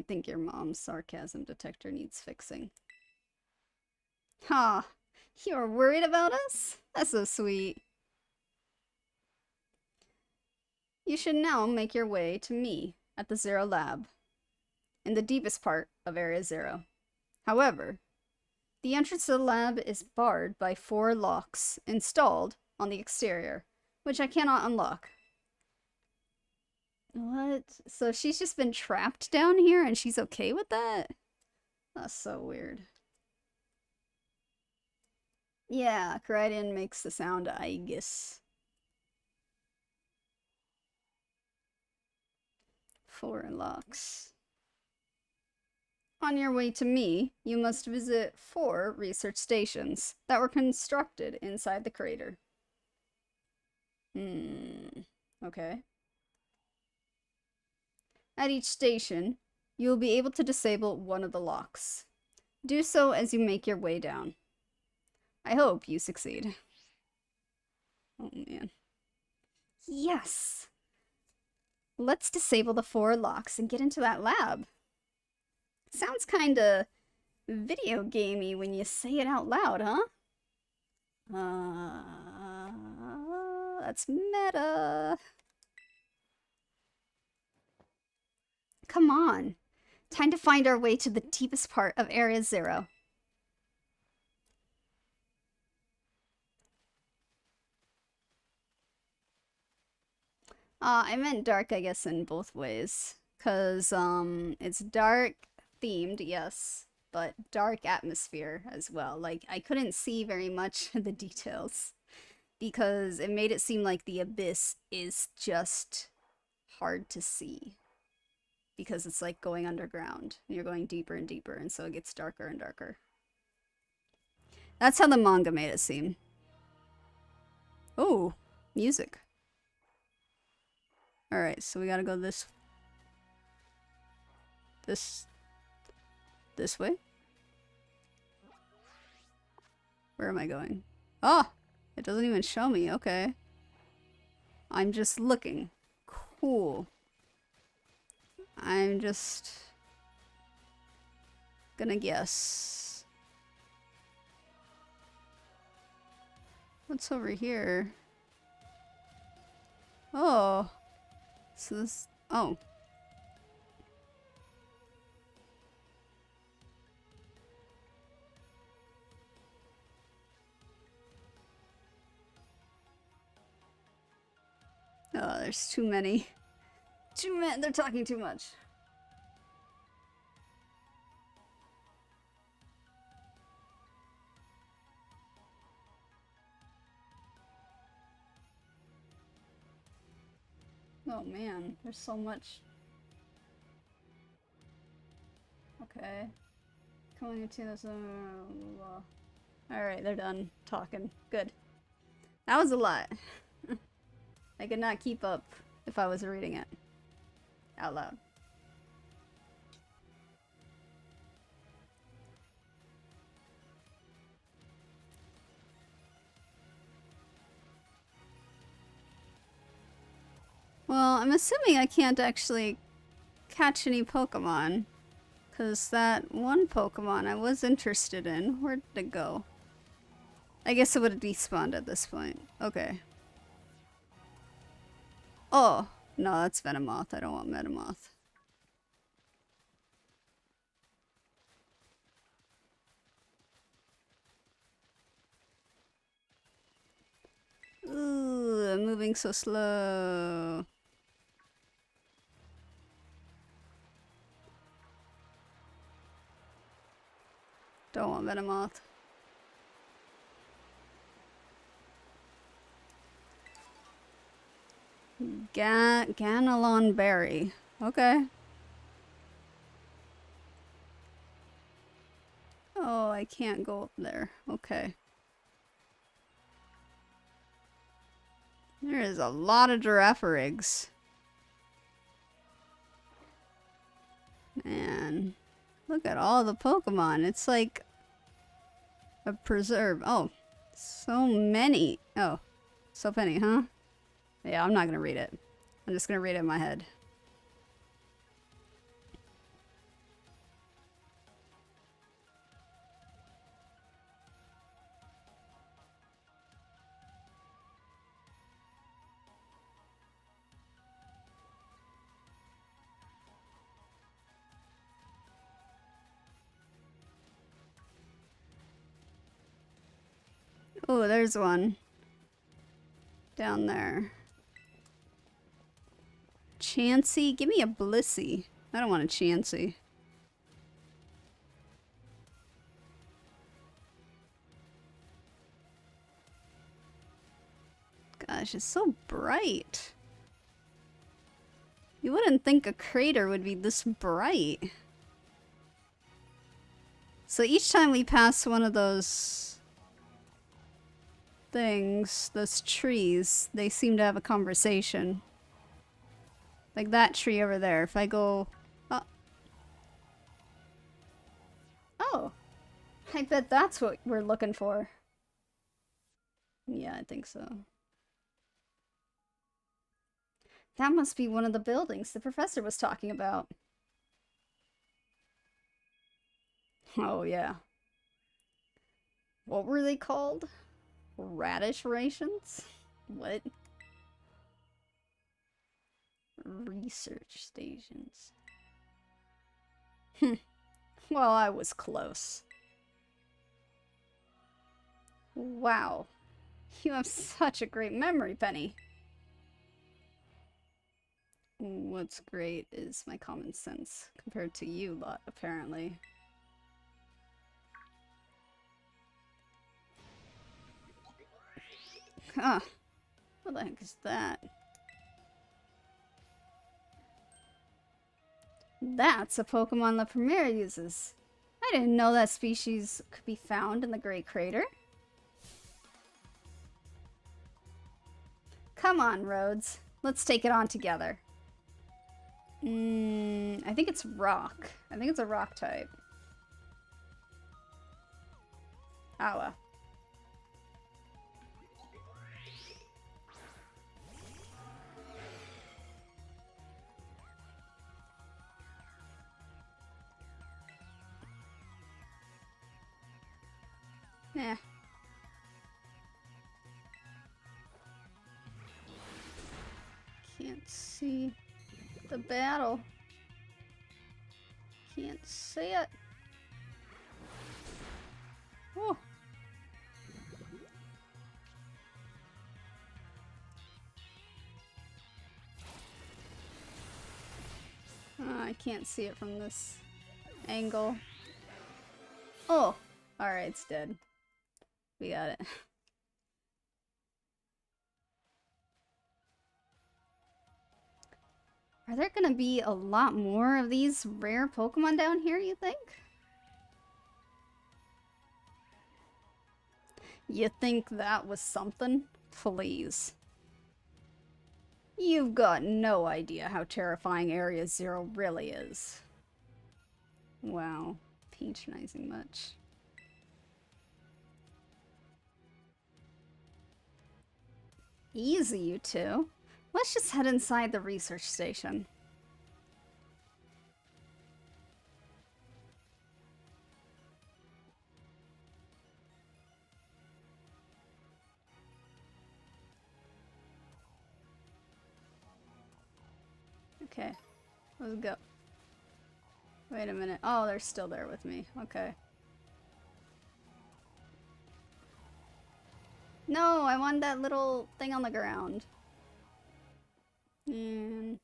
think your mom's sarcasm detector needs fixing. Ha! You're worried about us? That's so sweet. You should now make your way to me at the Zero Lab, in the deepest part of Area 0. However, the entrance to the lab is barred by 4 locks installed on the exterior, which I cannot unlock. What? So she's just been trapped down here and she's okay with that? That's so weird. Yeah, Crichton makes the sound I guess. 4 locks. On your way to me, you must visit 4 research stations that were constructed inside the crater. Okay. At each station, you will be able to disable one of the locks. Do so as you make your way down. I hope you succeed. Oh man. Yes! Let's disable the 4 locks and get into that lab. Sounds kinda video gamey when you say it out loud, huh? That's meta. Come on. Time to find our way to the deepest part of Area 0. I meant dark, I guess, in both ways. Because, it's dark themed, yes, but dark atmosphere as well. Like, I couldn't see very much of the details because it made it seem like the abyss is just hard to see because it's like going underground. You're going deeper and deeper, and so it gets darker and darker. That's how the manga made it seem. Oh, music. Alright, so we gotta go this way? Where am I going? Oh! It doesn't even show me. Okay. I'm just looking. Cool. I'm just gonna guess. What's over here? Oh. So this... Oh. Oh, there's too many. Too many. They're talking too much. Oh man, there's so much. Okay. Coming into this. Alright, they're done talking. Good. That was a lot. I could not keep up if I was reading it out loud. Well, I'm assuming I can't actually catch any Pokemon. Because that one Pokemon I was interested in, where did it go? I guess it would have despawned at this point. Okay. Oh, no, that's Venomoth. I don't want Venomoth. Ooh, I'm moving so slow. Don't want Venomoth. Ganalon Berry. Okay. Oh, I can't go up there. Okay. There is a lot of Giraffarigs. Man. Look at all the Pokemon. It's like a preserve. Oh, so many. Oh, so many, huh? Yeah, I'm not gonna read it. I'm just gonna read it in my head. Oh, there's one. Down there. Chansey? Give me a Blissey. I don't want a Chansey. Gosh, it's so bright. You wouldn't think a crater would be this bright. So each time we pass one of those things, those trees, they seem to have a conversation. Like that tree over there. If I go... Oh. I bet that's what we're looking for. Yeah, I think so. That must be one of the buildings the professor was talking about. Oh, yeah. What were they called? Radish rations? What? Research stations. Well, I was close. Wow. You have such a great memory, Penny. What's great is my common sense compared to you lot, apparently. Huh. What the heck is that? That's a Pokemon the Premier uses. I didn't know that species could be found in the Great Crater. Come on, Rhoads. Let's take it on together. I think it's rock. I think it's a rock type. Awa. Nah. Can't see the battle. Can't see it. Oh. I can't see it from this angle. Oh! Alright, it's dead. We got it. Are there gonna be a lot more of these rare Pokemon down here, you think? You think that was something? Please. You've got no idea how terrifying Area Zero really is. Wow. Patronizing much. Easy, you two. Let's just head inside the research station. Okay, let's go. Wait a minute. Oh, they're still there with me. Okay. No, I want that little thing on the ground. And...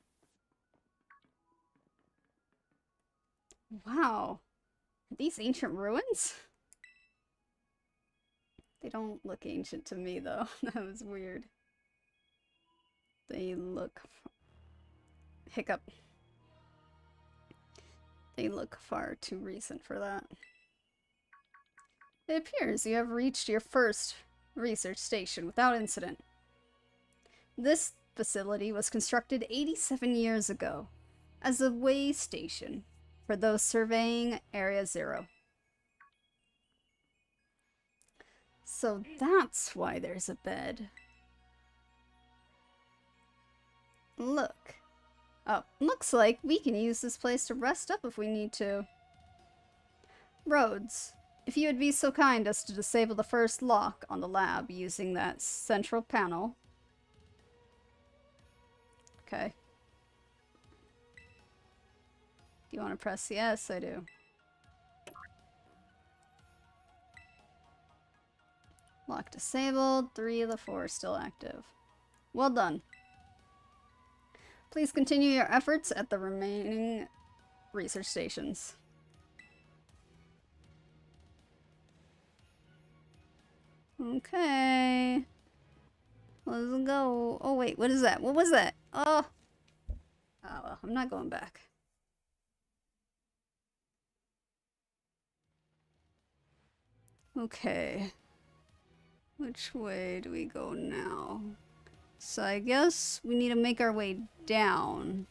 wow. Are these ancient ruins? They don't look ancient to me, though. That was weird. They look... hiccup. They look far too recent for that. It appears you have reached your first research station without incident. This facility was constructed 87 years ago as a way station for those surveying Area Zero. So that's why there's a bed. Look. Oh, looks like we can use this place to rest up if we need to. Rhoads, if you would be so kind as to disable the first lock on the lab using that central panel. Okay. Do you want to press yes? I do. Lock disabled. 3 of the 4 still active. Well done. Please continue your efforts at the remaining research stations. Okay. Let's go. Oh wait, what is that? What was that? Oh. Oh well, I'm not going back. Okay. Which way do we go now? So I guess we need to make our way down.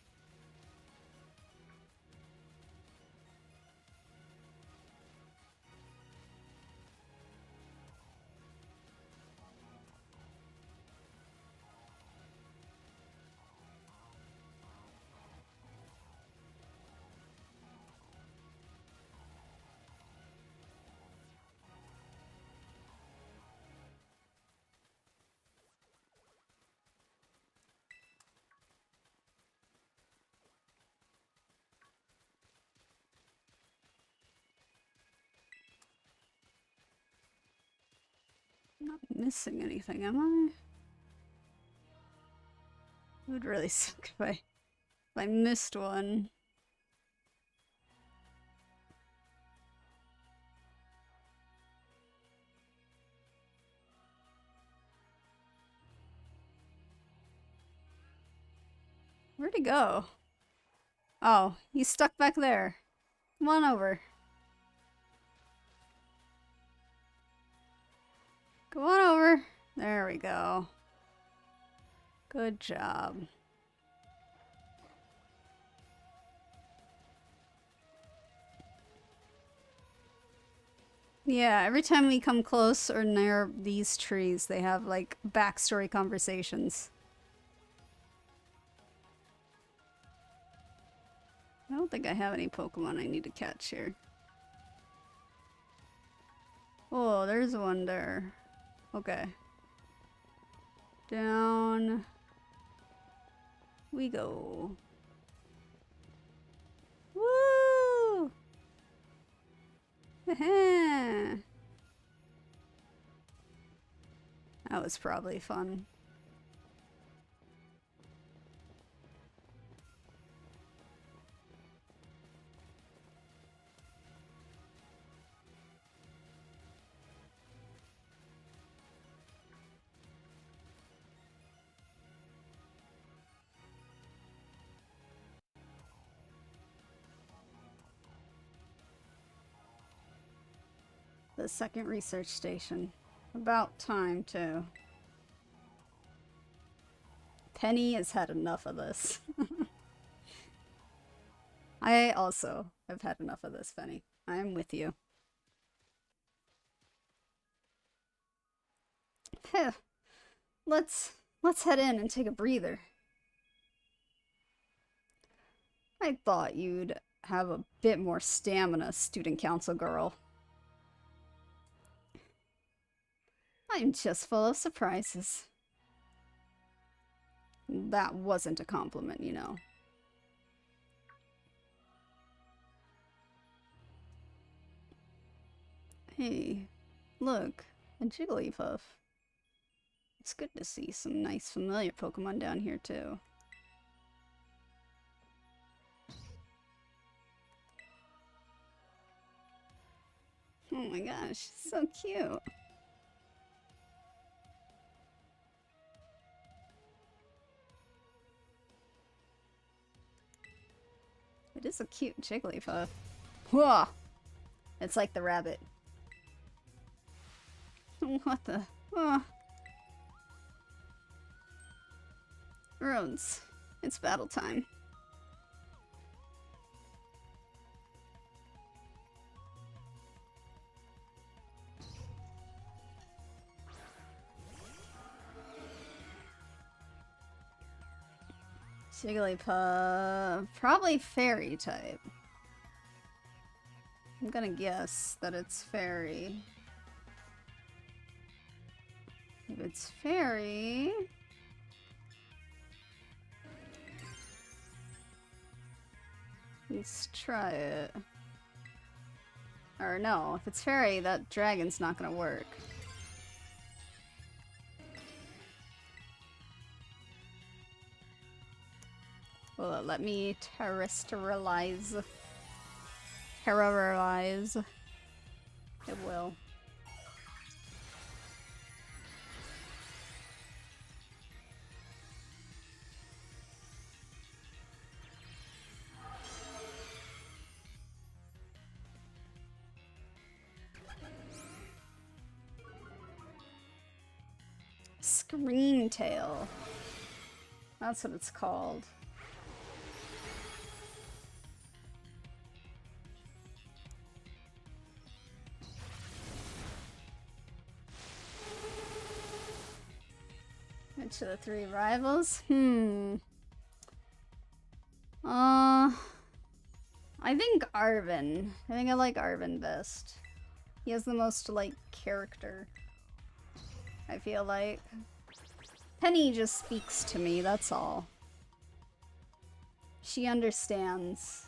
I'm not missing anything, am I? It would really suck if I missed one. Where'd he go? Oh, he's stuck back there. Come on over. Come on over. There we go. Good job. Yeah, every time we come close or near these trees, they have, like, backstory conversations. I don't think I have any Pokemon I need to catch here. Oh, there's one there. Okay. Down we go. Woo! That was probably fun. The second research station. About time, too. Penny has had enough of this. I also have had enough of this, Penny. I am with you. Phew. Let's head in and take a breather. I thought you'd have a bit more stamina, student council girl. I'm just full of surprises. That wasn't a compliment, you know. Hey, look, a Jigglypuff. It's good to see some nice familiar Pokemon down here, too. Oh my gosh, so cute. It is a cute Jigglypuff. Whoa! It's like the rabbit. What the? Oh. Rhoads, it's battle time. Jigglypuff, probably fairy type. I'm gonna guess that it's fairy. If it's fairy... let's try it. Or no, if it's fairy, that dragon's not gonna work. Will it let me terrestrialize? Terrorize. It will. Screen tail. That's what it's called. Which of the three rivals? I think Arven. I think I like Arven best. He has the most, like, character, I feel like. Penny just speaks to me, that's all. She understands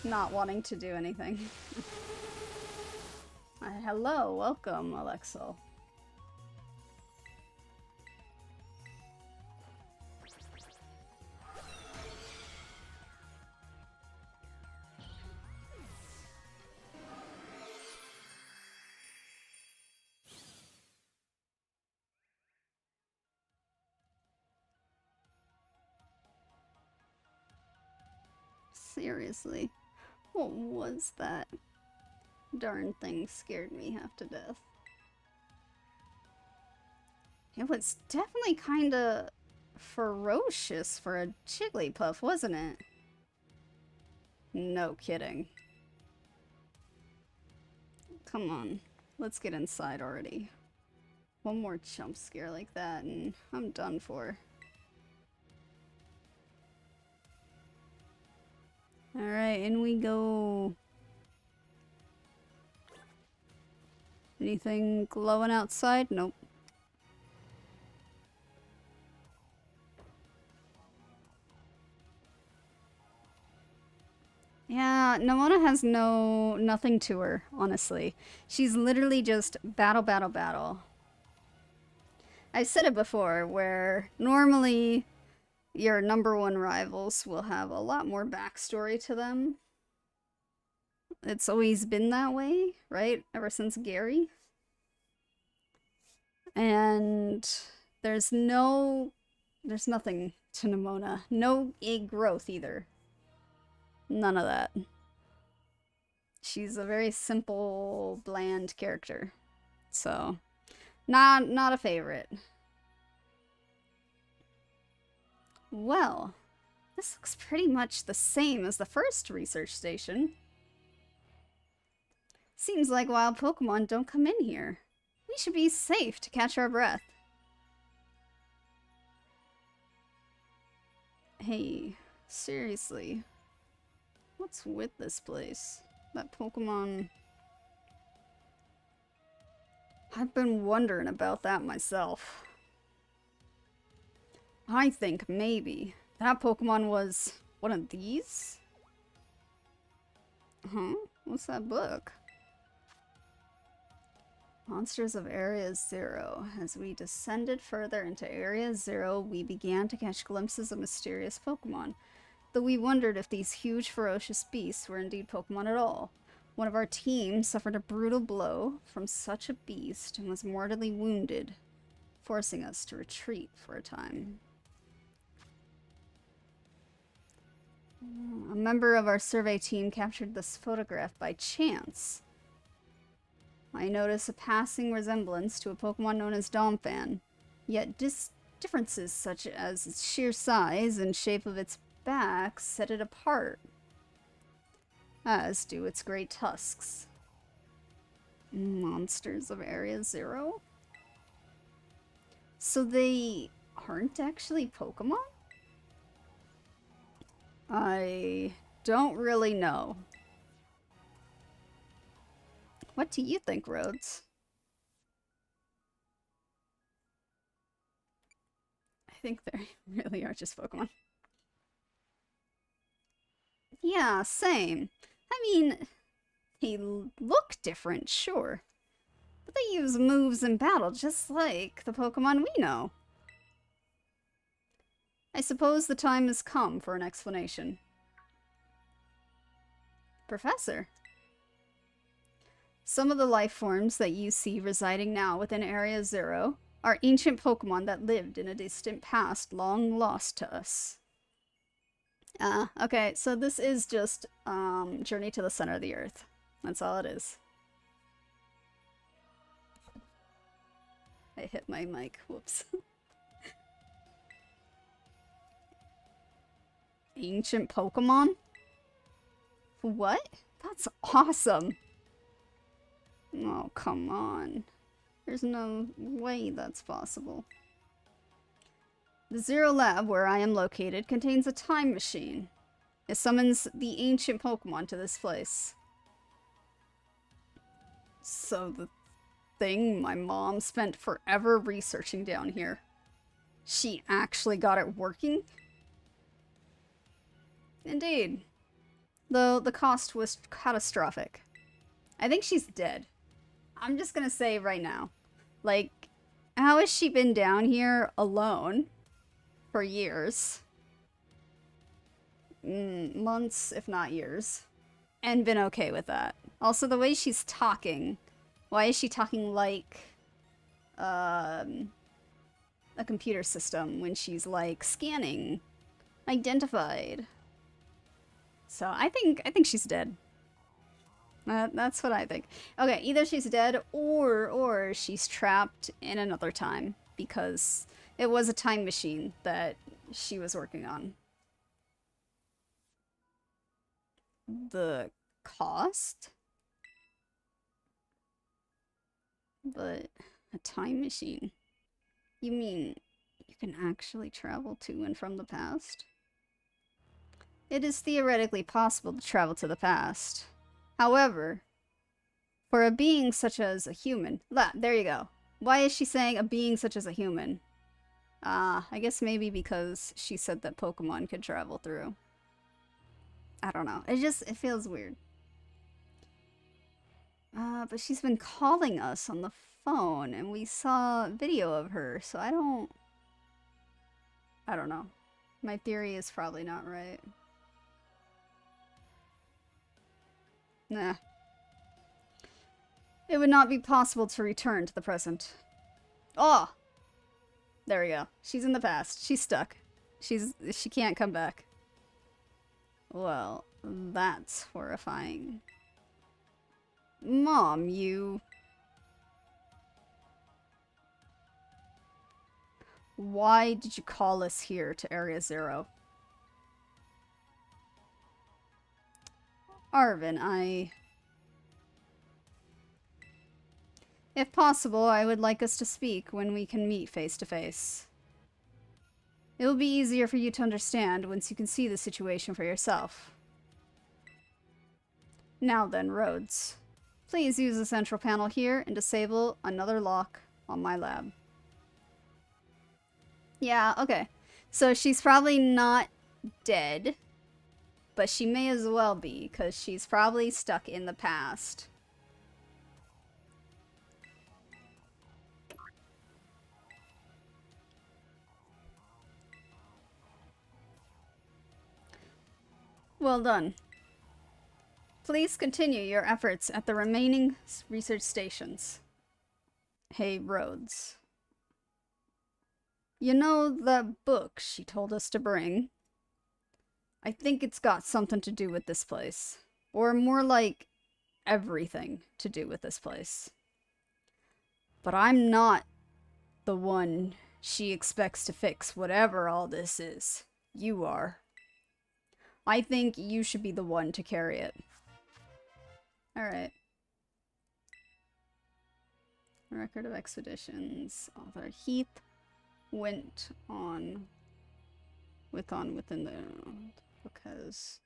not wanting to do anything. Hello, welcome, 𝘿𝙊. Seriously, what was that? Darn thing scared me half to death. It was definitely kinda ferocious for a Jigglypuff, wasn't it? No kidding. come on. Let's get inside already. One more jump scare like that and I'm done for. Alright, in we go. Anything glowing outside? Nope. Yeah, Nimona has nothing to her, honestly. She's literally just battle, battle, battle. I've said it before, where normally your #1 rivals will have a lot more backstory to them. It's always been that way, right? Ever since Gary. And there's nothing to Nimona. No growth either. None of that. She's a very simple, bland character. So, not a favorite. Well, this looks pretty much the same as the first research station. Seems like wild Pokemon don't come in here. We should be safe to catch our breath. Hey, seriously. What's with this place? That Pokemon... I've been wondering about that myself. I think maybe that Pokemon was one of these? Huh? What's that book? Monsters of Area 0. As we descended further into Area 0, we began to catch glimpses of mysterious Pokemon, though we wondered if these huge, ferocious beasts were indeed Pokemon at all. One of our team suffered a brutal blow from such a beast and was mortally wounded, forcing us to retreat for a time. A member of our survey team captured this photograph by chance. I notice a passing resemblance to a Pokemon known as Domfan, yet differences such as its sheer size and shape of its back set it apart, as do its great tusks. Monsters of Area 0? So they aren't actually Pokemon? I don't really know. What do you think, Rhoads? I think they really are just Pokemon. Yeah, same. I mean, they look different, sure. But they use moves in battle just like the Pokemon we know. I suppose the time has come for an explanation. Professor? Some of the life forms that you see residing now within Area 0 are ancient Pokemon that lived in a distant past long lost to us. Okay, so this is just Journey to the Center of the Earth. That's all it is. I hit my mic, whoops. Ancient Pokemon? What? That's awesome! Oh, come on. There's no way that's possible. The Zero Lab, where I am located, contains a time machine. It summons the ancient Pokemon to this place. So the thing my mom spent forever researching down here, she actually got it working? Indeed. Though the cost was catastrophic. I think she's dead. I'm just gonna say right now. Like, how has she been down here alone for years? Months, if not years. And been okay with that. Also, the way she's talking. Why is she talking like a computer system when she's like scanning? Identified. So I think she's dead. That's what I think. Okay, either she's dead or she's trapped in another time because it was a time machine that she was working on. The cost? But a time machine? You mean you can actually travel to and from the past? It is theoretically possible to travel to the past. However, for a being such as a human... There you go. Why is she saying a being such as a human? I guess maybe because she said that Pokemon could travel through. I don't know. It feels weird. But she's been calling us on the phone, and we saw a video of her, so I don't know. My theory is probably not right. Nah. It would not be possible to return to the present. Oh! There we go. She's in the past. She's stuck. She can't come back. Well, that's horrifying. Mom, you... Why did you call us here to Area 0? Arvin, If possible, I would like us to speak when we can meet face to face. It will be easier for you to understand once you can see the situation for yourself. Now then, Rhoads. Please use the central panel here and disable another lock on my lab. Yeah, okay. So she's probably not dead, but she may as well be, because she's probably stuck in the past. Well done. Please continue your efforts at the remaining research stations. Hey, Rhoads. You know that book she told us to bring? I think it's got something to do with this place. Or more like everything to do with this place. But I'm not the one she expects to fix whatever all this is. You are. I think you should be the one to carry it. Alright. Record of expeditions. Author Heath went on within the book has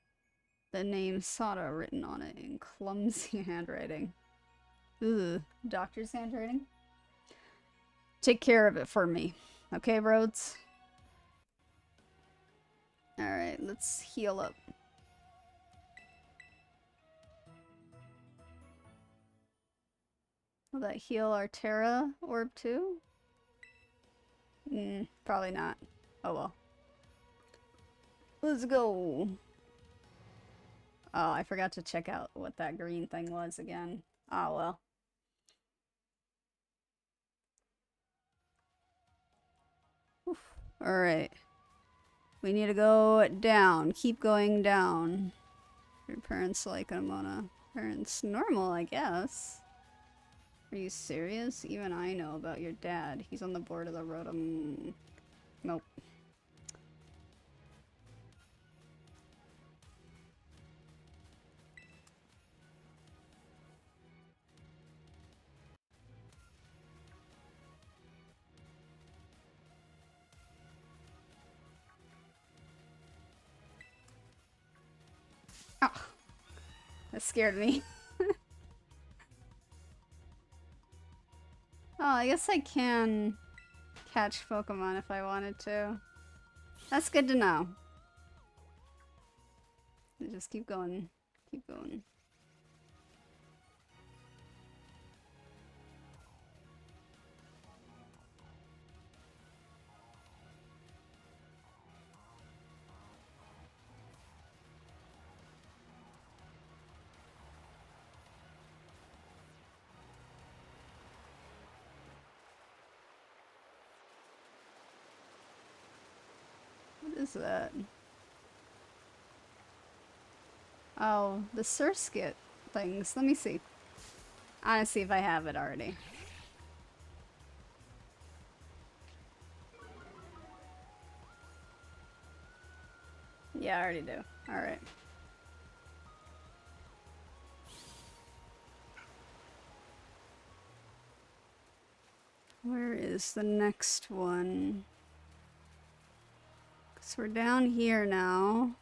the name Sada written on it in clumsy handwriting. Ugh, doctor's handwriting? Take care of it for me. Okay, Rhoads? Alright, let's heal up. Will that heal our Terra orb too? Probably not. Oh well. Let's go! Oh, I forgot to check out what that green thing was again. Oh well. Alright. We need to go down. Keep going down. Your parents like Amona. Parents normal, I guess. Are you serious? Even I know about your dad. He's on the board of the Rotom. Nope. Oh, that scared me. Oh, I guess I can catch Pokemon if I wanted to. That's good to know. Just keep going. Keep going. What is that? Oh, the Surskit things. Let me see. I want to see if I have it already. Yeah, I already do. Alright. Where is the next one? So we're down here now.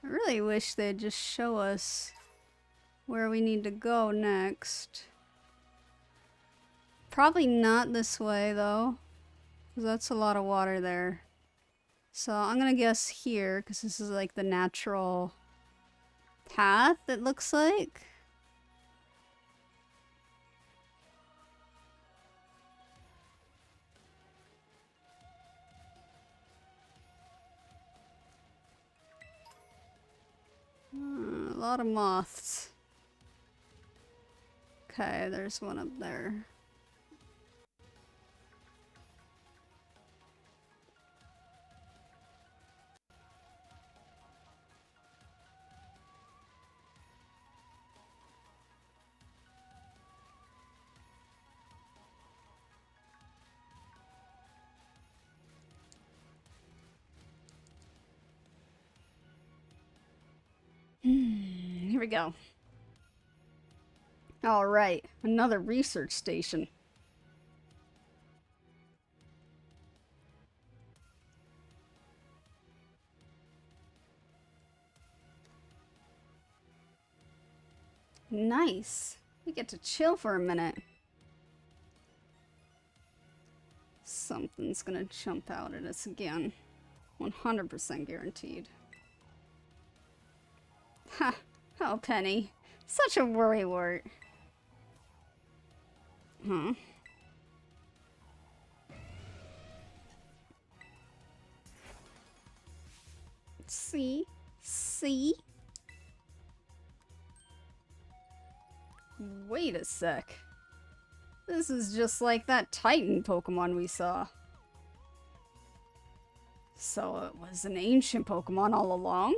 I really wish they'd just show us where we need to go next. Probably not this way though, because that's a lot of water there. So I'm gonna guess here, because this is like the natural path, it looks like. A lot of moths. Okay, there's one up there. Here we go. All right, another research station. Nice. We get to chill for a minute. Something's gonna jump out at us again. 100% guaranteed. Ha! Oh, Penny. Such a worrywart. Huh? See? See? Wait a sec. This is just like that Titan Pokemon we saw. So it was an ancient Pokemon all along?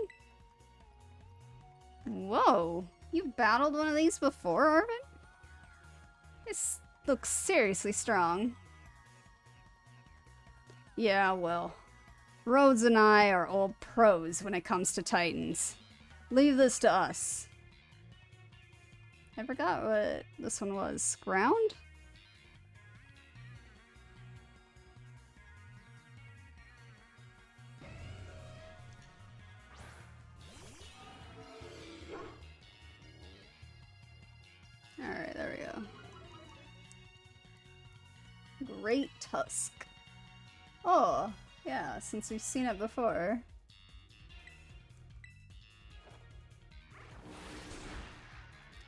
Whoa, you battled one of these before, Arvin? This looks seriously strong. Yeah, well, Rhoads and I are old pros when it comes to Titans. Leave this to us. I forgot what this one was. Ground? Alright, there we go. Great Tusk. Oh, yeah, since we've seen it before.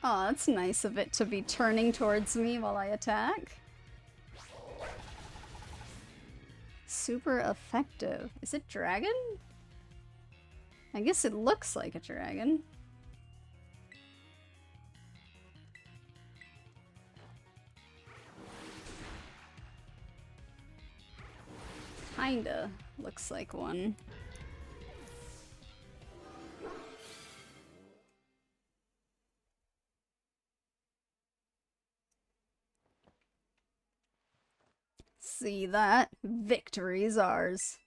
Oh, that's nice of it to be turning towards me while I attack. Super effective. Is it dragon? I guess it looks like a dragon. Kinda looks like one. See that? Victory's ours.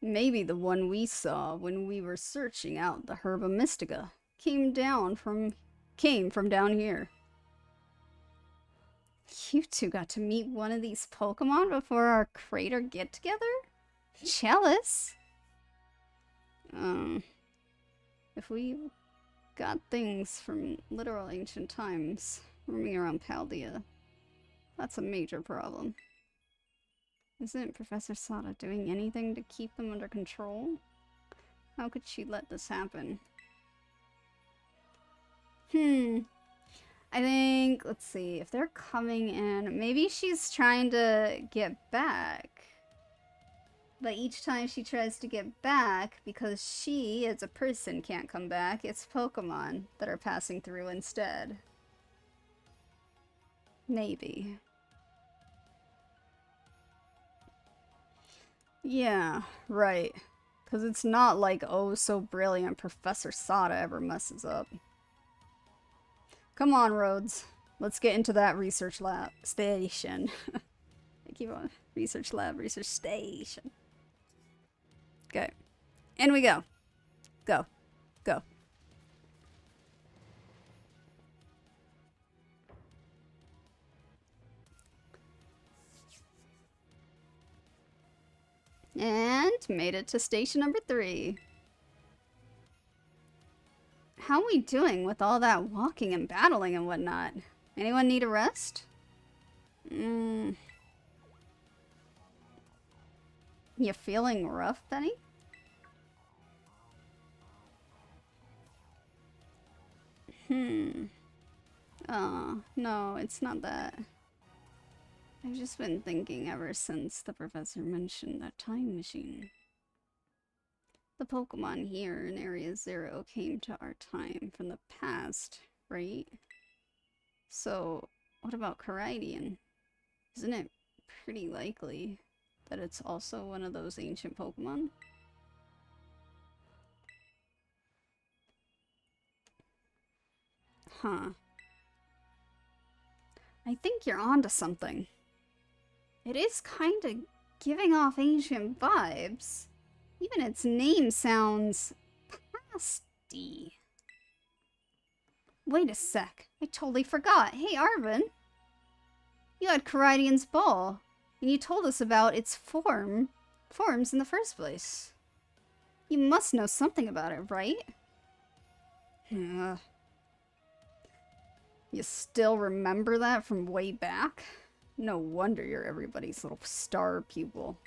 Maybe the one we saw when we were searching out the 𝘿𝙊 𝙉𝙊 came from down here. You two got to meet one of these Pokemon before our crater get-together? Jealous? If we got things from literal ancient times roaming around Paldea, that's a major problem. Isn't Professor Sada doing anything to keep them under control? How could she let this happen? I think, let's see, if they're coming in, maybe she's trying to get back. But each time she tries to get back, because she, as a person, can't come back, it's Pokemon that are passing through instead. Maybe. Yeah, right. Because it's not like, oh, so brilliant Professor Sada ever messes up. Come on, Rhoads. Let's get into that research lab station. I keep on research lab, research station. Okay. In we go. Go. Go. And made it to station number 3. How are we doing with all that walking and battling and whatnot? Anyone need a rest? You feeling rough, Benny? No, it's not that. I've just been thinking ever since the professor mentioned that time machine. The Pokemon here in Area 0 came to our time from the past, right? So, what about Caridian? Isn't it pretty likely that it's also one of those ancient Pokemon? Huh. I think you're onto something. It is kind of giving off ancient vibes. Even its name sounds pasty. Wait a sec. I totally forgot. Hey, Arvin. You had Caridian's ball, and you told us about its forms in the first place. You must know something about it, right? You still remember that from way back? No wonder you're everybody's little star pupil.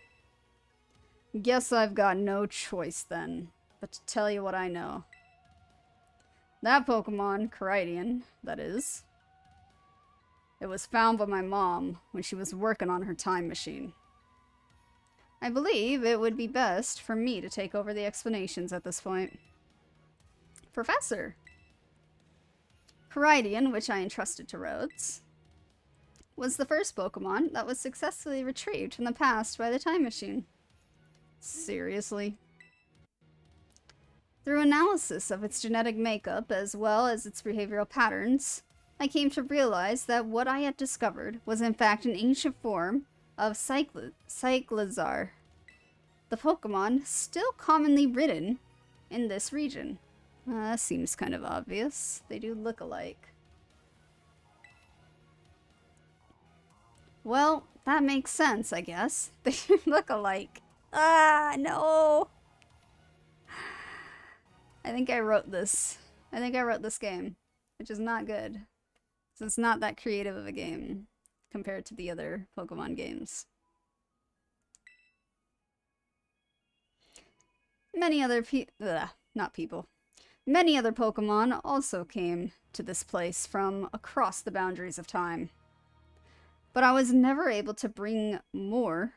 Guess I've got no choice then, but to tell you what I know. That Pokemon, Caridian, that is, it was found by my mom when she was working on her time machine. I believe it would be best for me to take over the explanations at this point. Professor! Caridian, which I entrusted to Rhoads, was the first Pokemon that was successfully retrieved from the past by the time machine. Seriously? Through analysis of its genetic makeup as well as its behavioral patterns, I came to realize that what I had discovered was in fact an ancient form of 𝘿𝙊, the Pokemon still commonly ridden in this region. That seems kind of obvious. They do look alike. Well, that makes sense, I guess. They do look alike. Ah, no! I think I wrote this. I think I wrote this game, which is not good. So it's not that creative of a game compared to the other Pokemon games. Many other Many other Pokemon also came to this place from across the boundaries of time. But I was never able to bring more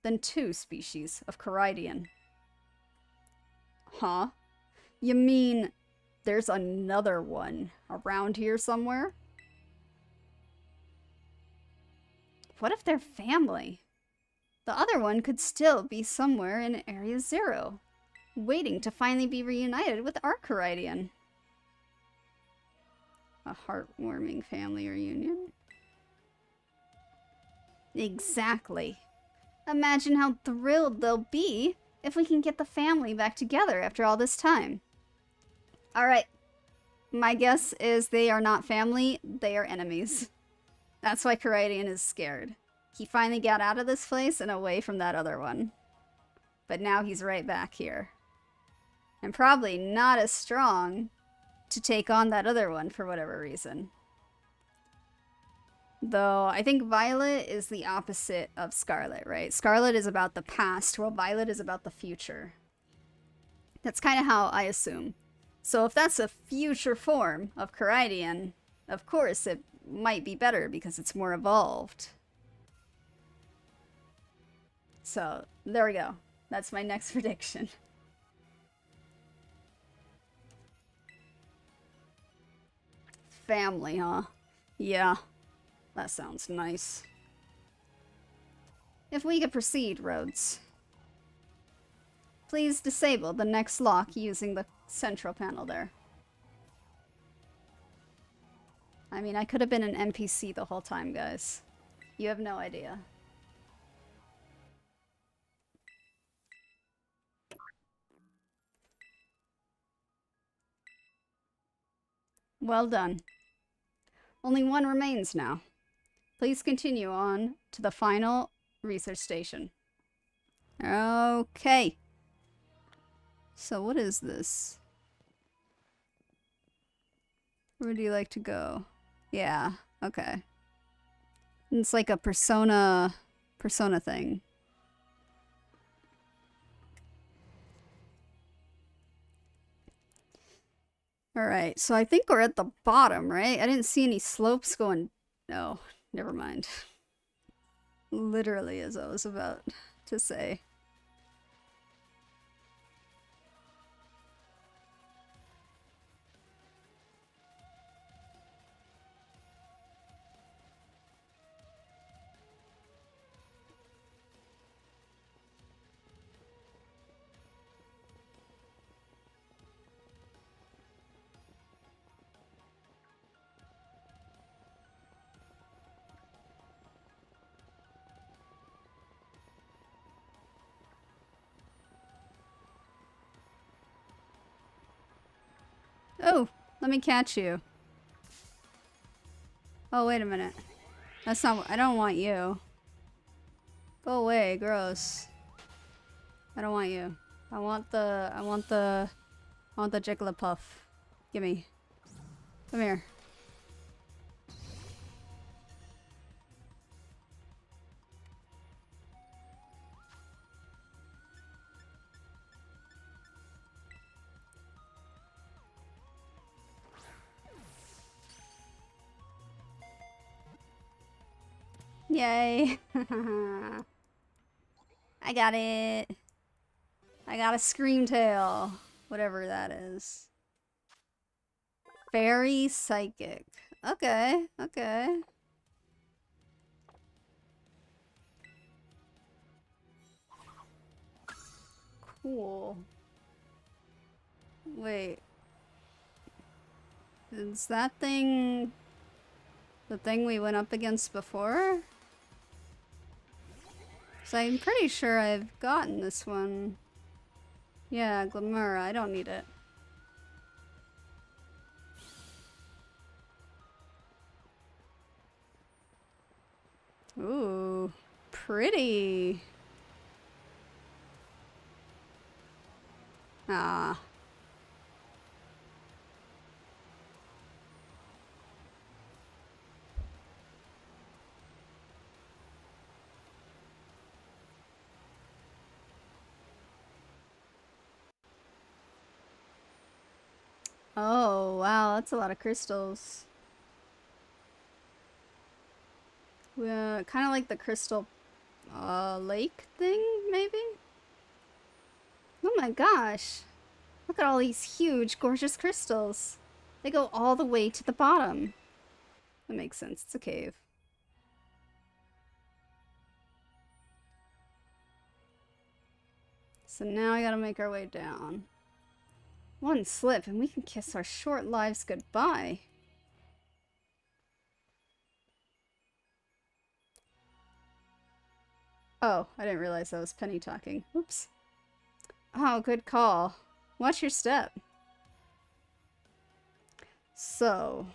than 2 species of Caridian. Huh? You mean there's another one around here somewhere? What if they're family? The other one could still be somewhere in Area 0, waiting to finally be reunited with our Caridian. A heartwarming family reunion? Exactly. Imagine how thrilled they'll be if we can get the family back together after all this time. Alright. My guess is they are not family, they are enemies. That's why Caridian is scared. He finally got out of this place and away from that other one. But now he's right back here. And probably not as strong to take on that other one for whatever reason. Though, I think Violet is the opposite of Scarlet, right? Scarlet is about the past, while Violet is about the future. That's kind of how I assume. So if that's a future form of Caridian, of course it might be better because it's more evolved. So, there we go. That's my next prediction. Family, huh? Yeah. That sounds nice. If we could proceed, Rhoads. Please disable the next lock using the central panel there. I mean, I could have been an NPC the whole time, guys. You have no idea. Well done. Only one remains now. Please continue on to the final research station. Okay. So what is this? Where do you like to go? Yeah, okay. It's like a persona thing. Alright, so I think we're at the bottom, right? I didn't see any slopes going... No, never mind. Literally as I was about to say. Oh, let me catch you. Oh, wait a minute. That's not... I don't want you. Go away, gross. I don't want you. I want the Jigglypuff. Gimme. Come here. Yay. I got it. I got a Screamtail. Whatever that is. Fairy Psychic. Okay, okay. Cool. Wait. Is that thing the thing we went up against before? So I'm pretty sure I've gotten this one. Yeah, 𝘿𝙊. I don't need it. Ooh, pretty. Ah. Oh, wow, that's a lot of crystals. Kind of like the crystal lake thing, maybe? Oh my gosh. Look at all these huge, gorgeous crystals. They go all the way to the bottom. That makes sense. It's a cave. So now I gotta make our way down. One slip and we can kiss our short lives goodbye. Oh, I didn't realize that was Penny talking. Oops. Oh, good call. Watch your step. So,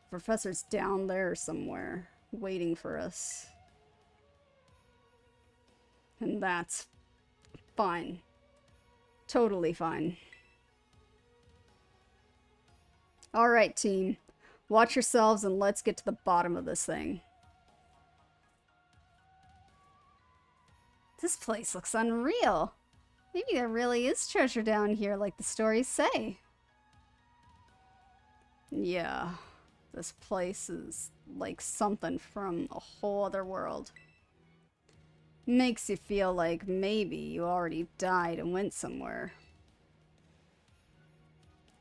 Professor's down there somewhere, waiting for us. And that's fine. Totally fine. Alright, team. Watch yourselves and let's get to the bottom of this thing. This place looks unreal. Maybe there really is treasure down here like the stories say. Yeah, this place is like something from a whole other world. Makes you feel like maybe you already died and went somewhere.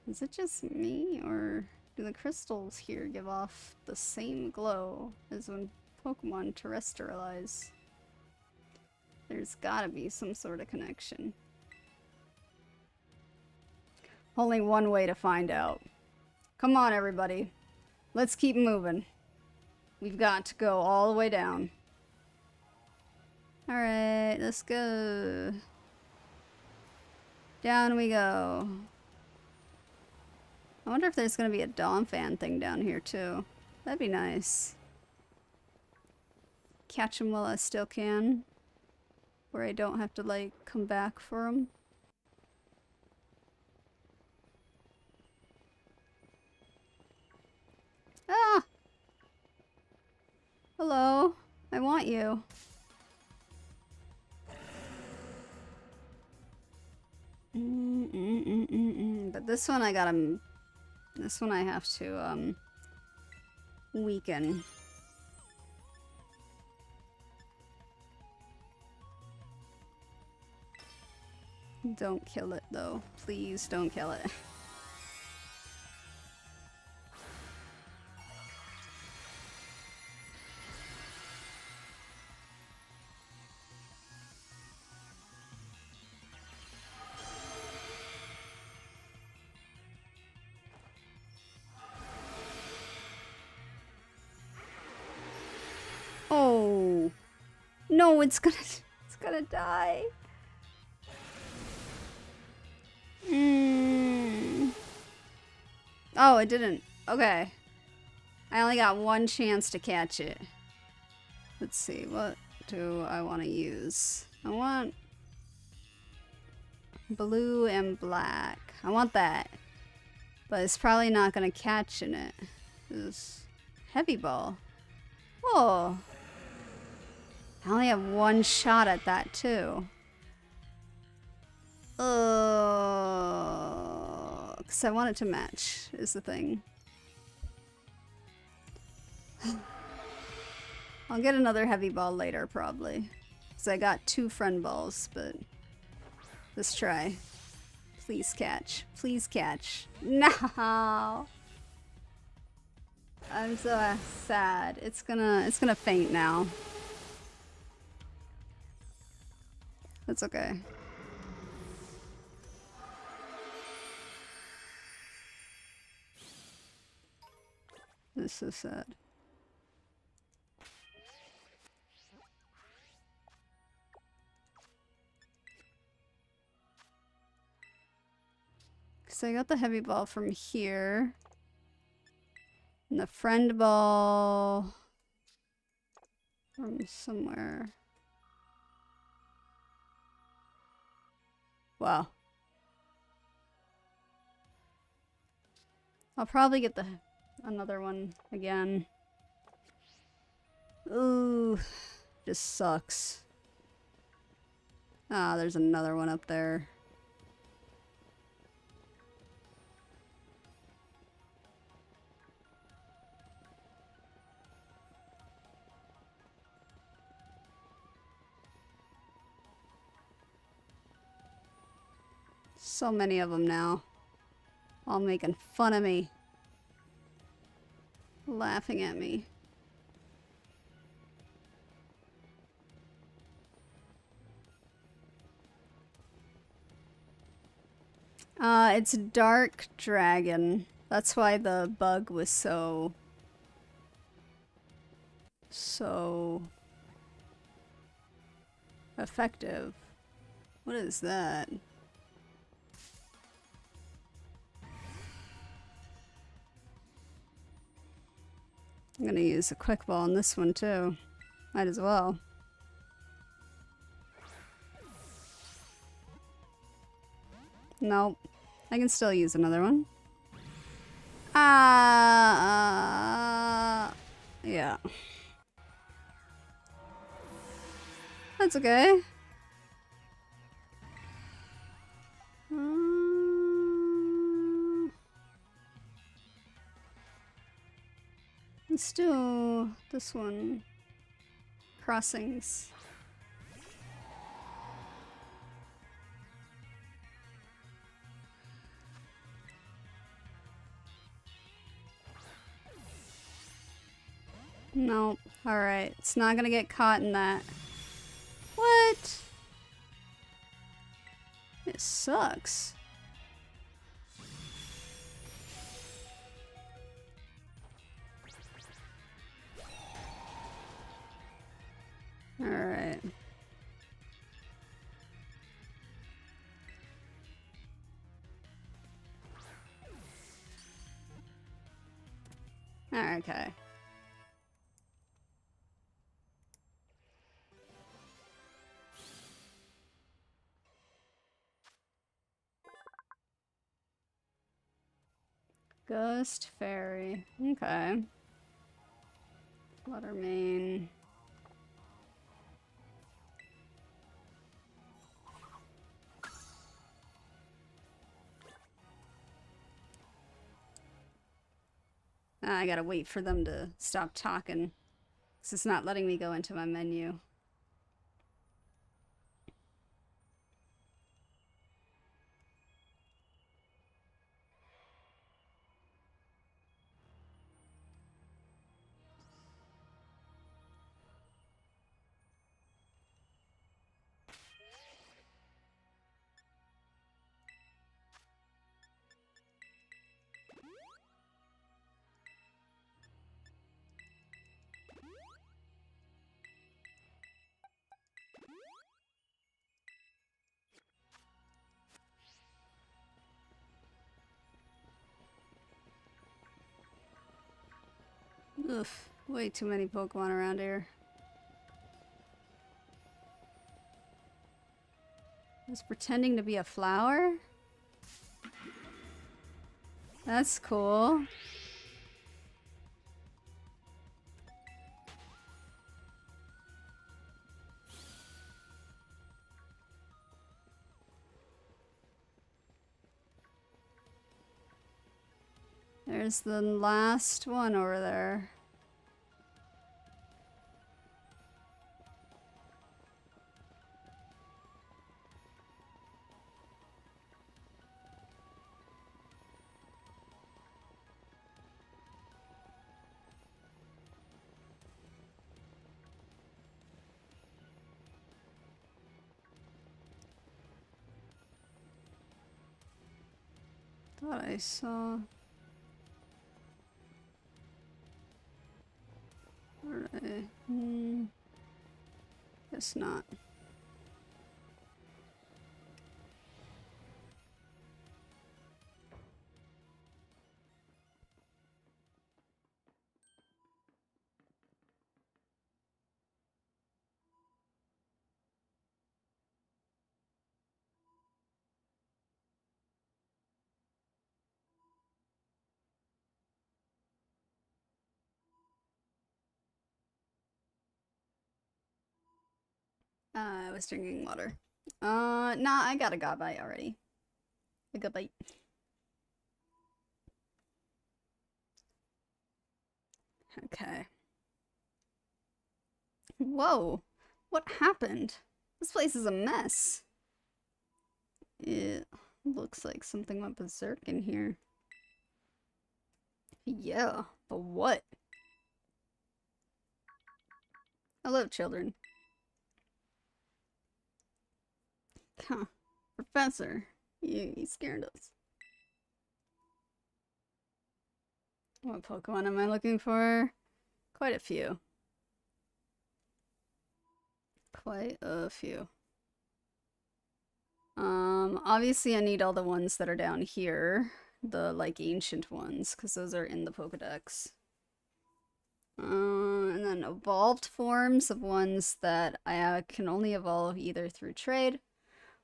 Is it just me, or do the crystals here give off the same glow as when Pokemon terrestrialize? There's gotta be some sort of connection. Only one way to find out. Come on, everybody. Let's keep moving. We've got to go all the way down. Alright, let's go. Down we go. I wonder if there's gonna be a Donphan thing down here too. That'd be nice. Catch him while I still can. where I don't have to like come back for them. Ah! Hello. I want you. But this one I gotta... This one I have to, weaken. Don't kill it, though. Please don't kill it. Oh. No, it's gonna die. Oh, it didn't. Okay. I only got one chance to catch it. Let's see, what do I want to use? I want blue and black. I want that. But it's probably not gonna catch in it. This heavy ball. Oh. I only have one shot at that too. Because I want it to match, is the thing. I'll get another heavy ball later, probably. Because I got 2 friend balls, but... Let's try. Please catch. Please catch. No! I'm so sad. It's gonna faint now. That's okay. This is so sad. So I got the heavy ball from here. And the friend ball from somewhere. Wow. I'll probably get another one again. Ooh, just sucks. Ah, there's another one up there. So many of them now. All making fun of me. Laughing at me. It's Dark Dragon. That's why the bug was so effective. What is that? I'm gonna use a quick ball on this one too. Might as well. Nope. I can still use another one. Yeah. That's okay. Let's do this one. Crossings. Nope. Alright. It's not gonna get caught in that. What? It sucks. Alright. Okay. Ghost Fairy. Okay. Water main. I gotta wait for them to stop talking. 'Cause it's not letting me go into my menu. Ugh, way too many Pokemon around here. I was pretending to be a flower? That's cool. There's the last one over there. Thought I saw. Alright. Guess not. I was drinking water. Nah, I got a Gabite already. A Gabite. Okay. Whoa. What happened? This place is a mess. It looks like something went berserk in here. Yeah, but what? Hello, children. Huh. Professor, you scared us. What Pokemon am I looking for? Quite a few. Quite a few. Obviously I need all the ones that are down here. The, like, ancient ones, because those are in the Pokedex. And then evolved forms of ones that I can only evolve either through trade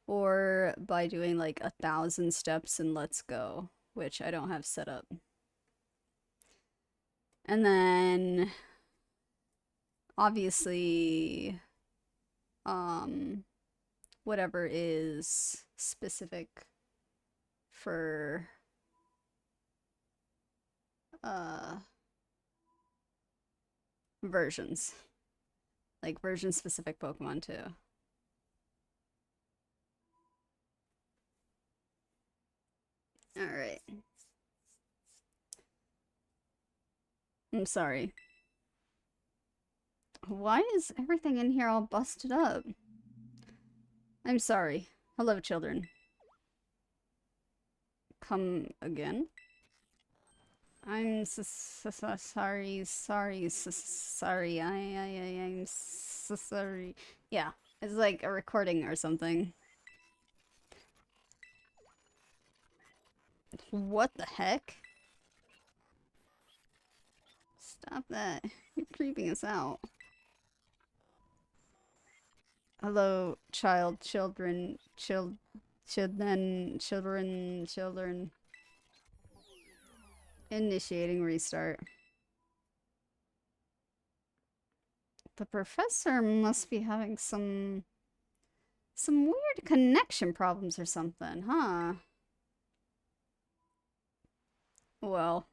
or by doing like 1,000 steps in Let's Go, which I don't have set up. And then obviously whatever is specific for versions. Like version specific Pokemon too. Alright. I'm sorry. Why is everything in here all busted up? I'm sorry. Hello, children. Come again? I'm sorry, sorry. I'm so sorry. Yeah, it's like a recording or something. What the heck? Stop that. You're creeping us out. Hello, children. Initiating restart. The professor must be having some weird connection problems or something, huh? Well,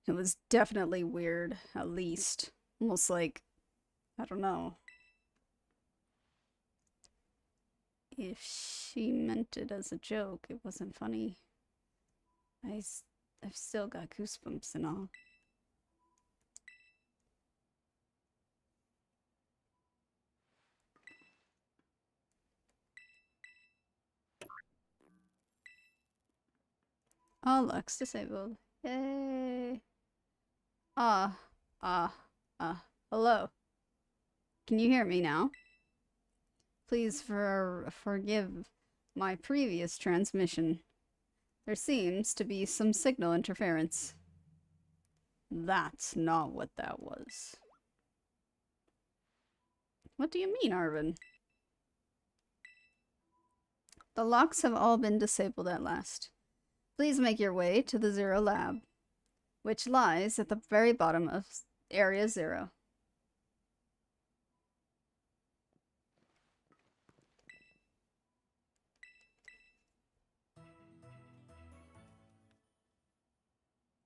it was definitely weird, at least. Almost like, I don't know. If she meant it as a joke, it wasn't funny. I've still got goosebumps and all. Oh, Lux disabled. Yay. Hello. Can you hear me now? Please forgive my previous transmission. There seems to be some signal interference. That's not what that was. What do you mean, Arvin? The locks have all been disabled at last. Please make your way to the Zero Lab, which lies at the very bottom of Area 0.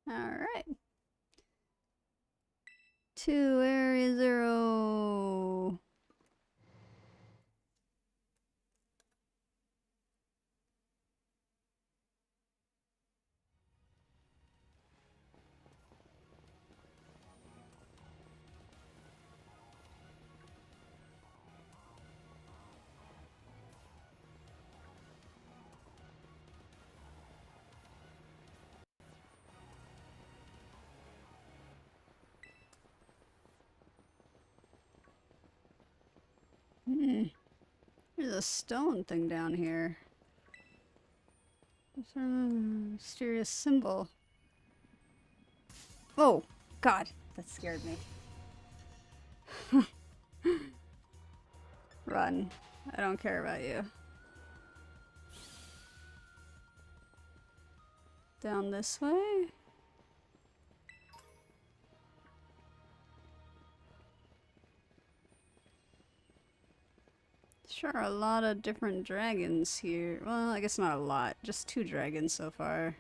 Alright. To Area 0. There's a stone thing down here. Some sort of mysterious symbol. Oh, God, that scared me. Run. I don't care about you. Down this way? Sure, a lot of different dragons here. Well, I guess not a lot. Just 2 dragons so far.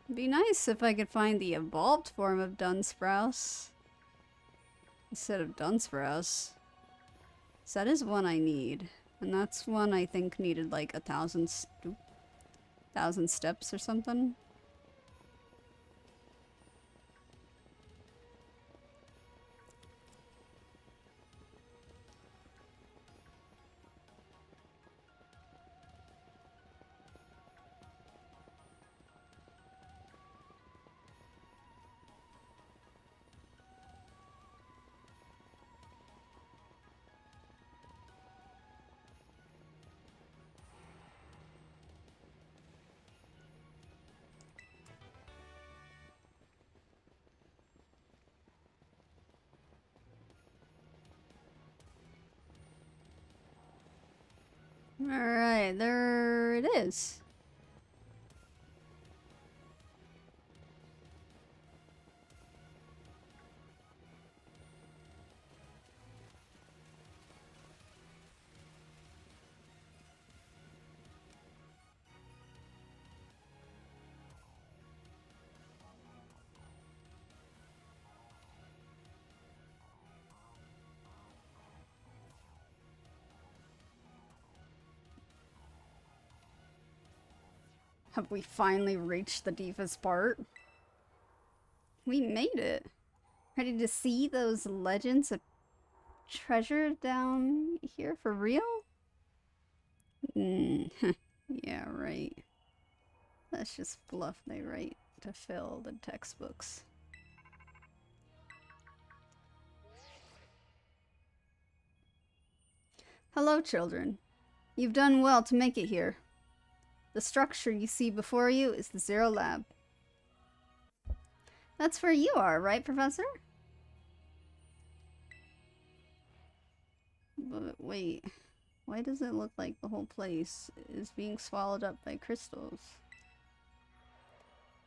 It'd be nice if I could find the evolved form of 𝘿𝙊 instead of 𝘿𝙊. So that is one I need. And that's one I think needed like 1,000 steps or something. Alright, there it is. Have we finally reached the deepest part? We made it. Ready to see those legends of treasure down here for real? Yeah, right. That's just fluff they write to fill the textbooks. Hello, children. You've done well to make it here. The structure you see before you is the Zero Lab. That's where you are, right, Professor? But wait, why does it look like the whole place is being swallowed up by crystals?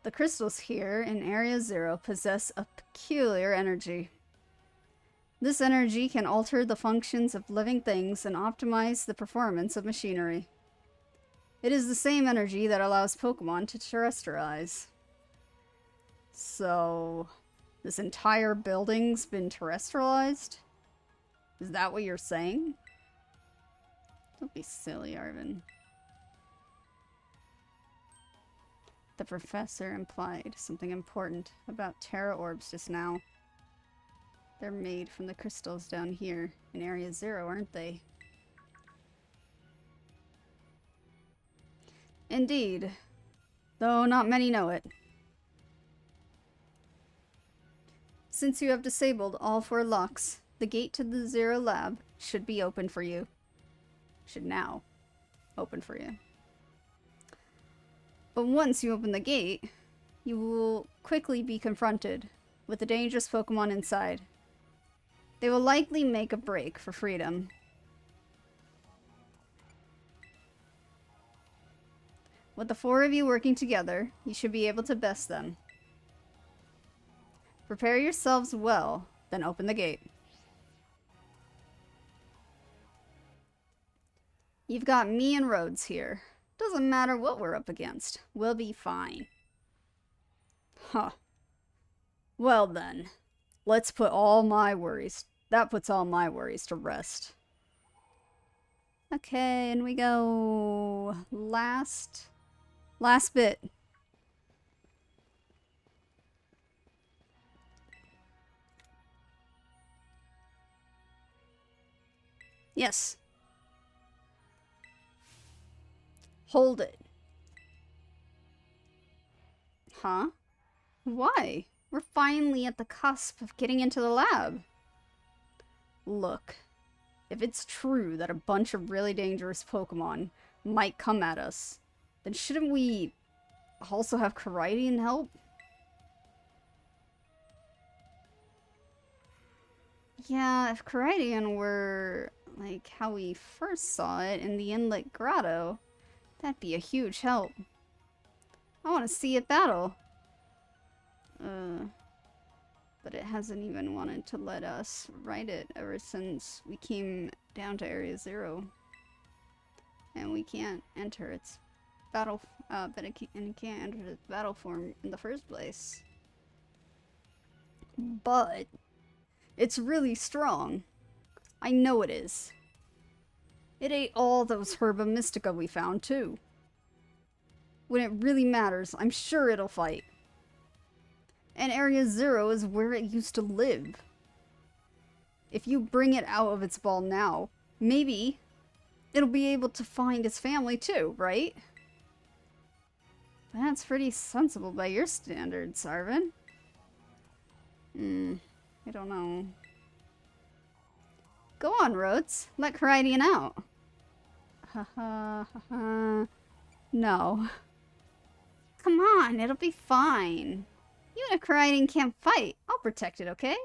The crystals here in Area 0 possess a peculiar energy. This energy can alter the functions of living things and optimize the performance of machinery. It is the same energy that allows Pokemon to terrestrialize. So, this entire building's been terrestrialized? Is that what you're saying? Don't be silly, Arvin. The professor implied something important about Terra Orbs just now. They're made from the crystals down here in Area 0, aren't they? Indeed, though not many know it. Since you have disabled all 4 locks, the gate to the 0 lab should be open for you. Should now open for you. But once you open the gate, you will quickly be confronted with the dangerous Pokemon inside. They will likely make a break for freedom. With the 4 of you working together, you should be able to best them. Prepare yourselves well, then open the gate. You've got me and Rhoads here. Doesn't matter what we're up against. We'll be fine. Huh. Well then, let's put all my worries. That puts all my worries to rest. Okay, and we go last bit. Yes. Hold it. Huh? Why? We're finally at the cusp of getting into the lab. Look, if it's true that a bunch of really dangerous Pokemon might come at us, then shouldn't we also have Caridian help? Yeah, if Caridian were like how we first saw it in the Inlet Grotto, that'd be a huge help. I want to see it battle. But it hasn't even wanted to let us ride it ever since we came down to Area 0. And we can't enter its battle, but it can't enter its battle form in the first place. But it's really strong. I know it is. It ate all those Herba Mystica we found, too. When it really matters, I'm sure it'll fight. And Area 0 is where it used to live. If you bring it out of its ball now, maybe it'll be able to find its family too, right? That's pretty sensible by your standards, Arvin. I don't know. Go on, Rhoads. Let Caridian out. No. Come on, it'll be fine. Even if Caridian can't fight, I'll protect it, okay?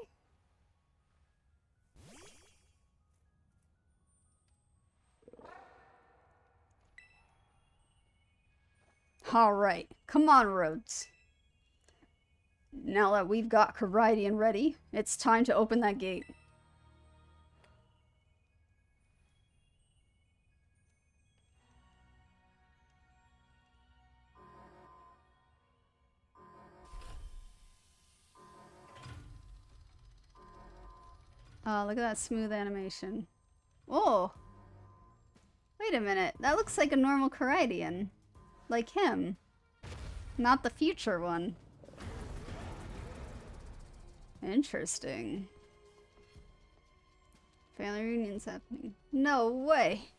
Alright, come on, Rhoads. Now that we've got Caridian ready, it's time to open that gate. Oh, look at that smooth animation. Oh! Wait a minute, that looks like a normal Caridian. Like him. Not the future one. Interesting. Family reunion's happening. No way!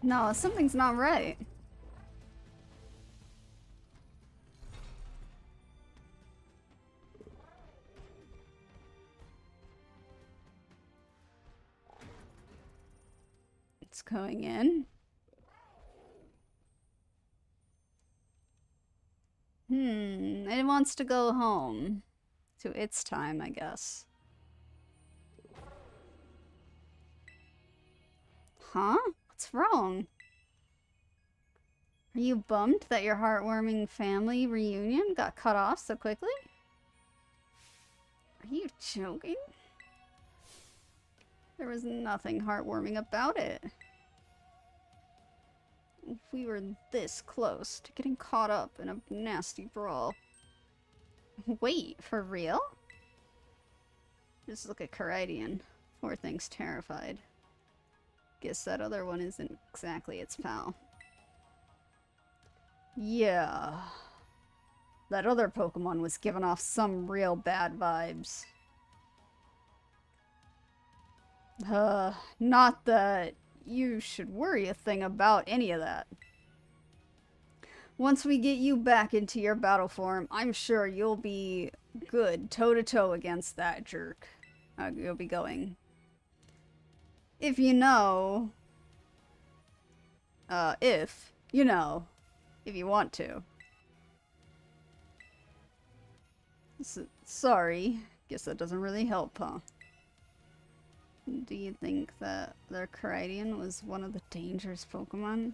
No, something's not right. It's going in. It wants to go home. To its time, I guess. Huh? What's wrong? Are you bummed that your heartwarming family reunion got cut off so quickly? Are you joking? There was nothing heartwarming about it. We were this close to getting caught up in a nasty brawl. Wait, for real? Just look at 𝘿𝙊. Poor thing's terrified. Guess that other one isn't exactly its pal. Yeah. That other Pokemon was giving off some real bad vibes. Not that you should worry a thing about any of that. Once we get you back into your battle form, I'm sure you'll be good toe-to-toe against that jerk. You'll be going. If you know... if you want to. Sorry. Guess that doesn't really help, huh? Do you think that their 𝘿𝙊 was one of the dangerous Pokemon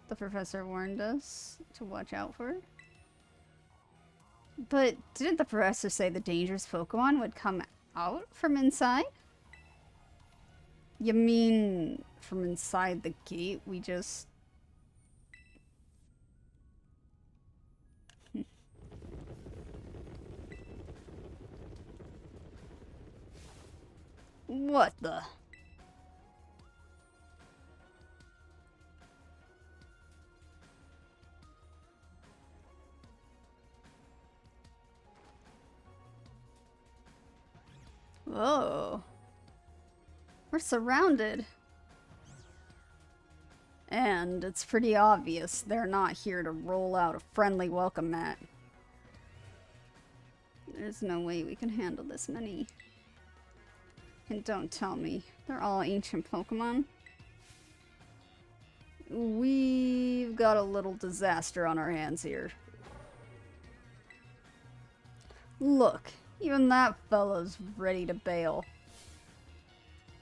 the professor warned us to watch out for? But didn't the professor say the dangerous Pokemon would come out from inside? You mean from inside the gate we just... What the... Whoa. We're surrounded. And it's pretty obvious they're not here to roll out a friendly welcome mat. There's no way we can handle this many. And don't tell me, they're all ancient Pokemon. We've got a little disaster on our hands here. Look, even that fellow's ready to bail.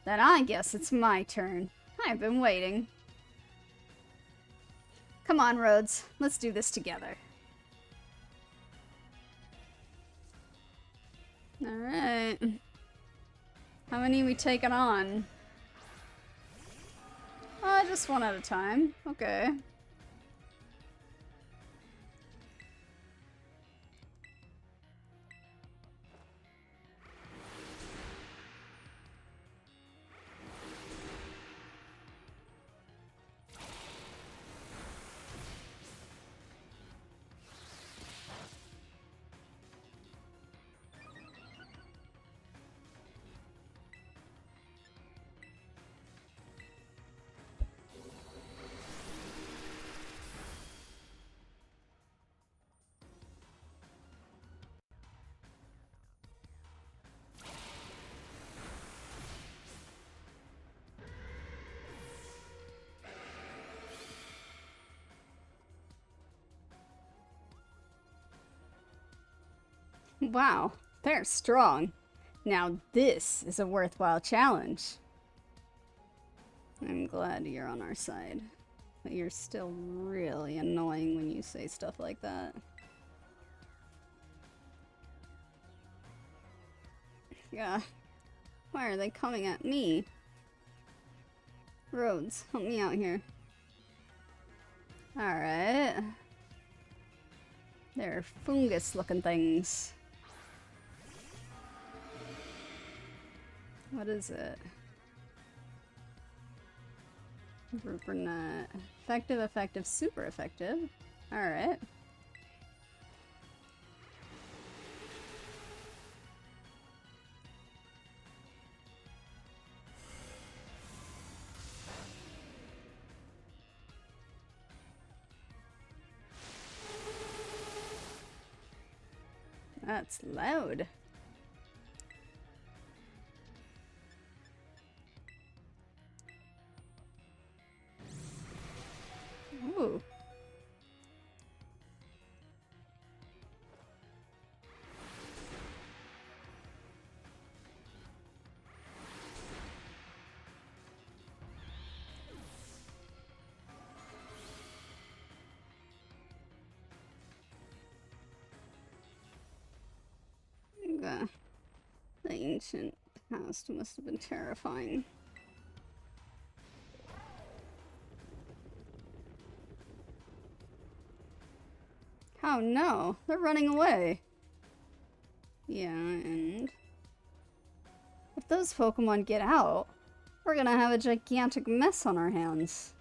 Then I guess it's my turn. I've been waiting. Come on, Rhoads. Let's do this together. Alright. How many are we taking on? Just one at a time. Okay. Wow, they're strong. Now this is a worthwhile challenge. I'm glad you're on our side, but you're still really annoying when you say stuff like that. Yeah, why are they coming at me? Rhoads, help me out here. Alright. They're fungus-looking things. What is it? Grouper nut. Effective, effective, super effective. Alright. That's loud. Ooh. ancient past must have been terrifying. Oh no, they're running away. Yeah, and if those Pokemon get out, we're gonna have a gigantic mess on our hands.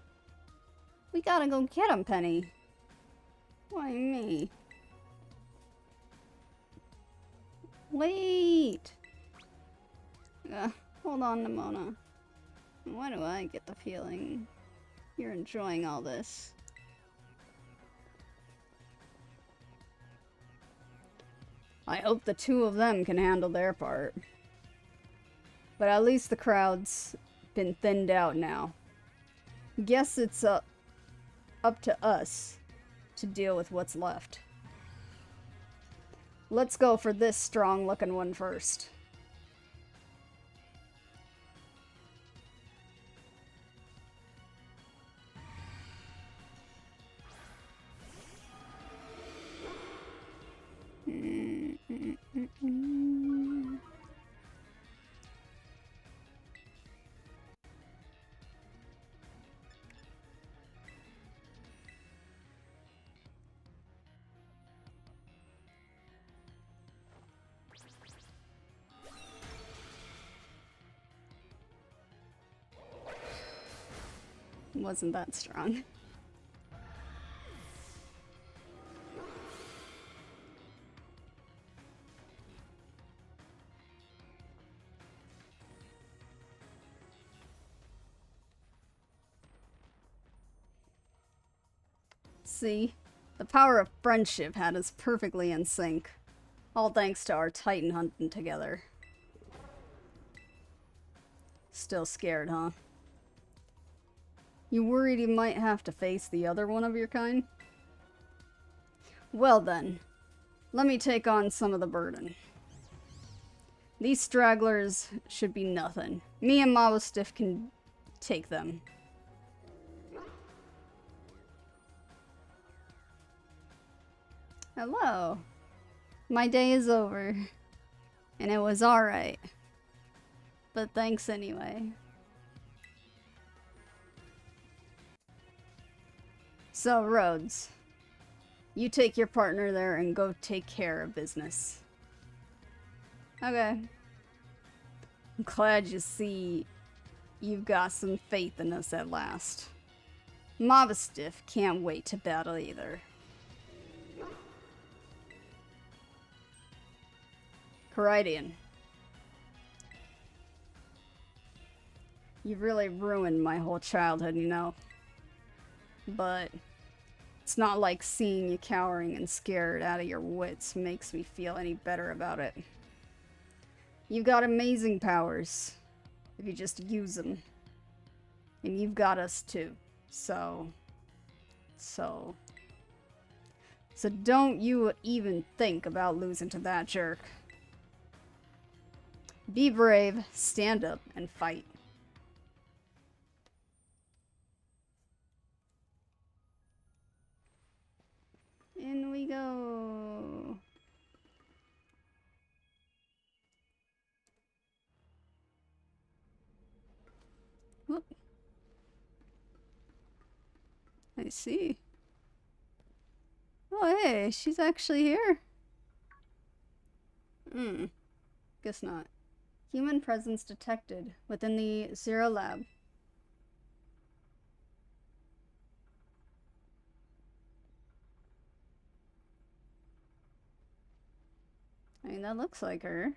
We gotta go get them, Penny. Why me? Wait! Hold on, Nimona. Why do I get the feeling you're enjoying all this? I hope the two of them can handle their part. But at least the crowd's been thinned out now. Guess it's up to us to deal with what's left. Let's go for this strong-looking one first. Wasn't that strong. See, the power of friendship had us perfectly in sync. All thanks to our Titan hunting together. Still scared, huh? You worried you might have to face the other one of your kind? Well then, let me take on some of the burden. These stragglers should be nothing. Me and Maustiff can take them. Hello. My day is over. And it was alright. But thanks anyway. So, Rhoads, you take your partner there and go take care of business. Okay. I'm glad you see you've got some faith in us at last. Maustiff can't wait to battle either. Caridian. You really ruined my whole childhood, you know. But it's not like seeing you cowering and scared out of your wits makes me feel any better about it. You've got amazing powers, if you just use them. And you've got us too, so don't you even think about losing to that jerk. Be brave, stand up, and fight. In we go. Whoop. I see. Oh, hey, she's actually here. Guess not. Human presence detected within the Zero Lab. I mean, that looks like her.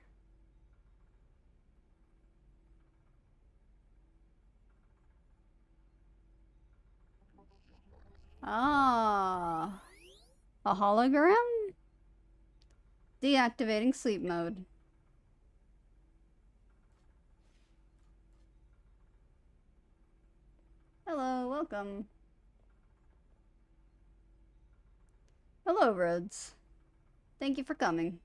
Ah, a hologram? Deactivating sleep mode. Hello, welcome. Hello, Rhoads. Thank you for coming.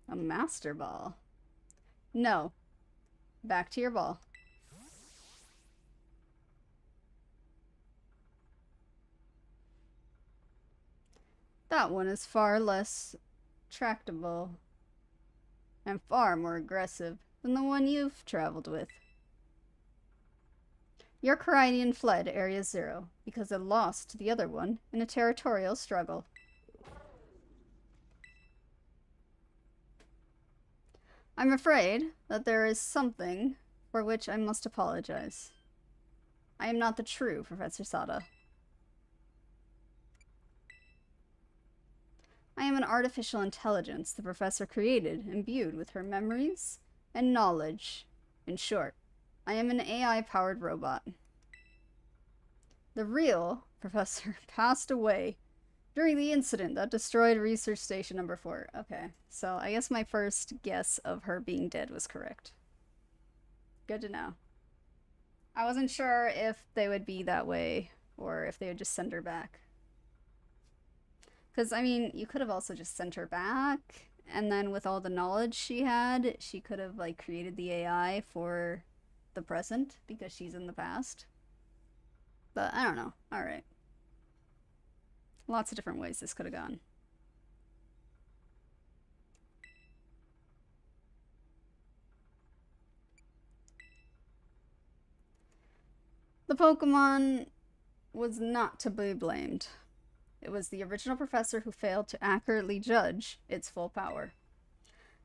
A master ball? No. Back to your ball. That one is far less tractable and far more aggressive than the one you've traveled with. Your Caridian fled Area 0 because it lost to the other one in a territorial struggle. I'm afraid that there is something for which I must apologize. I am not the true Professor Sada. I am an artificial intelligence the professor created, imbued with her memories and knowledge. In short, I am an AI-powered robot. The real professor passed away during the incident that destroyed Research Station number 4. Okay, so I guess my first guess of her being dead was correct. Good to know. I wasn't sure if they would be that way or if they would just send her back. Because, I mean, you could have also just sent her back, and then with all the knowledge she had, she could have, like, created the AI for the present, because she's in the past. But, I don't know. Alright. Lots of different ways this could have gone. The Pokemon was not to be blamed. It was the original professor who failed to accurately judge its full power.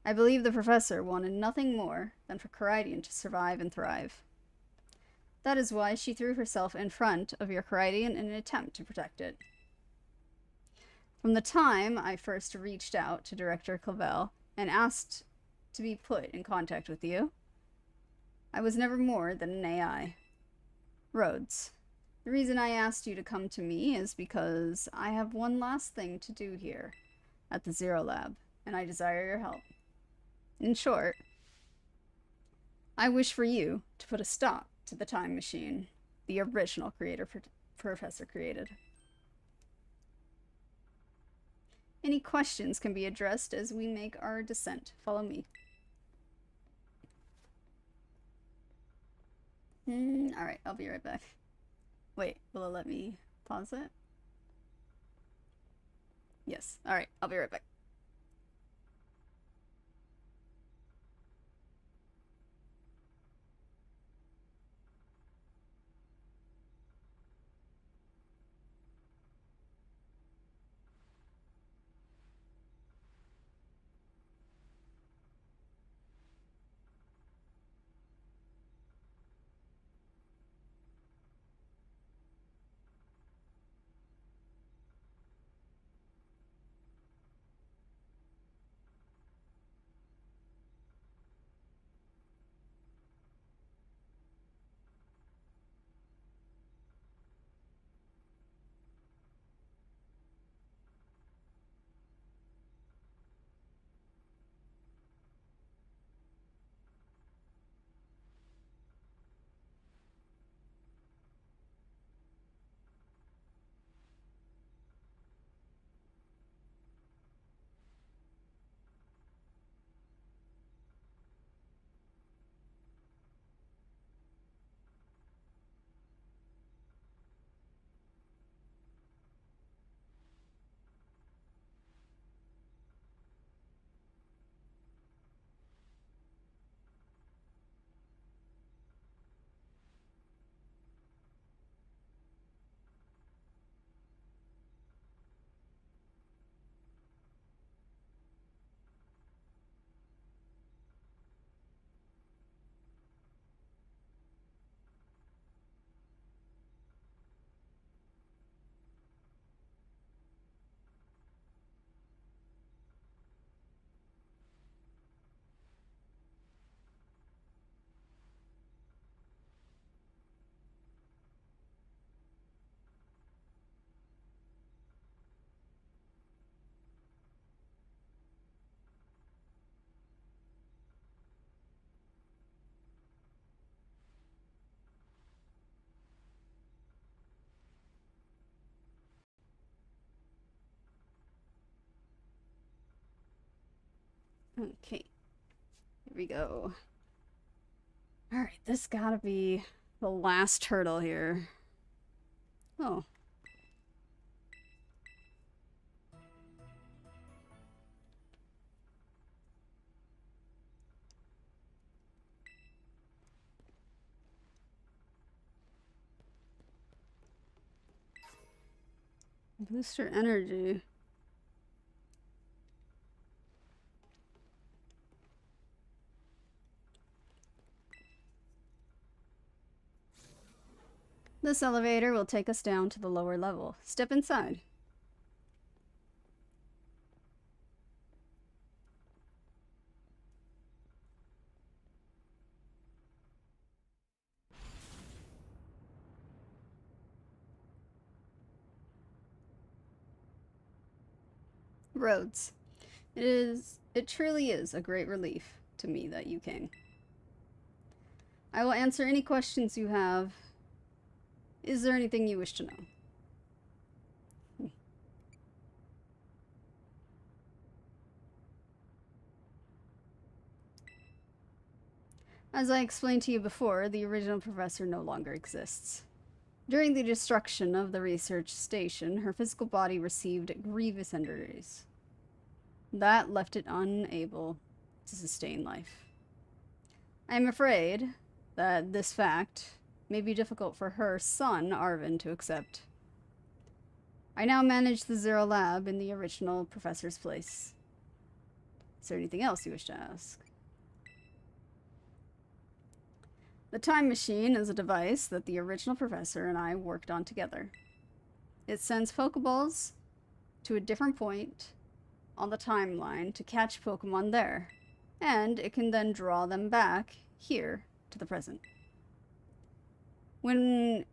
I believe the professor wanted nothing more than for Caridian to survive and thrive. That is why she threw herself in front of your Caridian in an attempt to protect it. From the time I first reached out to Director 𝘿𝙊 and asked to be put in contact with you, I was never more than an AI. Rhoads. The reason I asked you to come to me is because I have one last thing to do here at the Zero Lab, and I desire your help. In short, I wish for you to put a stop to the time machine the original professor created. Any questions can be addressed as we make our descent. Follow me. Alright, I'll be right back. Wait, will it let me pause it? Yes. Alright, I'll be right back. Okay, here we go. Alright, this gotta be the last hurdle here. Oh. Booster energy. This elevator will take us down to the lower level. Step inside. Rhoads. It truly is a great relief to me that you came. I will answer any questions you have. Is there anything you wish to know? As I explained to you before, the original professor no longer exists. During the destruction of the research station, her physical body received grievous injuries. That left it unable to sustain life. I am afraid that this fact may be difficult for her son, Arvin, to accept. I now manage the Zero Lab in the original professor's place. Is there anything else you wish to ask? The time machine is a device that the original professor and I worked on together. It sends Pokeballs to a different point on the timeline to catch Pokemon there, and it can then draw them back here to the present. When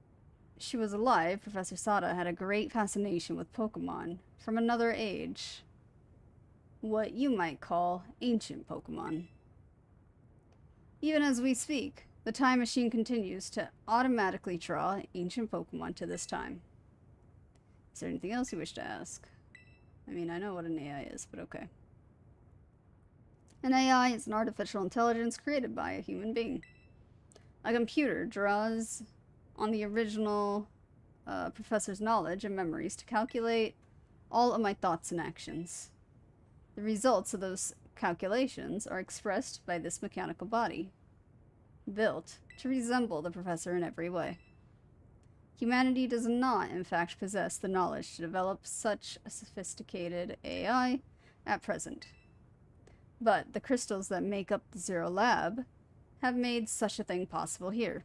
she was alive, Professor Sada had a great fascination with Pokemon from another age. What you might call ancient Pokemon. Even as we speak, the time machine continues to automatically draw ancient Pokemon to this time. Is there anything else you wish to ask? I mean, I know what an AI is, but okay. An AI is an artificial intelligence created by a human being. A computer draws on the original professor's knowledge and memories to calculate all of my thoughts and actions. The results of those calculations are expressed by this mechanical body, built to resemble the professor in every way. Humanity does not, in fact, possess the knowledge to develop such a sophisticated AI at present. But the crystals that make up the Zero Lab have made such a thing possible here.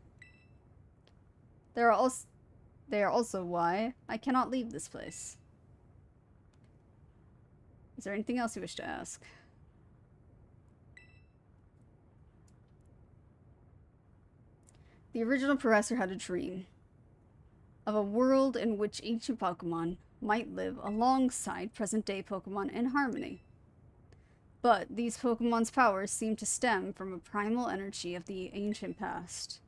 They are also why I cannot leave this place. Is there anything else you wish to ask? The original professor had a dream of a world in which ancient Pokemon might live alongside present-day Pokemon in harmony. But these Pokemon's powers seem to stem from a primal energy of the ancient past,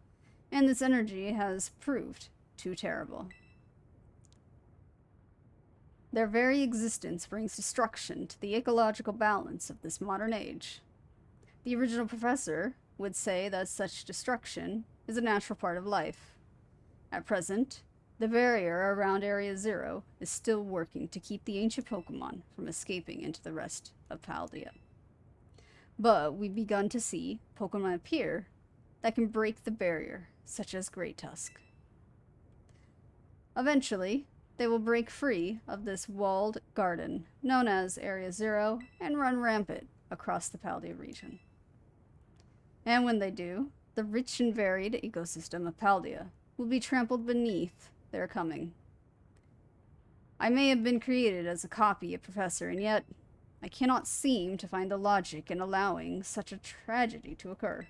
and this energy has proved too terrible. Their very existence brings destruction to the ecological balance of this modern age. The original professor would say that such destruction is a natural part of life. At present, the barrier around Area Zero is still working to keep the ancient Pokemon from escaping into the rest of Paldea. But we've begun to see Pokemon appear that can break the barrier, such as Great Tusk. Eventually, they will break free of this walled garden known as Area Zero and run rampant across the Paldea region. And when they do, the rich and varied ecosystem of Paldea will be trampled beneath their coming. I may have been created as a copy of Professor, and yet I cannot seem to find the logic in allowing such a tragedy to occur.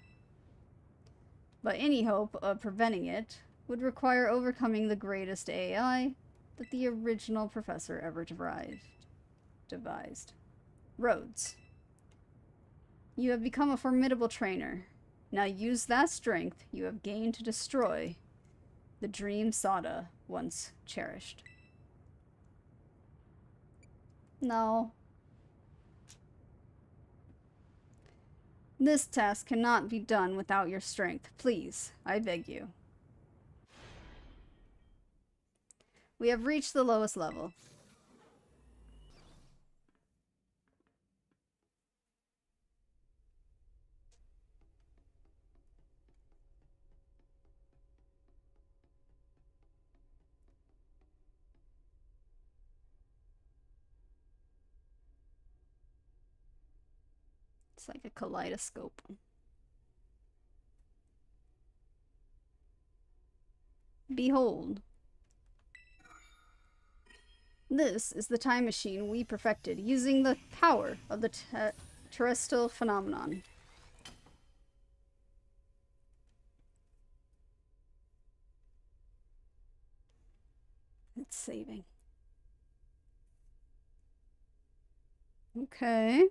But any hope of preventing it would require overcoming the greatest AI that the original professor ever devised. Rhoads. You have become a formidable trainer. Now use that strength you have gained to destroy the dream Sada once cherished. No. This task cannot be done without your strength. Please, I beg you. We have reached the lowest level. It's like a kaleidoscope. Behold. This is the time machine we perfected using the power of the terrestrial phenomenon. It's saving. Okay.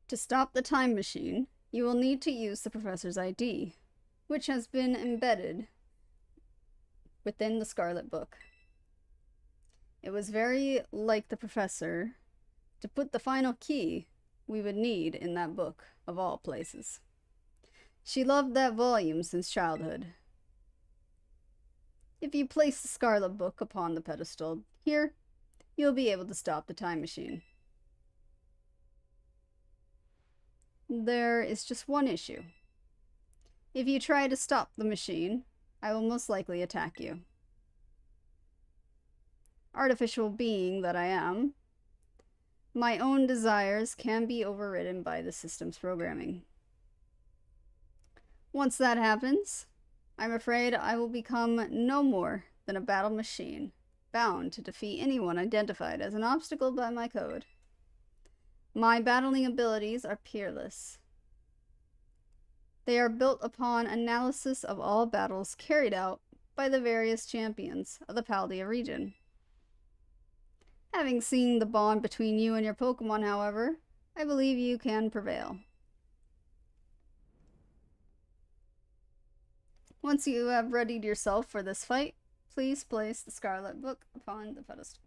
To stop the time machine, you will need to use the professor's ID, which has been embedded within the Scarlet book. It was very like the professor to put the final key we would need in that book, of all places. She loved that volume since childhood. If you place the Scarlet book upon the pedestal here, you'll be able to stop the time machine. There is just one issue. If you try to stop the machine, I will most likely attack you. Artificial being that I am, my own desires can be overridden by the system's programming. Once that happens, I'm afraid I will become no more than a battle machine, bound to defeat anyone identified as an obstacle by my code. My battling abilities are peerless. They are built upon analysis of all battles carried out by the various champions of the 𝘿𝙊 region. Having seen the bond between you and your Pokemon, however, I believe you can prevail. Once you have readied yourself for this fight, please place the Scarlet book upon the pedestal.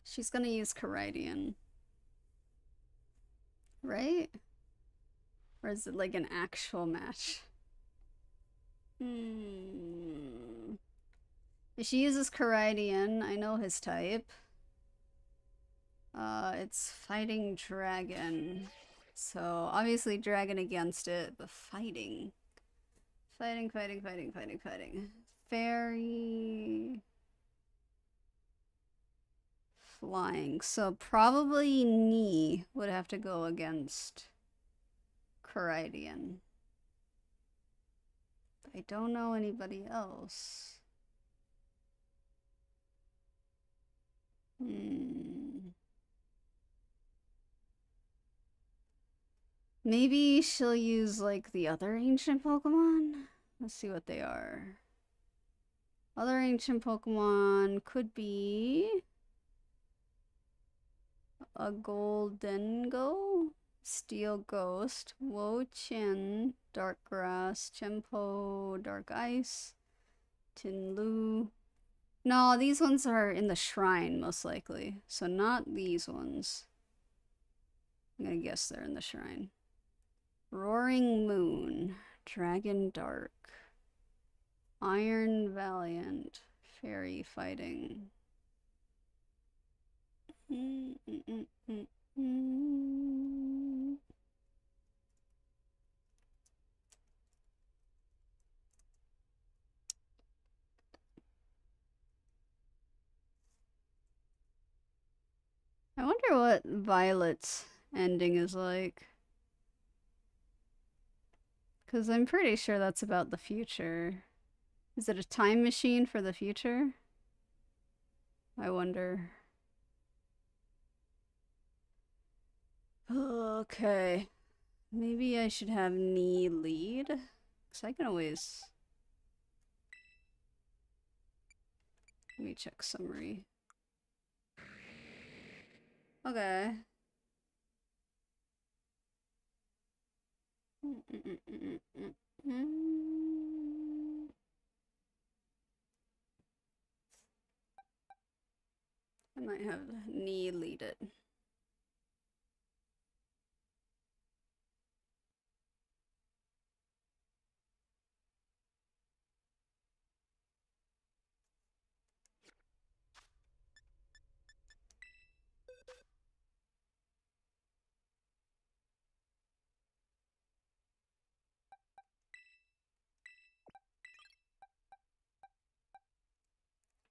She's gonna use Caridian. Right? Or is it like an actual match? If she uses Caridian, I know his type. It's Fighting Dragon. So, obviously Dragon against it, but fighting. Fighting. Fairy... Flying. So probably Knee would have to go against Caridian. I don't know anybody else. Maybe she'll use like the other ancient Pokemon? Let's see what they are. Other ancient Pokemon could be a Gholdengo, Steel Ghost, Wo-Chien, Dark Grass, Chimpo, Dark Ice, Tinlu. No, these ones are in the shrine, most likely. So not these ones. I'm gonna guess they're in the shrine. Roaring Moon, Dragon Dark, Iron Valiant, Fairy Fighting. I wonder what Violet's ending is like. Because I'm pretty sure that's about the future. Is it a time machine for the future? I wonder. Okay. Maybe I should have Knee lead. Because I can always... Let me check summary. Okay. I might have Knee lead it.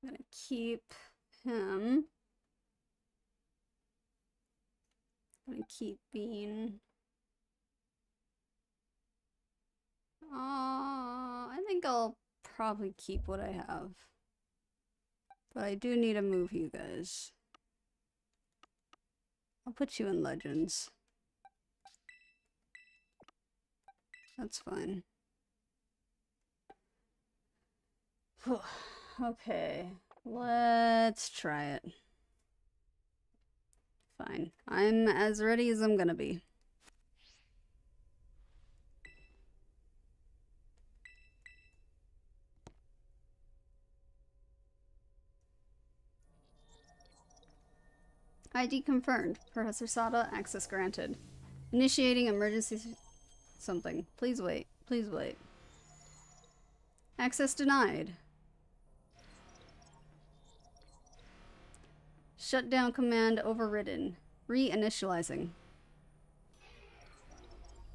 I'm gonna keep him. I'm gonna keep Bean. I think I'll probably keep what I have. But I do need to move you guys. I'll put you in Legends. That's fine. Okay, let's try it. Fine. I'm as ready as I'm gonna be. ID confirmed. Professor Sada, access granted. Initiating emergency something. Please wait. Please wait. Access denied. Shutdown command overridden. Reinitializing.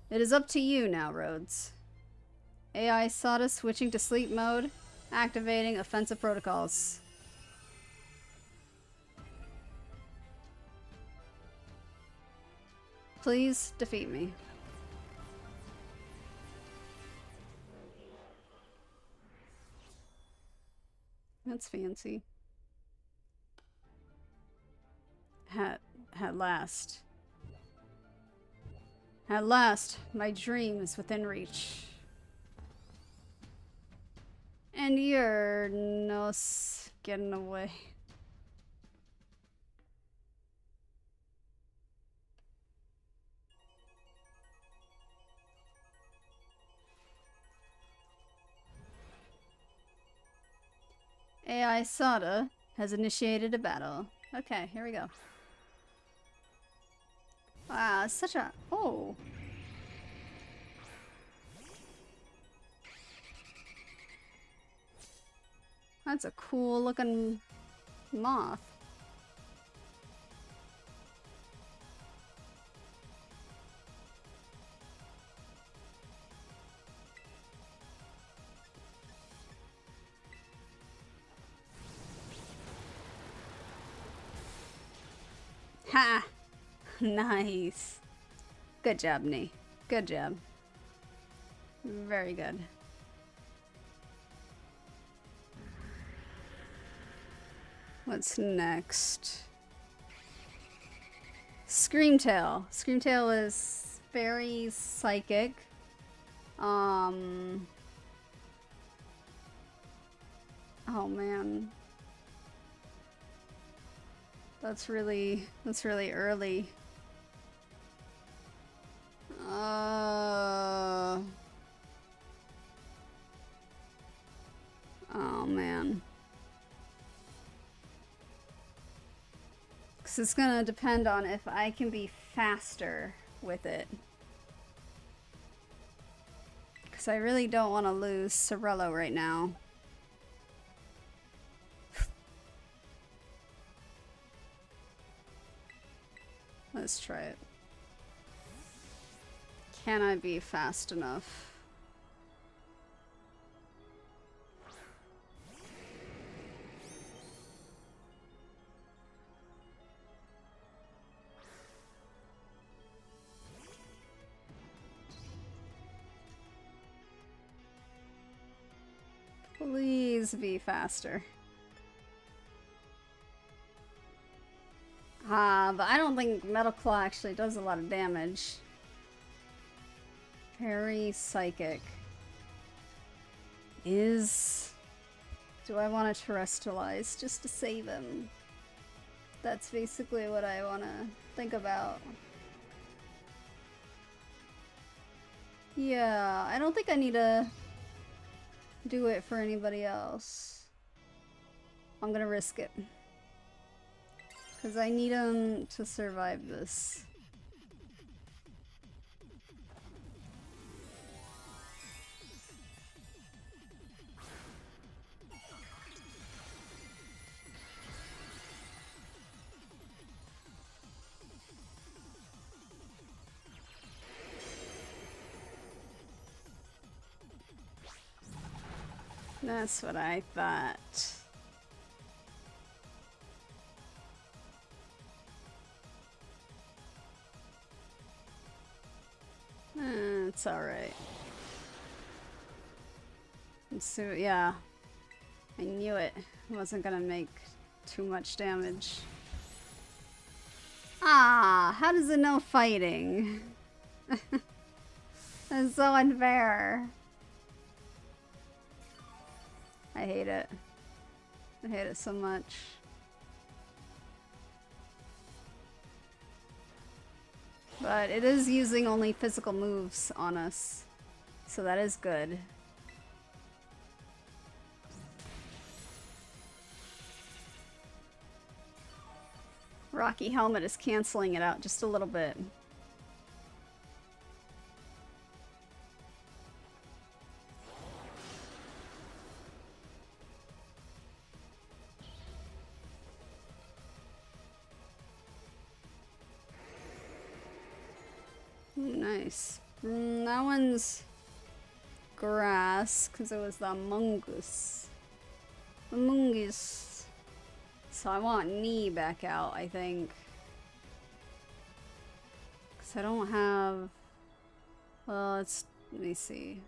It is up to you now, Rhoads. AI Sada switching to sleep mode. Activating offensive protocols. Please defeat me. That's fancy. At last. At last, my dream is within reach. And you're no getting away. AI Sada has initiated a battle. Okay, here we go. Wow, it's such a... Oh. That's a cool looking moth. Ha! Nice. Good job, Nee. Good job. Very good. What's next? Screamtail. Screamtail is very psychic. Oh man. That's really early. Oh man. Because it's gonna depend on if I can be faster with it. Because I really don't want to lose Sorello right now. Let's try it. Can I be fast enough? Please be faster. But I don't think Metal Claw actually does a lot of damage. Very psychic. Do I want to terrestrialize just to save him? That's basically what I want to think about. Yeah, I don't think I need to do it for anybody else. I'm gonna risk it. Because I need him to survive this. That's what I thought. It's alright. So, yeah. I knew it. Wasn't gonna make too much damage. Ah, how does it know fighting? That's so unfair. I hate it. I hate it so much. But it is using only physical moves on us, so that is good. Rocky Helmet is canceling it out just a little bit. Ooh, nice. That one's grass, because it was the Amogus. Amogus. So I want knee back out, I think. Because I don't have... Well, it's... Let me see.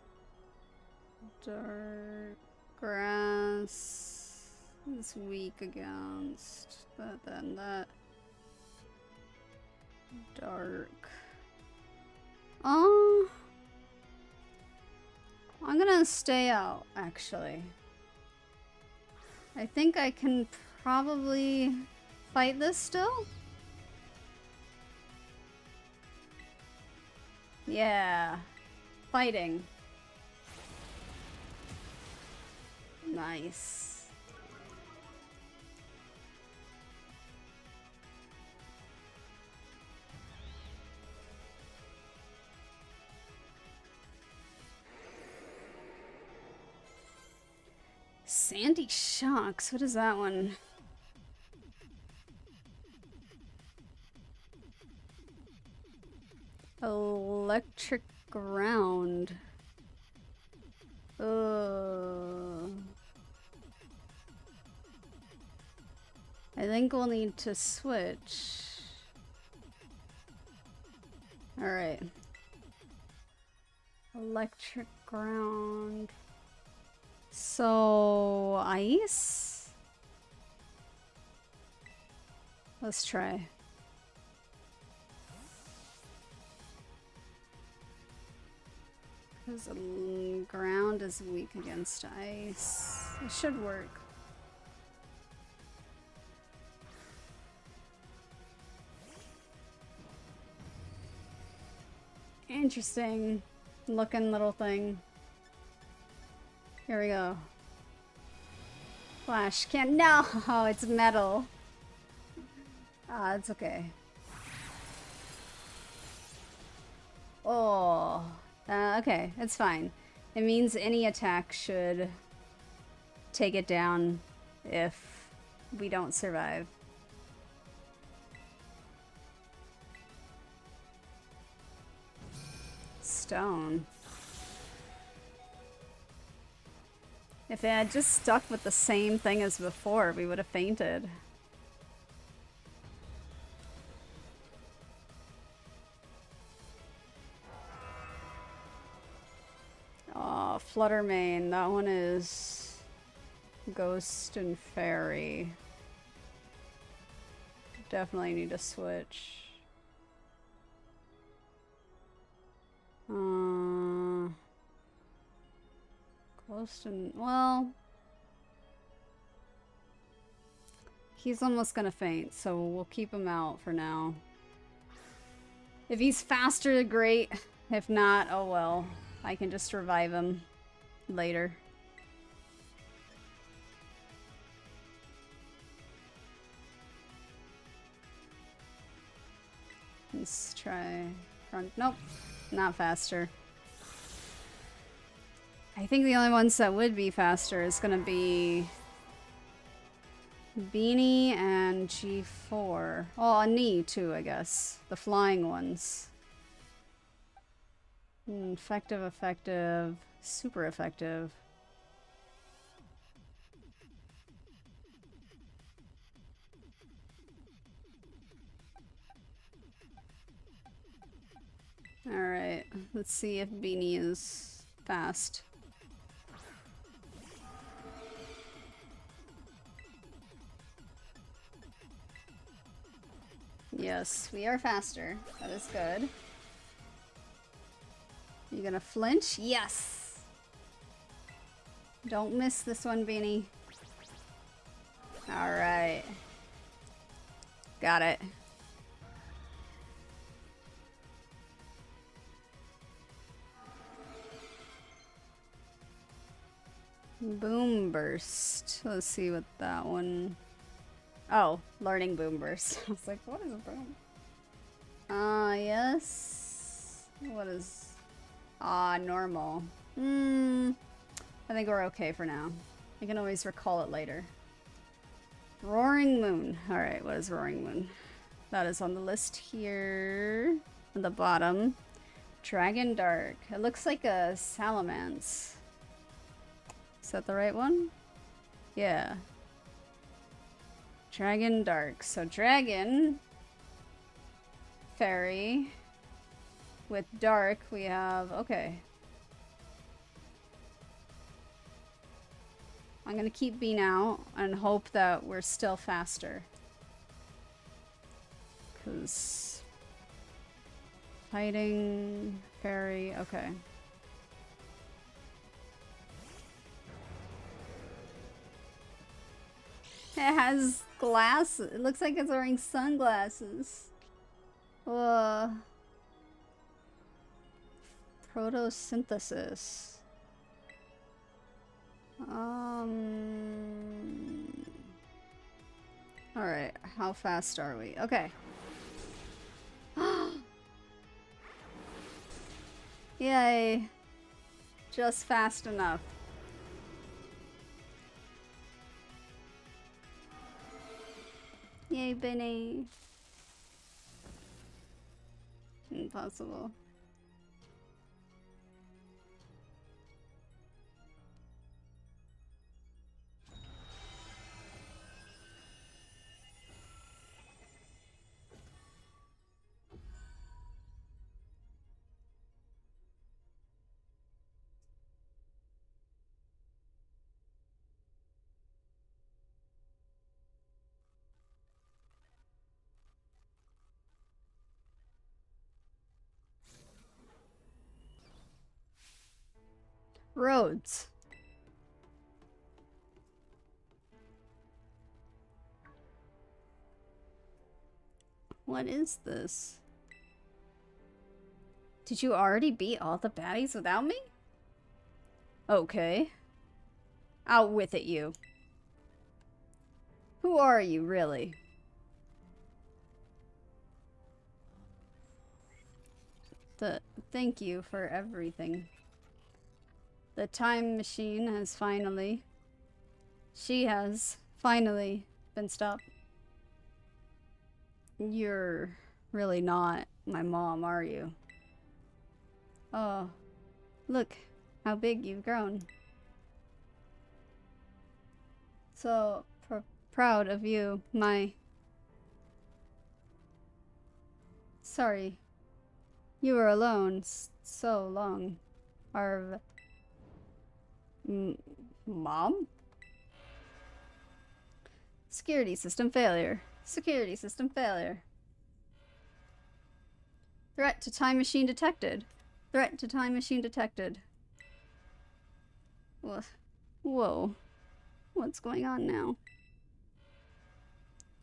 Dark grass is weak against that, then that. Dark. Oh, I'm gonna stay out, actually. I think I can probably fight this still. Yeah, fighting. Nice. Sandy Shocks, what is that one? Electric Ground. I think we'll need to switch. Alright. Electric Ground. So, ice? Let's try. Because the ground is weak against ice. It should work. Interesting looking little thing. Here we go. Flash can no, it's metal. Ah, it's okay. Oh, okay, it's fine. It means any attack should take it down if we don't survive. Stone. If it had just stuck with the same thing as before, we would have fainted. Oh, Fluttermane. That one is Ghost and Fairy. Definitely need to switch. Ghost and... well... he's almost gonna faint, so we'll keep him out for now. If he's faster, great. If not, oh well. I can just revive him later. Let's try front. Nope, not faster. I think the only ones that would be faster is gonna be Beanie and G4. Oh, and knee too, I guess. The flying ones. Effective, effective, super effective. Alright, Let's see if Beanie is fast. Yes, we are faster. That is good. You gonna flinch? Yes! Don't miss this one, Beanie. Alright. Got it. Boom burst. Let's see what that one... Oh, learning boom burst. I was like, what is a boom? Yes. What is... normal. I think we're okay for now. I can always recall it later. Roaring Moon. Alright, what is Roaring Moon? That is on the list here. At the bottom. Dragon Dark. It looks like a salamence. Is that the right one? Yeah. Dragon Dark. So dragon. Fairy. With dark we have... Okay. I'm gonna keep being out and hope that we're still faster. Cause... Fighting... Fairy... Okay. It has glasses. It looks like it's wearing sunglasses. Photosynthesis. Alright, how fast are we? Okay. Yay. Just fast enough. Yay, Benny. Impossible. Rhoads. What is this? Did you already beat all the baddies without me? Okay. Out with it, you. Who are you, really? Thank you for everything. The time machine has finally... She has finally been stopped. You're really not my mom, are you? Oh, look how big you've grown. So proud of you, my... Sorry. You were alone so long. Our... Mom? Security system failure. Security system failure. Threat to time machine detected. Threat to time machine detected. Whoa. What's going on now?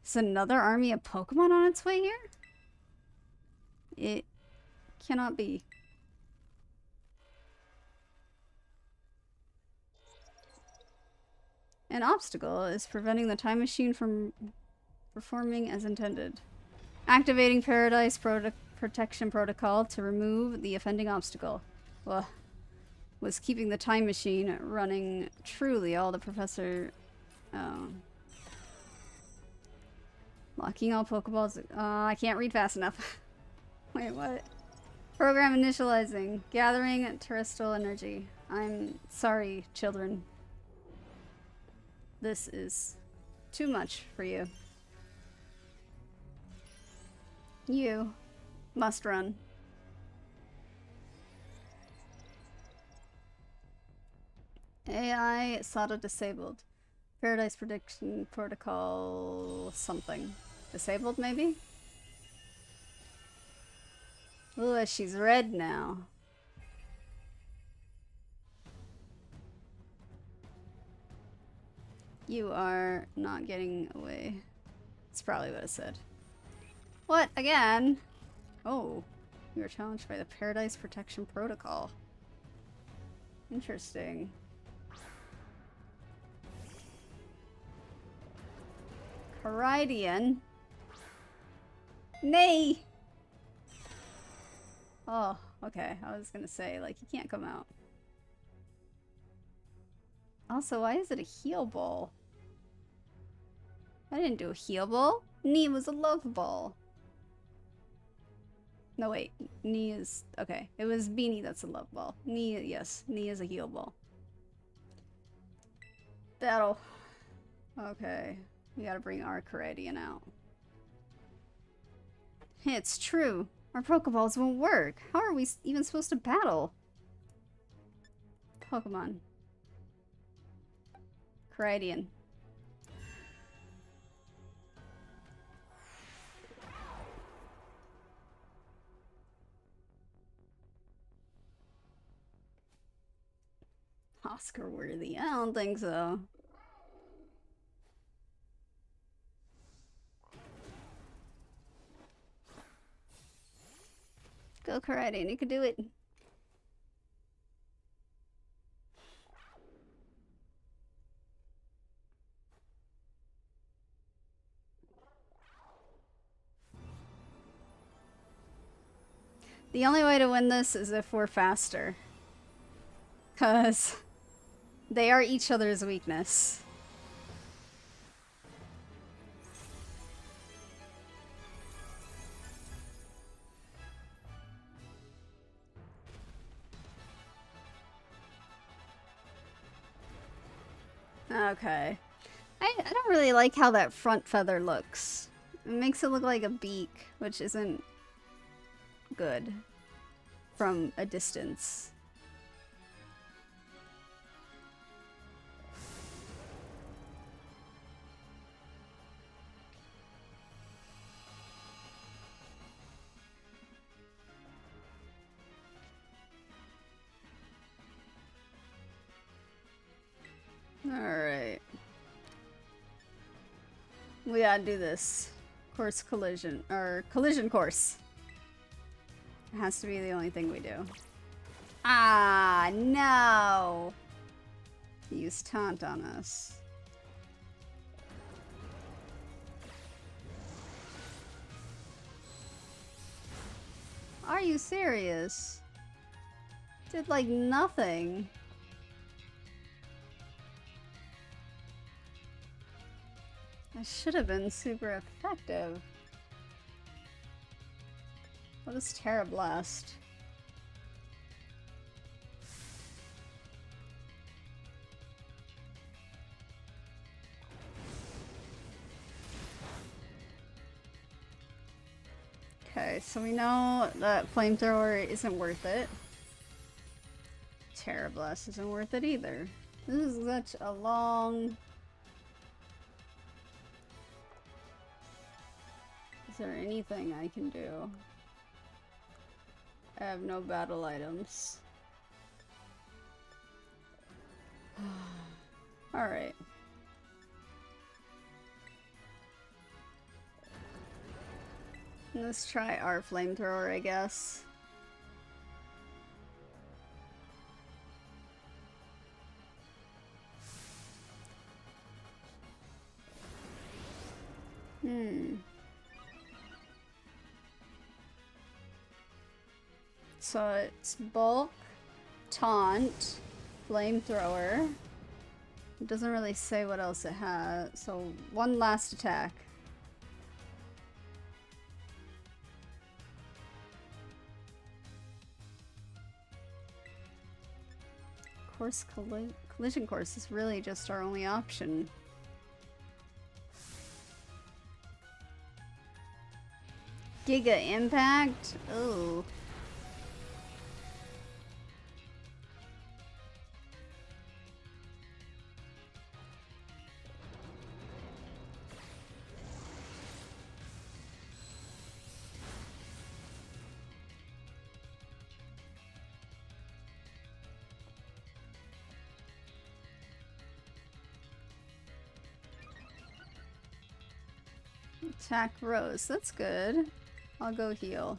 Is another army of Pokemon on its way here? It cannot be. An obstacle is preventing the time machine from performing as intended. Activating Paradise Protection Protocol to remove the offending obstacle. Well, was keeping the time machine running truly all the professor... Locking all Pokeballs... I can't read fast enough. Wait, what? Program initializing. Gathering terrestrial energy. I'm sorry, children. This is too much for you. You must run. AI SATA disabled. Paradise prediction protocol something. Disabled maybe? Ooh, she's red now. You are not getting away. That's probably what it said. What? Again? Oh. You were challenged by the Paradise Protection Protocol. Interesting. Caridian? Nay! Oh, okay. I was gonna say, like, he can't come out. Also, why is it a heal ball? I didn't do a heal ball. Knee was a love ball. No, wait. Knee is... Okay. It was Beanie that's a love ball. Knee, yes. Knee is a heal ball. Battle. Okay. We gotta bring our Caridian out. It's true. Our Pokeballs won't work. How are we even supposed to battle? Pokemon. Caridian. Oscar worthy? I don't think so. Go Caridian, you can do it. The only way to win this is if we're faster. 'Cause they are each other's weakness. Okay. I don't really like how that front feather looks. It makes it look like a beak, which isn't good from a distance. Alright. We gotta do this. Course collision. Or collision course. It has to be the only thing we do. Ah, no! Use taunt on us. Are you serious? Did like nothing. That should have been super effective. What is Terra Blast? Okay, so we know that Flamethrower isn't worth it. Terra Blast isn't worth it either. This is such a long... Is there anything I can do? I have no battle items. Alright. Let's try our flamethrower, I guess. So it's bulk, taunt, flamethrower. It doesn't really say what else it has. So one last attack. Course collision course is really just our only option. Giga Impact? Ooh. Attack Rose. That's good. I'll go heal.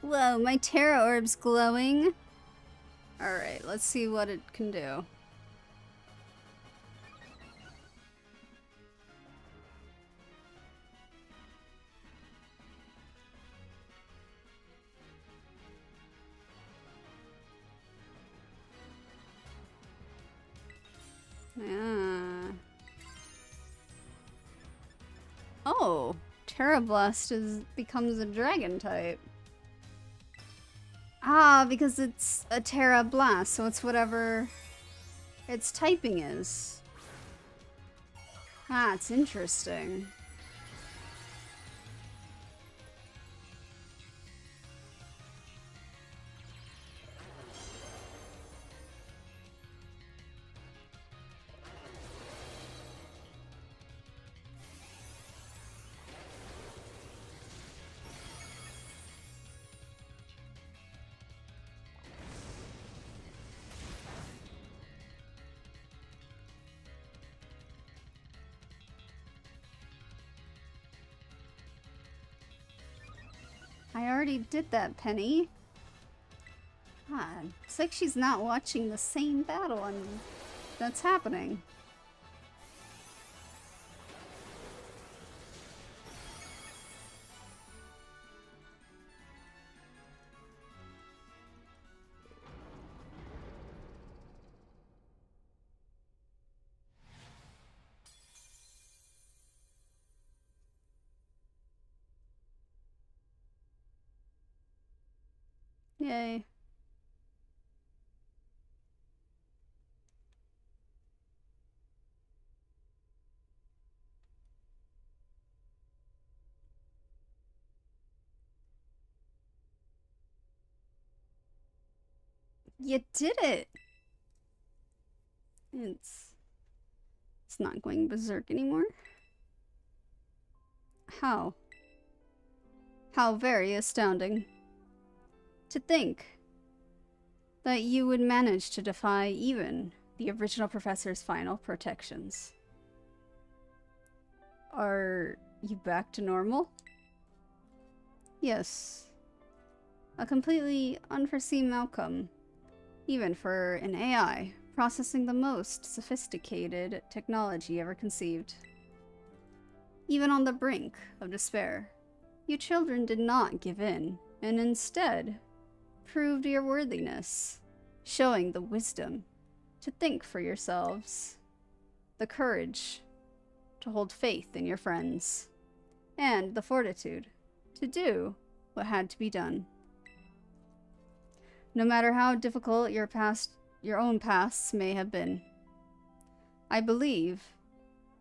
Whoa, my Terra Orb's glowing. Alright, let's see what it can do. Yeah. Oh, Terra Blast becomes a dragon type. Ah, because it's a Terra Blast, so it's whatever its typing is. Ah, it's interesting. I already did that, Penny. God, it's like she's not watching the same battle that's happening. Yay. You did it! It's not going berserk anymore. How? How very astounding. To think that you would manage to defy even the original professor's final protections. Are you back to normal? Yes. A completely unforeseen outcome, even for an AI processing the most sophisticated technology ever conceived. Even on the brink of despair, you children did not give in, and instead proved your worthiness, showing the wisdom to think for yourselves, the courage to hold faith in your friends, and the fortitude to do what had to be done. No matter how difficult your own pasts may have been, I believe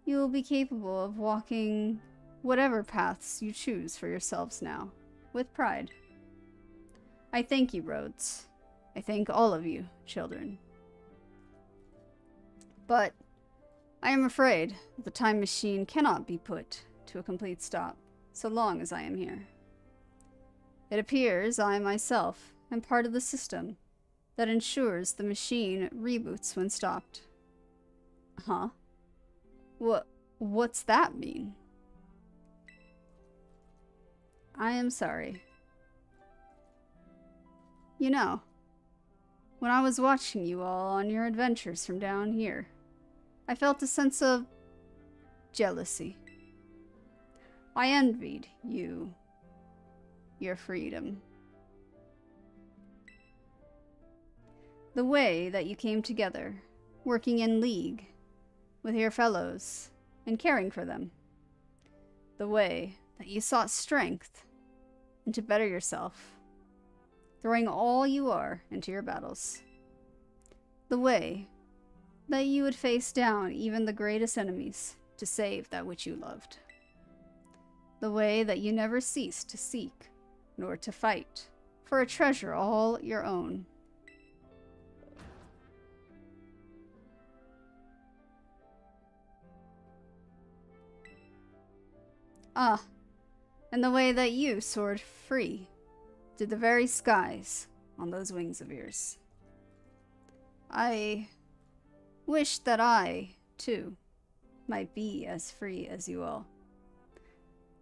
you will be capable of walking whatever paths you choose for yourselves now, with pride. I thank you, Rhoads. I thank all of you, children. But I am afraid the time machine cannot be put to a complete stop so long as I am here. It appears I myself am part of the system that ensures the machine reboots when stopped. Huh? What's that mean? I am sorry. You know, when I was watching you all on your adventures from down here, I felt a sense of jealousy. I envied you, your freedom. The way that you came together, working in league with your fellows and caring for them. The way that you sought strength and to better yourself, throwing all you are into your battles. The way that you would face down even the greatest enemies to save that which you loved. The way that you never ceased to seek nor to fight for a treasure all your own. Ah, and the way that you soared free to the very skies on those wings of yours. I wish that I, too, might be as free as you all.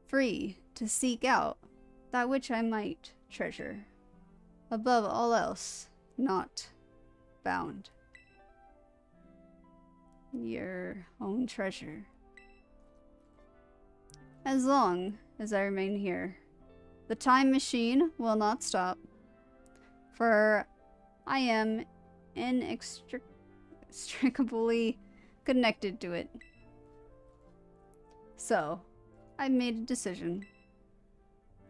Free to seek out that which I might treasure, above all else, not bound. Your own treasure. As long as I remain here, the time machine will not stop, for I am inextricably connected to it. So, I've made a decision.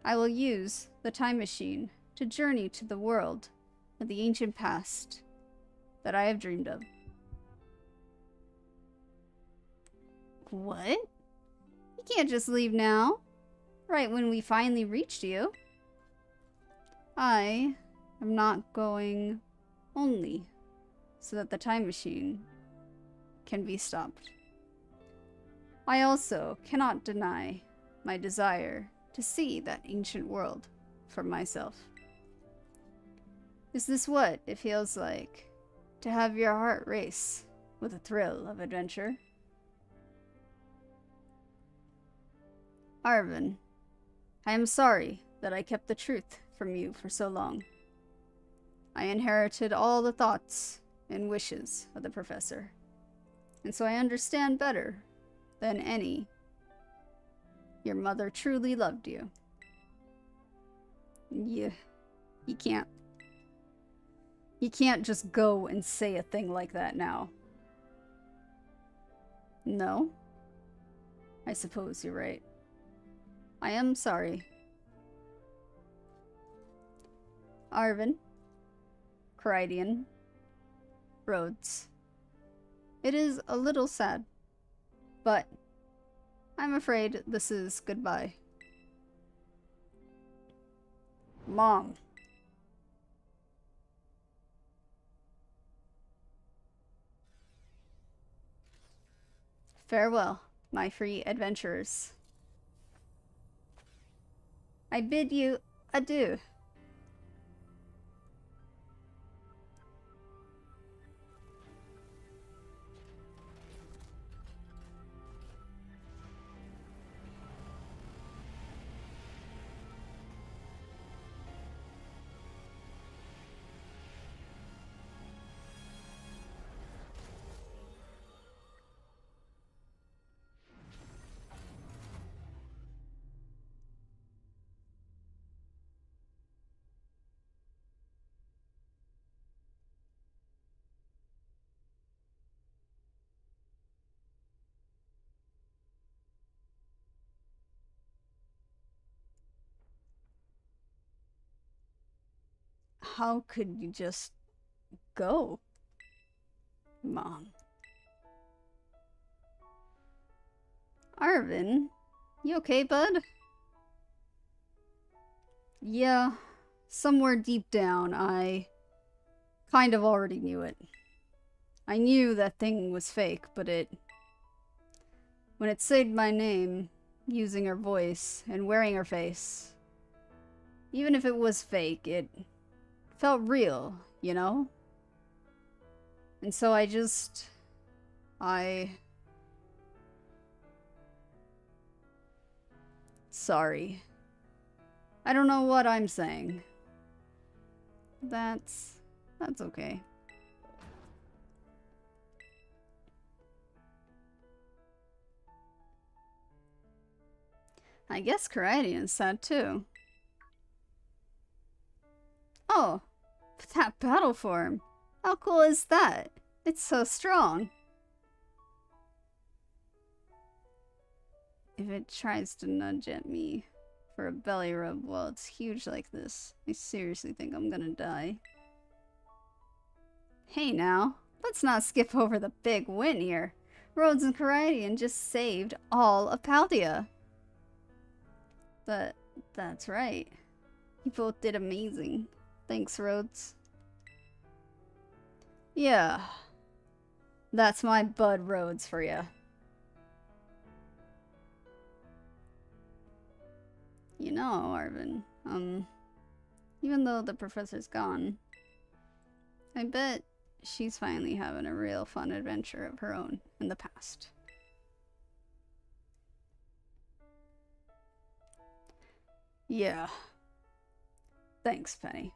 I will use the time machine to journey to the world of the ancient past that I have dreamed of. What? You can't just leave now, right when we finally reached you. I am not going only so that the time machine can be stopped. I also cannot deny my desire to see that ancient world for myself. Is this what it feels like to have your heart race with the thrill of adventure? 𝘿𝙊, I am sorry that I kept the truth from you for so long. I inherited all the thoughts and wishes of the professor, and so I understand better than any. Your mother truly loved you. You can't just go and say a thing like that now. No? I suppose you're right. I am sorry. 𝘿𝙊, Rhoads. It is a little sad, but I'm afraid this is goodbye. Mom. Farewell, my free adventurers. I bid you adieu. How could you just go, Mom? 𝘿𝙊, you okay, bud? Yeah, somewhere deep down, I kind of already knew it. I knew that thing was fake, but when it said my name, using her voice and wearing her face, even if it was fake, it felt real, you know? And so sorry. I don't know what I'm saying. That's okay. I guess Caridian's sad too. Oh, but that battle form. How cool is that? It's so strong. If it tries to nudge at me for a belly rub while it's huge like this, I seriously think I'm gonna die. Hey now, let's not skip over the big win here. Rhoads and Caridian just saved all of 𝘿𝙊. That's right. You both did amazing. Thanks, Rhoads. Yeah. That's my bud Rhoads for you. You know, Arvin, even though the professor's gone, I bet she's finally having a real fun adventure of her own in the past. Yeah. Thanks, Penny.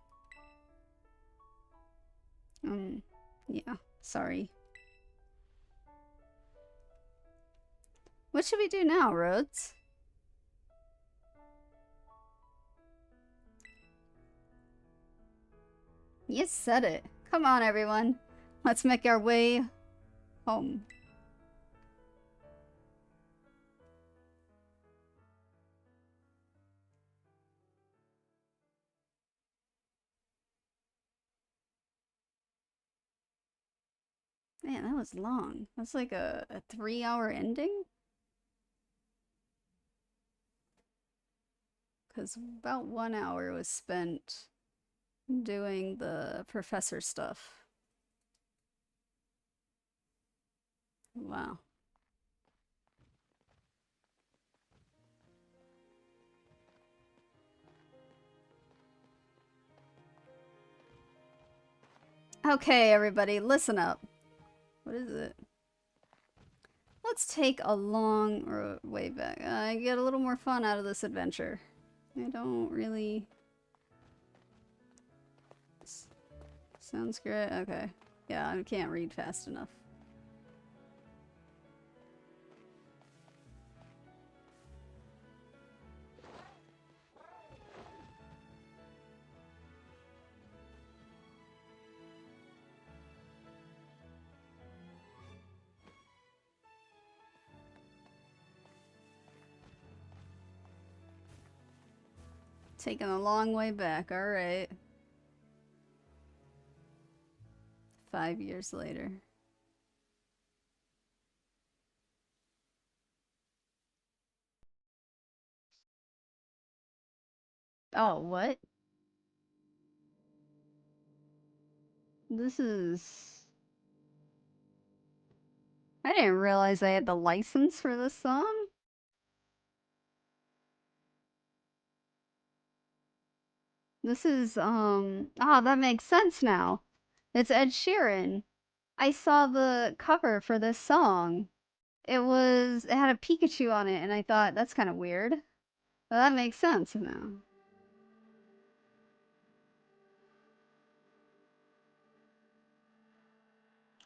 Yeah, sorry. What should we do now, Rhoads? You said it. Come on, everyone. Let's make our way home. Man, that was long. That's like a 3-hour ending? Because about 1 hour was spent doing the professor stuff. Wow. Okay, everybody, listen up. What is it? Let's take a long way back. I get a little more fun out of this adventure. I don't really... Sounds great. Okay. Yeah, I can't read fast enough. Taking a long way back, alright. 5 years later. Oh, what? This is... I didn't realize I had the license for this song. This is, that makes sense now. It's Ed Sheeran. I saw the cover for this song. It had a Pikachu on it, and I thought, that's kind of weird. Well, that makes sense now.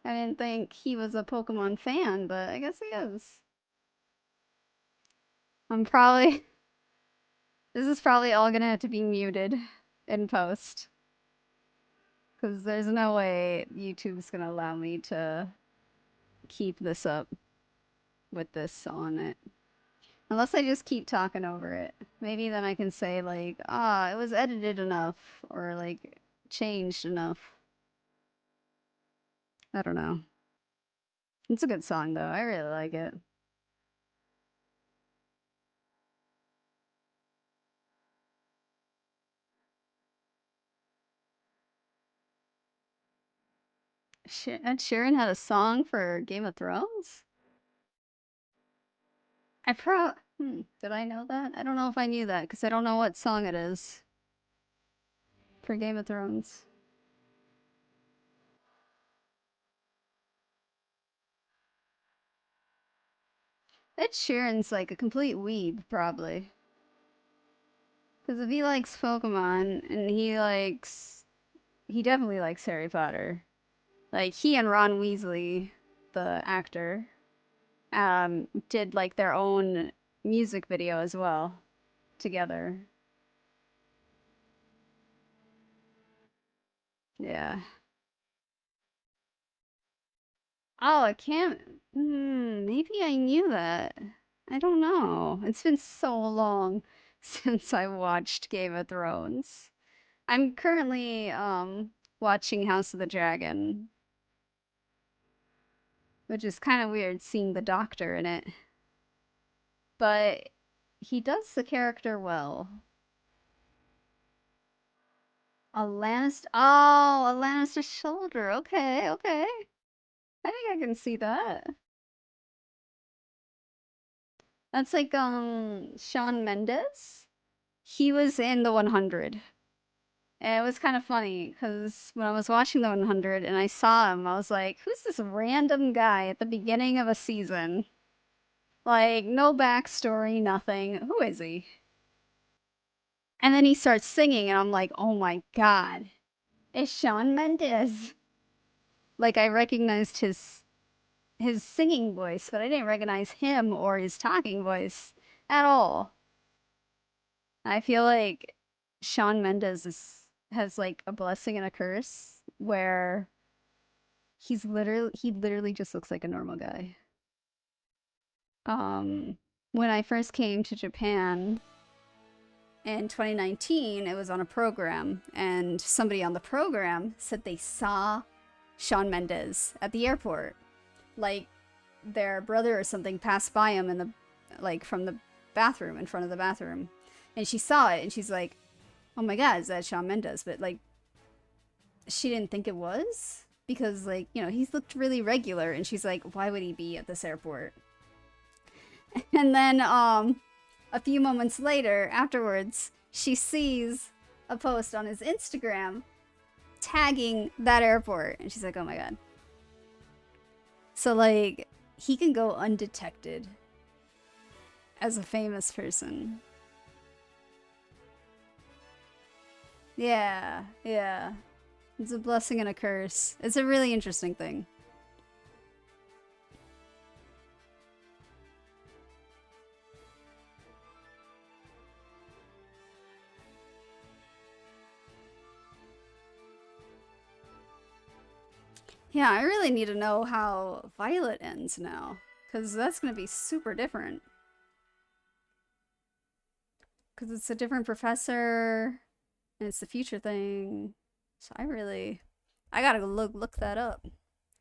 I didn't think he was a Pokemon fan, but I guess he is. This is probably all gonna have to be muted in post. Because there's no way YouTube's gonna allow me to keep this up with this on it. Unless I just keep talking over it. Maybe then I can say, like, it was edited enough, or, like, changed enough. I don't know. It's a good song, though. I really like it. Ed Sheeran had a song for Game of Thrones? Did I know that? I don't know if I knew that, because I don't know what song it is for Game of Thrones. Ed Sheeran's like a complete weeb, probably. Because if he likes Pokemon, and he definitely likes Harry Potter. Like, he and Ron Weasley, the actor, did, like, their own music video as well, together. Yeah. Oh, I can't. Maybe I knew that. I don't know. It's been so long since I watched Game of Thrones. I'm currently watching House of the Dragon, which is kind of weird seeing the Doctor in it. But he does the character well. A Lannister. Oh, a Lannister shoulder. Okay, okay. I think I can see that. That's like Shawn Mendes. He was in the 100. And it was kind of funny because when I was watching the 100 and I saw him, I was like, who's this random guy at the beginning of a season? Like, no backstory, nothing. Who is he? And then he starts singing, and I'm like, oh my god, it's Shawn Mendes. Like, I recognized his singing voice, but I didn't recognize him or his talking voice at all. I feel like Shawn Mendes has like a blessing and a curse where he literally just looks like a normal guy. When I first came to Japan in 2019, it was on a program, and somebody on the program said they saw Shawn Mendes at the airport. Like, their brother or something passed by him in the, like, from the bathroom, in front of the bathroom. And she saw it, and she's like, oh my god, is that Shawn Mendes? But, like, she didn't think it was, because, like, you know, he's looked really regular, and she's like, why would he be at this airport? And then, a few moments later, afterwards, she sees a post on his Instagram tagging that airport. And she's like, oh my god. So, like, he can go undetected as a famous person. Yeah, yeah. It's a blessing and a curse. It's a really interesting thing. Yeah, I really need to know how Violet ends now, because that's going to be super different. Because it's a different professor, and it's the future thing. So I gotta look that up.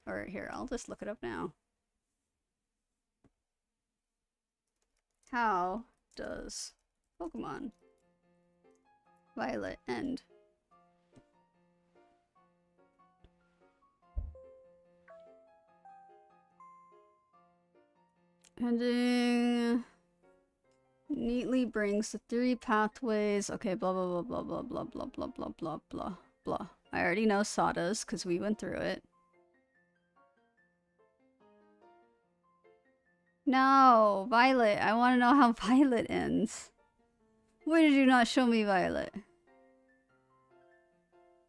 Or here, I'll just look it up now. How does Pokemon Violet end? Ending neatly brings the 3 pathways. Okay, blah blah blah blah blah blah blah blah blah blah blah. I already know Sada's because we went through it. No, Violet. I want to know how Violet ends. Why did you not show me Violet?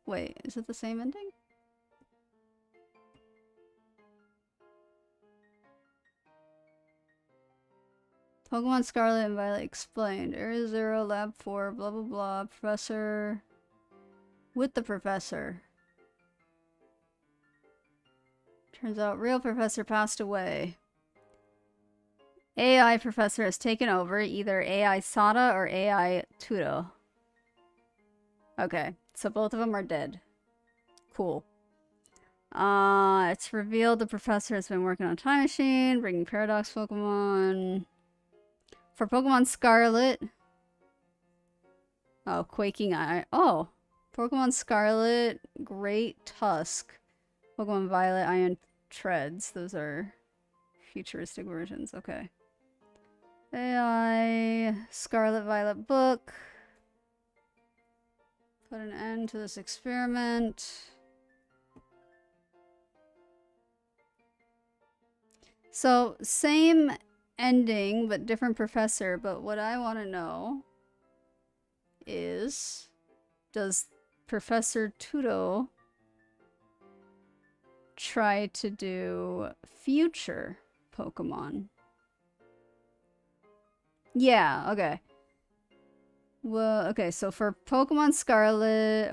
Wait, is it the same ending? Pokemon Scarlet and Violet explained. Area 0, Lab 4, blah blah blah. Professor... with the professor. Turns out real professor passed away. AI professor has taken over, either AI Sada or AI 𝘿𝙊. Okay, so both of them are dead. Cool. It's revealed the professor has been working on a time machine, bringing paradox Pokemon. For Pokemon Scarlet... oh, Quaking Eye. Oh! Pokemon Scarlet, Great Tusk. Pokemon Violet, Iron Treads. Those are futuristic versions. Okay. AI, Scarlet Violet book. Put an end to this experiment. So, same ending, but different professor. But what I want to know is, does Professor 𝘿𝙊 try to do future Pokemon? Yeah, okay. Well, okay, so for Pokemon Scarlet,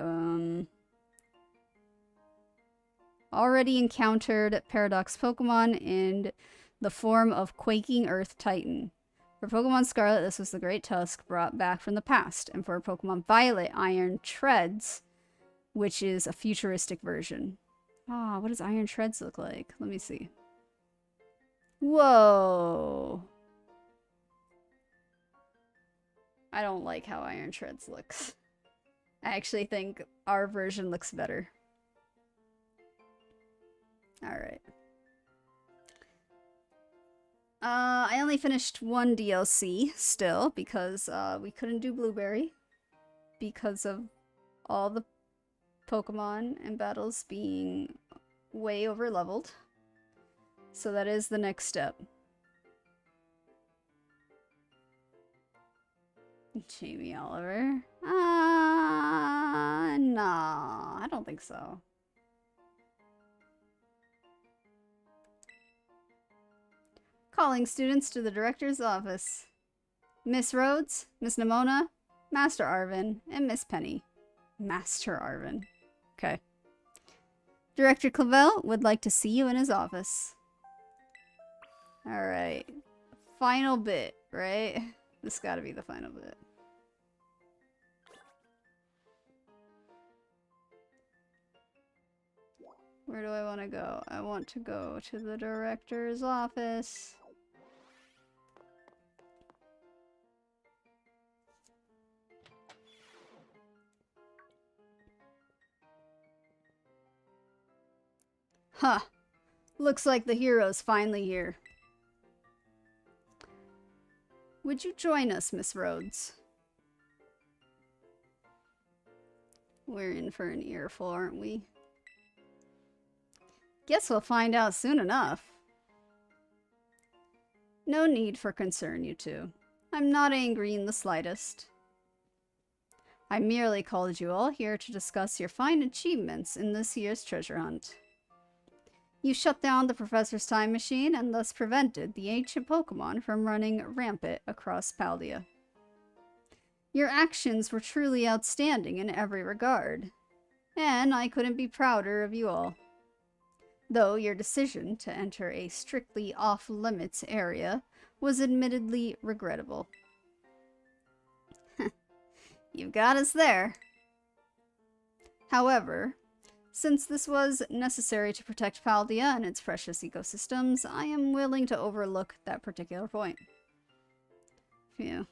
already encountered Paradox Pokemon in the form of Quaking Earth Titan. For Pokemon Scarlet, this was the Great Tusk brought back from the past. And for Pokemon Violet, Iron Treads, which is a futuristic version. Ah, what does Iron Treads look like? Let me see. Whoa. I don't like how Iron Treads looks. I actually think our version looks better. Alright. I only finished one DLC still because we couldn't do Blueberry because of all the Pokemon and battles being way over leveled. So that is the next step. Jamie Oliver? Nah, I don't think so. Calling students to the director's office. Miss Rhoads, Miss Nimona, Master Arvin, and Miss Penny. Master Arvin. Okay. Director 𝘿𝙊 would like to see you in his office. Alright. Final bit, right? This gotta be the final bit. Where do I want to go? I want to go to the director's office. Huh. Looks like the hero's finally here. Would you join us, Miss Rhoads? We're in for an earful, aren't we? Guess we'll find out soon enough. No need for concern, you two. I'm not angry in the slightest. I merely called you all here to discuss your fine achievements in this year's treasure hunt. You shut down the professor's time machine and thus prevented the ancient Pokemon from running rampant across 𝘿𝙊. Your actions were truly outstanding in every regard, and I couldn't be prouder of you all. Though your decision to enter a strictly off-limits area was admittedly regrettable. You've got us there. However, since this was necessary to protect 𝘿𝙊 and its precious ecosystems, I am willing to overlook that particular point. Phew.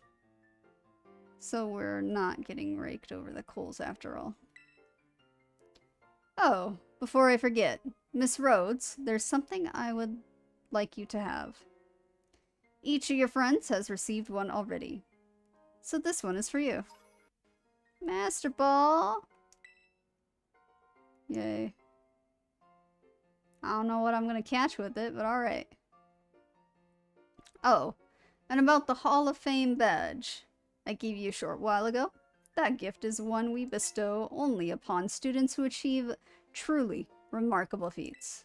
So we're not getting raked over the coals after all. Oh, before I forget, Miss Rhoads, there's something I would like you to have. Each of your friends has received one already, so this one is for you. Master Ball! Yay. I don't know what I'm gonna catch with it, but alright. Oh, and about the Hall of Fame badge I gave you a short while ago. That gift is one we bestow only upon students who achieve truly remarkable feats.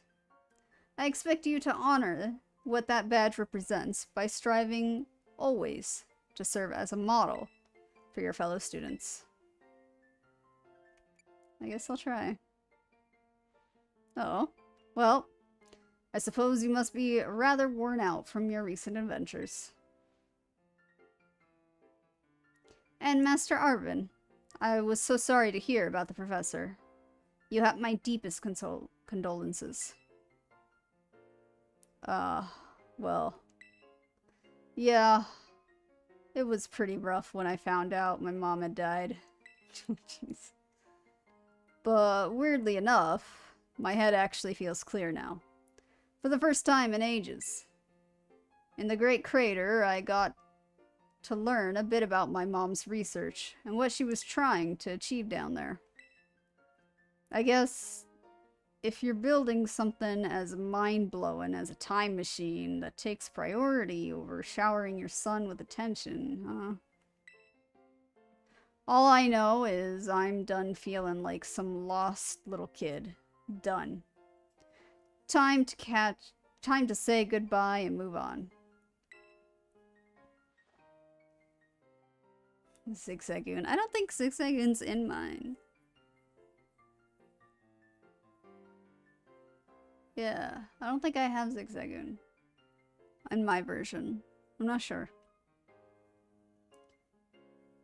I expect you to honor what that badge represents by striving always to serve as a model for your fellow students. I guess I'll try. Oh, well, I suppose you must be rather worn out from your recent adventures. And Master Arvin, I was so sorry to hear about the professor. You have my deepest condolences. Well, yeah, it was pretty rough when I found out my mom had died. Jeez. But weirdly enough, my head actually feels clear now. For the first time in ages. In the Great Crater, I got to learn a bit about my mom's research and what she was trying to achieve down there. I guess if you're building something as mind-blowing as a time machine that takes priority over showering your son with attention, huh? All I know is I'm done feeling like some lost little kid. Done. Time to say goodbye and move on. Zigzagoon. I don't think Zigzagoon's in mine. Yeah, I don't think I have Zigzagoon in my version. I'm not sure.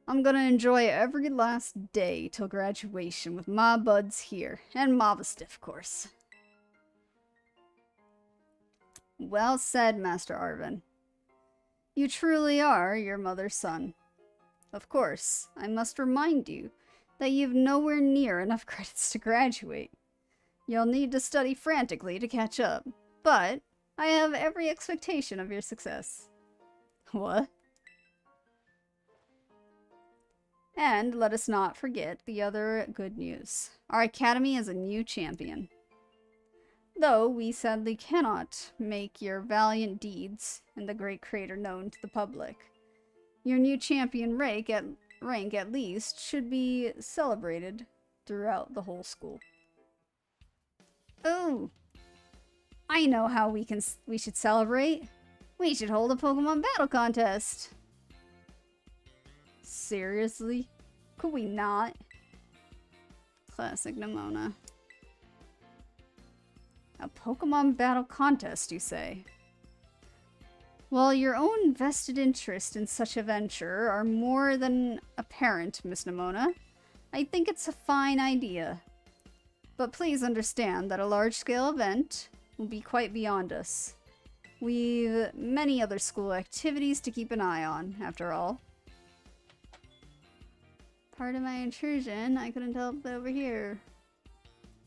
I'm gonna enjoy every last day till graduation with my buds here. And Mavesty, of course. Well said, Master Arvin. You truly are your mother's son. Of course, I must remind you that you've nowhere near enough credits to graduate. You'll need to study frantically to catch up, but I have every expectation of your success. What? And let us not forget the other good news. Our academy is a new champion. Though we sadly cannot make your valiant deeds and the great creator known to the public, your new champion rank at least should be celebrated throughout the whole school. Oh, I know how we should celebrate. We should hold a Pokemon battle contest. Seriously? Could we not? Classic Nimona. A Pokemon battle contest, you say? Well, your own vested interest in such a venture are more than apparent, Miss Nimona. I think it's a fine idea. But please understand that a large-scale event will be quite beyond us. We've many other school activities to keep an eye on, after all. Part of my intrusion, I couldn't help over here.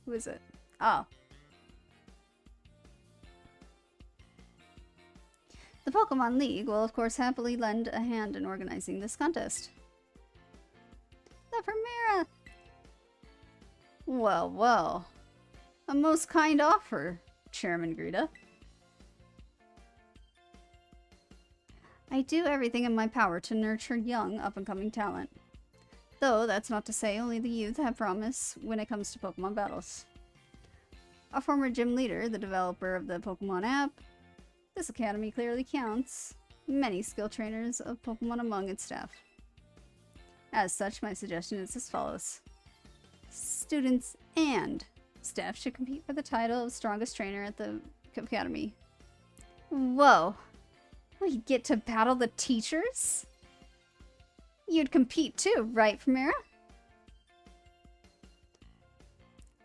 Who is it? Oh. The Pokemon League will of course happily lend a hand in organizing this contest. The Primera! Well, well. A most kind offer, Chairman Greta. I do everything in my power to nurture young, up-and-coming talent. Though, that's not to say only the youth have promise when it comes to Pokemon battles. A former gym leader, the developer of the Pokemon app, this academy clearly counts many skill trainers of Pokemon among its staff. As such, my suggestion is as follows. Students and staff should compete for the title of strongest trainer at the academy. Whoa! We get to battle the teachers? You'd compete too, right, Primera?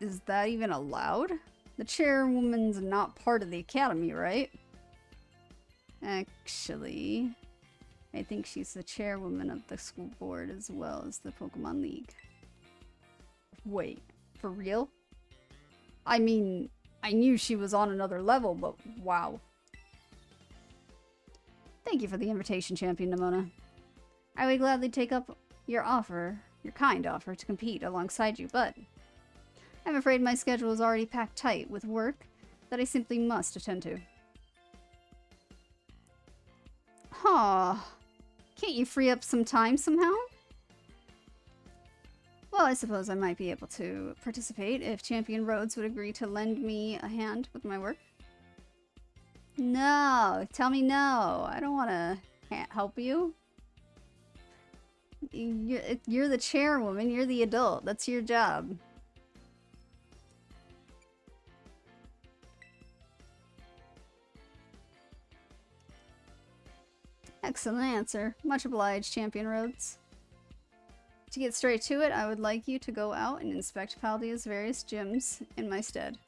Is that even allowed? The chairwoman's not part of the academy, right? Actually, I think she's the chairwoman of the school board as well as the Pokemon League. Wait, for real? I mean, I knew she was on another level, but wow. Thank you for the invitation, Champion Nimona. I would gladly take up your offer, your kind offer, to compete alongside you, but I'm afraid my schedule is already packed tight with work that I simply must attend to. Huh. Can't you free up some time somehow? Well, I suppose I might be able to participate if Champion Rhoads would agree to lend me a hand with my work. No, tell me no. I don't want to help you. You're the chairwoman, you're the adult. That's your job. Excellent answer. Much obliged, Champion Rhoads. To get straight to it, I would like you to go out and inspect Paldea's various gyms in my stead.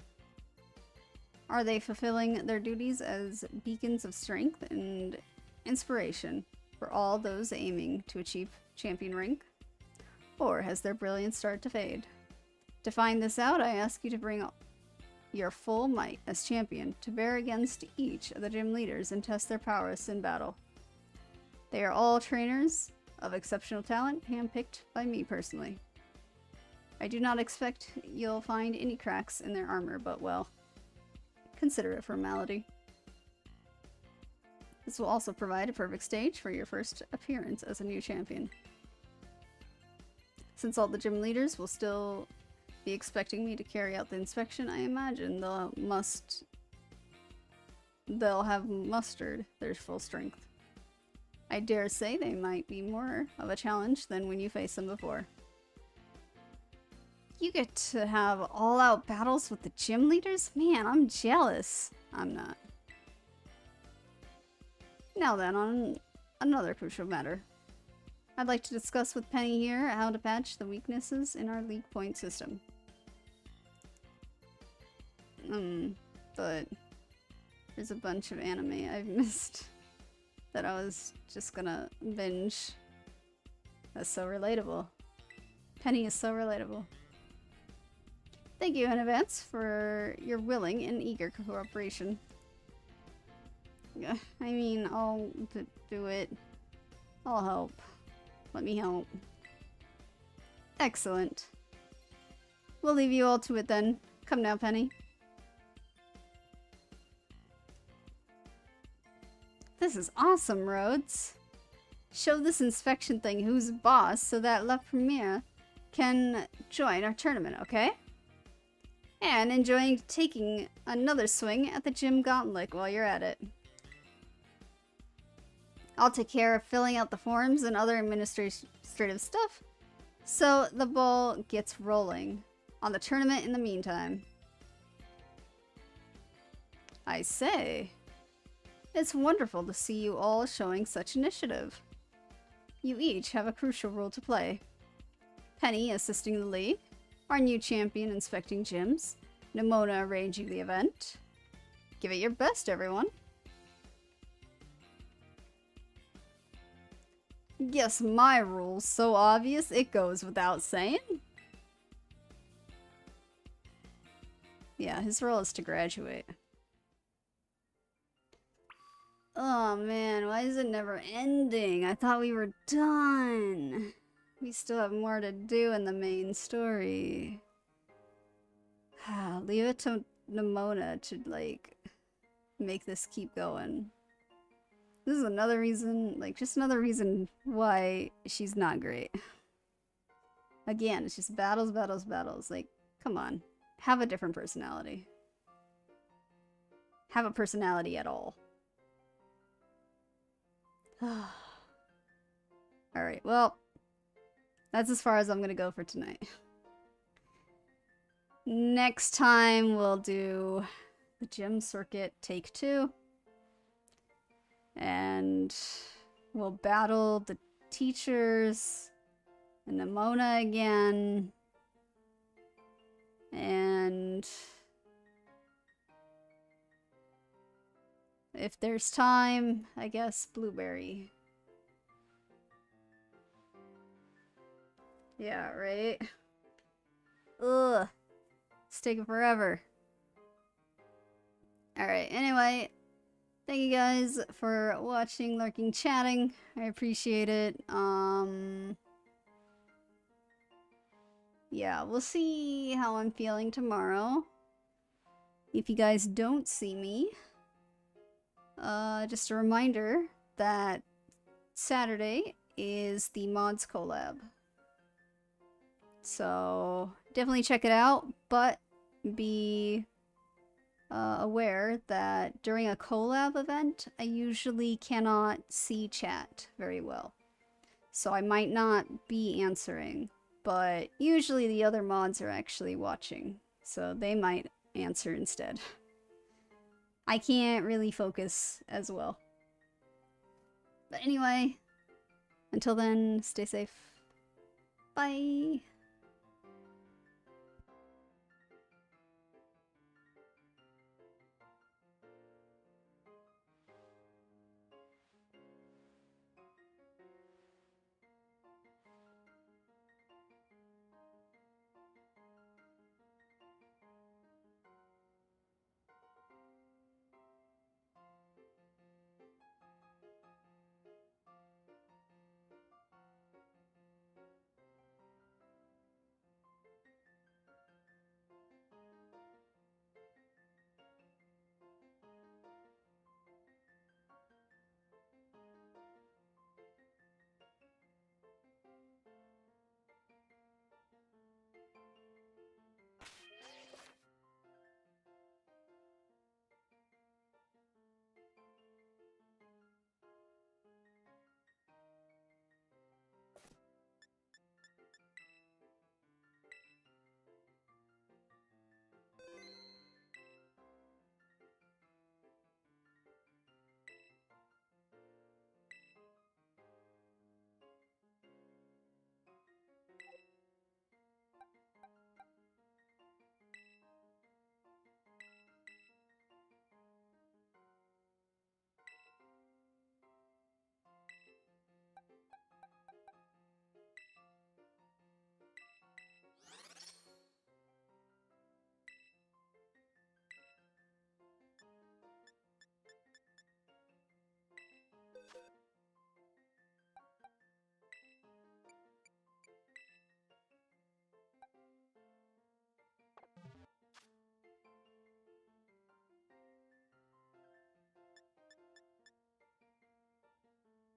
Are they fulfilling their duties as beacons of strength and inspiration for all those aiming to achieve champion rank? Or has their brilliance started to fade? To find this out, I ask you to bring your full might as champion to bear against each of the gym leaders and test their prowess in battle. They are all trainers of exceptional talent, handpicked by me personally. I do not expect you'll find any cracks in their armor, but well, consider it a formality. This will also provide a perfect stage for your first appearance as a new champion. Since all the gym leaders will still be expecting me to carry out the inspection, I imagine they'll have mustered their full strength. I dare say they might be more of a challenge than when you faced them before. You get to have all-out battles with the gym leaders? Man, I'm jealous. I'm not. Now then, on another crucial matter. I'd like to discuss with Penny here how to patch the weaknesses in our league point system. But there's a bunch of anime I've missed that I was just gonna binge. That's so relatable. Penny is so relatable. Thank you in advance for your willing and eager cooperation. I mean, I'll do it. I'll help. Let me help. Excellent. We'll leave you all to it then. Come now, Penny. This is awesome, Rhoads. Show this inspection thing who's boss so that 𝘿𝙊 can join our tournament, okay? And enjoying taking another swing at the gym gauntlet while you're at it. I'll take care of filling out the forms and other administrative stuff, so the ball gets rolling on the tournament in the meantime. I say, it's wonderful to see you all showing such initiative. You each have a crucial role to play. Penny assisting the league, our new champion inspecting gyms, 𝘿𝙊 arranging the event. Give it your best, everyone. Yes, my rule's so obvious it goes without saying. Yeah, his role is to graduate. Oh man, why is it never ending? I thought we were done. We still have more to do in the main story. Leave it to 𝘿𝙊 to, like, make this keep going. This is another reason, like, just another reason why she's not great. Again, it's just battles, battles, battles. Like, come on. Have a different personality. Have a personality at all. Alright, well, that's as far as I'm gonna go for tonight. Next time, we'll do the gym circuit take 2. And we'll battle the teachers and 𝘿𝙊 again. And if there's time, I guess Blueberry. Yeah, right? Ugh. It's taking forever. Alright, anyway. Thank you guys for watching, lurking, chatting. I appreciate it. Yeah, we'll see how I'm feeling tomorrow. If you guys don't see me, just a reminder that Saturday is the mods collab. So definitely check it out, but be aware that during a collab event, I usually cannot see chat very well. So I might not be answering, but usually the other mods are actually watching, so they might answer instead. I can't really focus as well. But anyway, until then, stay safe. Bye!